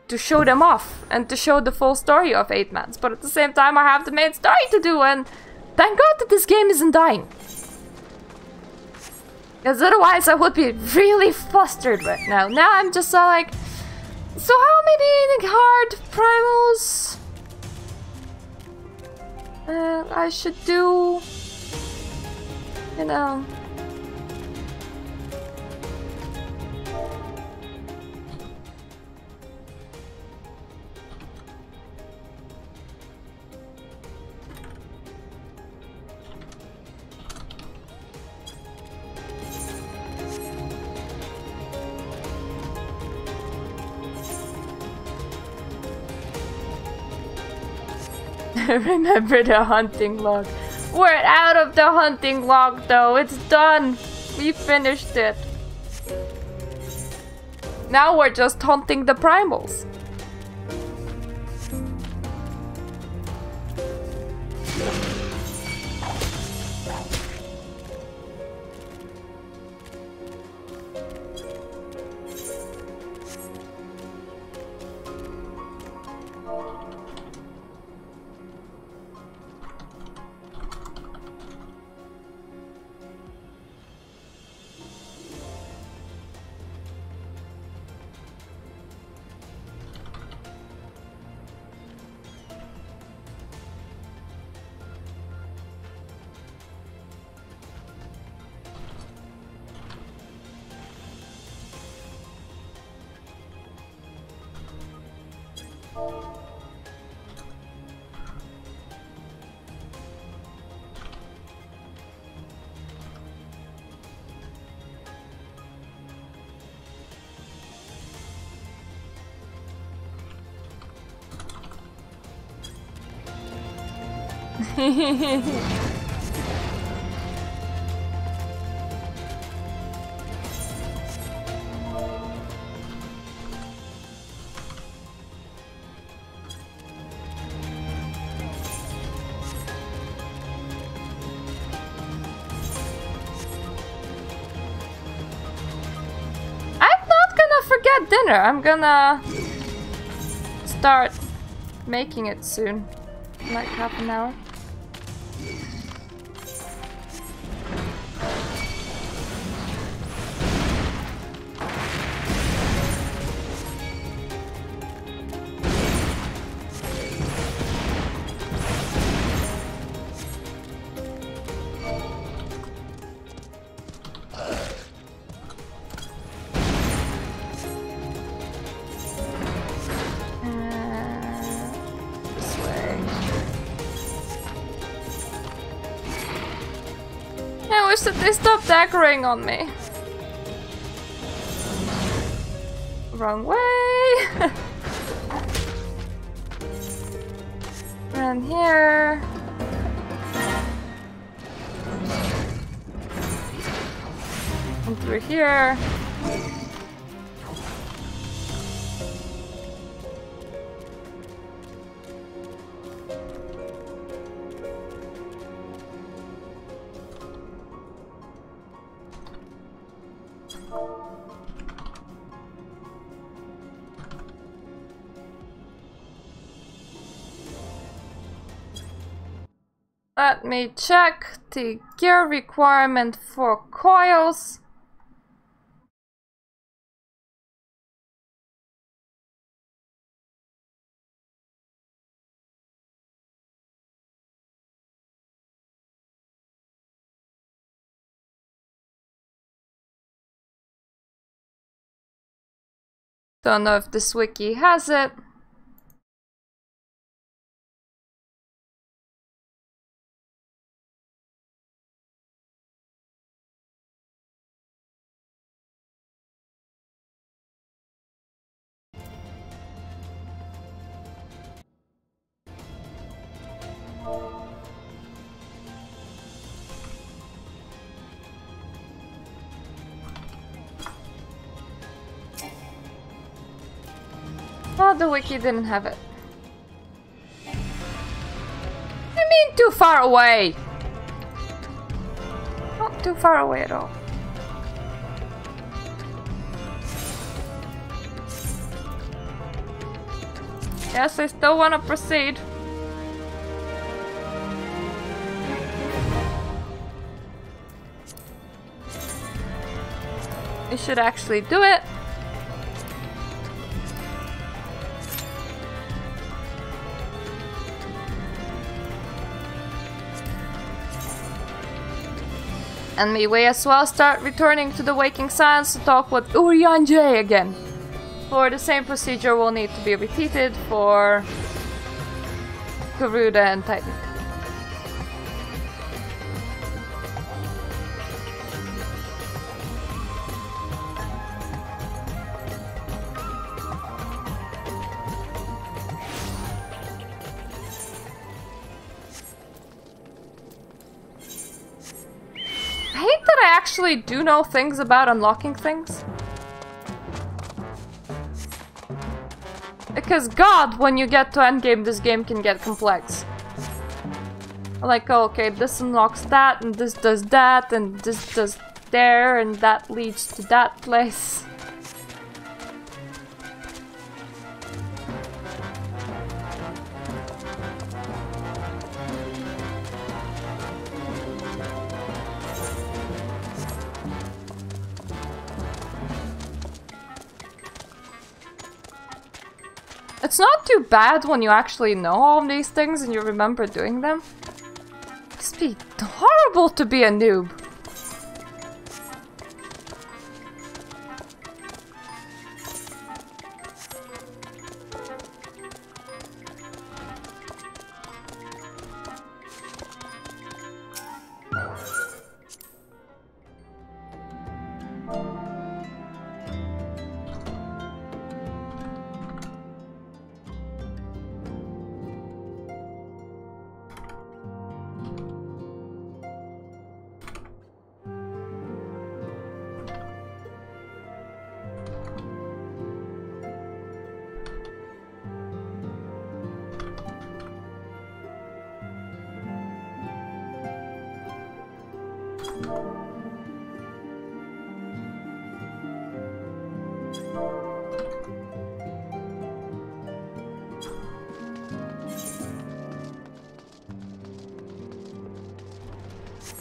Speaker 1: to show them off and to show the full story of 8-mans. But at the same time I have the main story to do, and thank God that this game isn't dying. Because otherwise I would be really flustered right now. Now I'm just all like, so how many hard primals I should do, you know. Remember the hunting log. We're out of the hunting log though. It's done. We finished it. Now we're just hunting the primals. Forget dinner. I'm gonna start making it soon, like half an hour. wish that they stopped aggroing on me. Wrong way. Run here. And through here. Let me check the gear requirement for coils. Don't know if this wiki has it. Oh, the wiki didn't have it. I mean, too far away. Not too far away at all. Yes, I still want to proceed. We should actually do it. And we may as well start returning to the Waking Sands to talk with Eorzea again. For the same procedure will need to be repeated for Garuda and Titan. Actually do know things about unlocking things. Because god, when you get to endgame, this game can get complex. Like, oh, okay, this unlocks that, and this does that, and this does there, and that leads to that place. It's not too bad when you actually know all of these things and you remember doing them. It must be horrible to be a noob.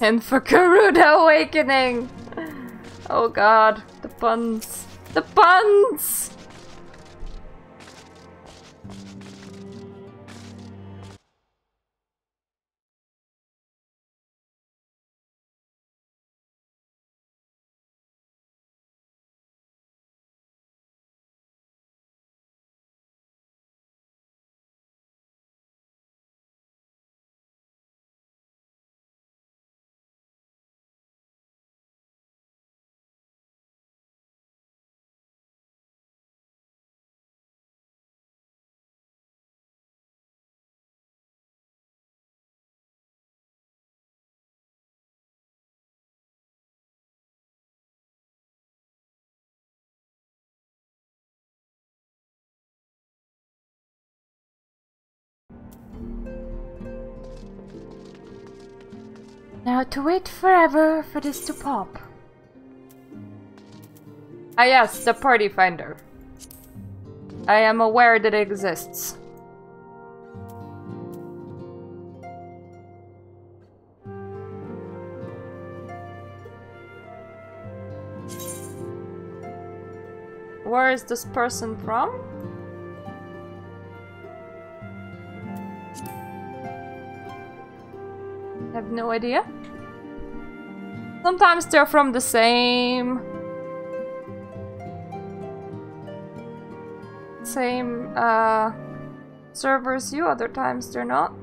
Speaker 1: And for Garuda Awakening! Oh god, the puns. The puns! Now to wait forever for this to pop. Ah yes, the party finder. I am aware that it exists. Where is this person from? I have no idea. Sometimes they're from the same server as you, other times they're not.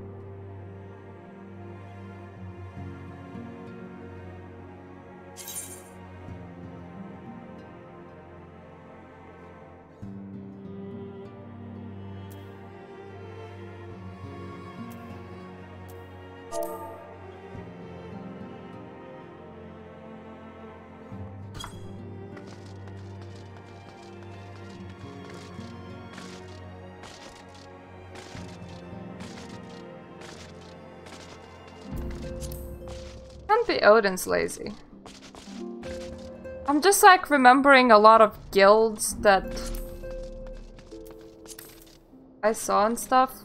Speaker 1: Can't be Odin's lazy. I'm just like remembering a lot of guilds that I saw and stuff.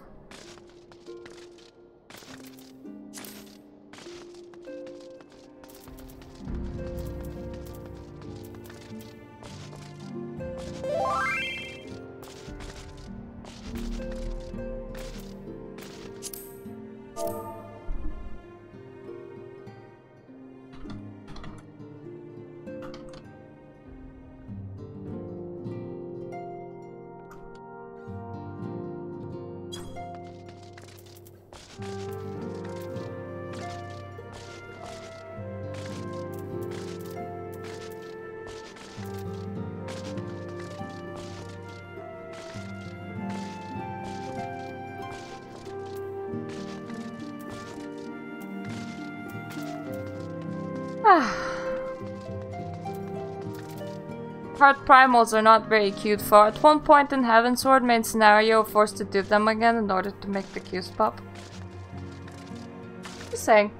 Speaker 1: Heart primals are not very cute for. At one point in Heavensward main scenario, forced to do them again in order to make the cues pop. Just saying.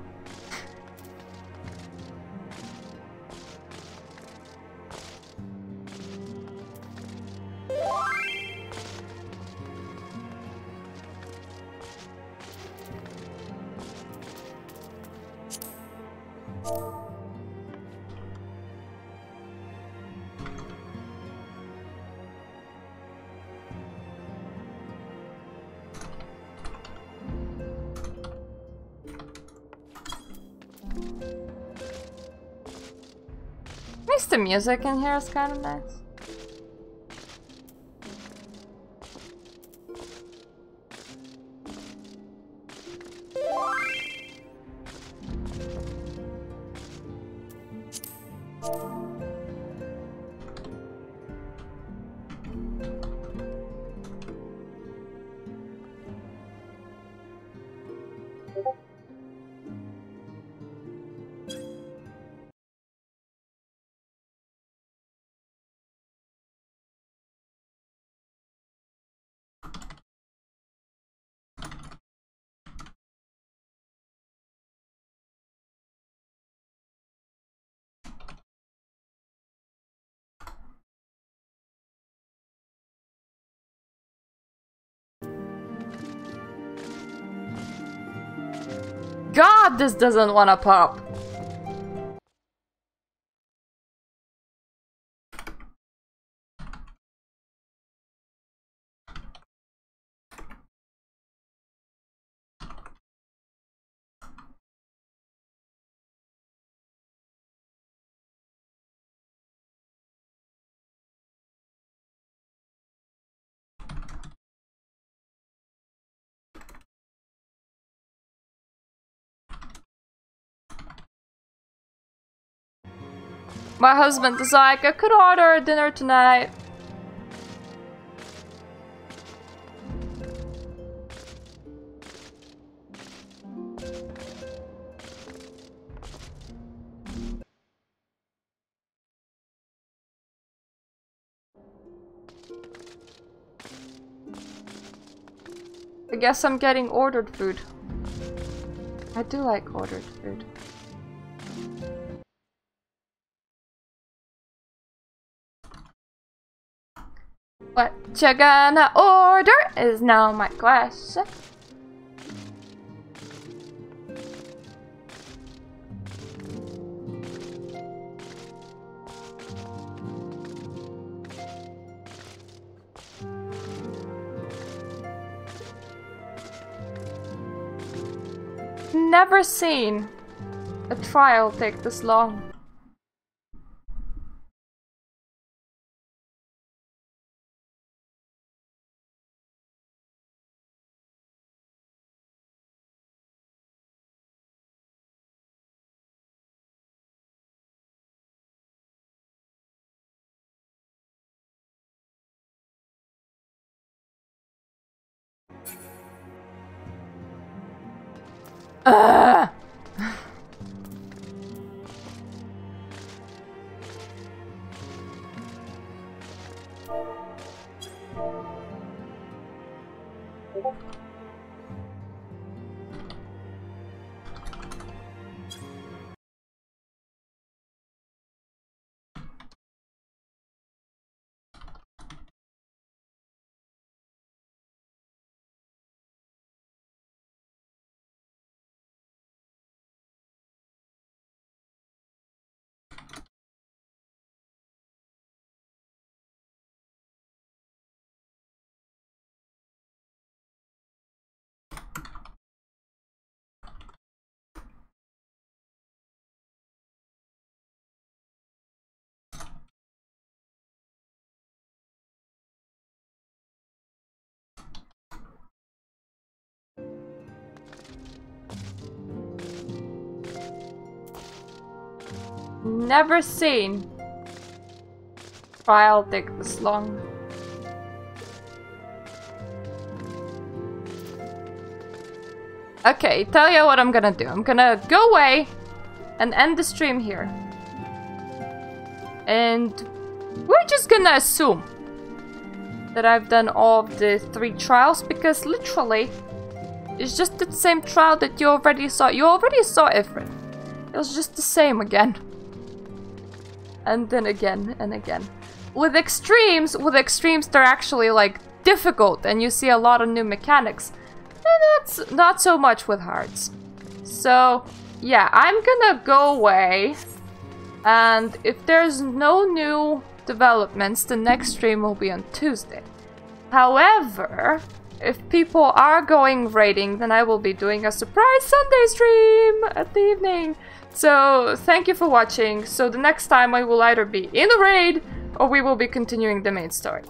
Speaker 1: At least the music in here is kind of nice. God, this doesn't want to pop. My husband is like, I could order dinner tonight. I guess I'm getting ordered food. I do like ordered food. What you gonna order is now my question. Never seen a trial take this long. Never seen trial take this long. Okay, tell you what I'm gonna do. I'm gonna go away and end the stream here. And we're just gonna assume that I've done all of the 3 trials because literally it's just the same trial that you already saw. You already saw Ifrit. It was just the same again. And then again and again. With extremes they're actually like difficult and you see a lot of new mechanics. And that's not so much with hards. So yeah, I'm gonna go away. And if there's no new developments, the next stream will be on Tuesday. However, if people are going raiding, then I will be doing a surprise Sunday stream at the evening. So, thank you for watching. So the next time I will either be in the raid, or we will be continuing the main story.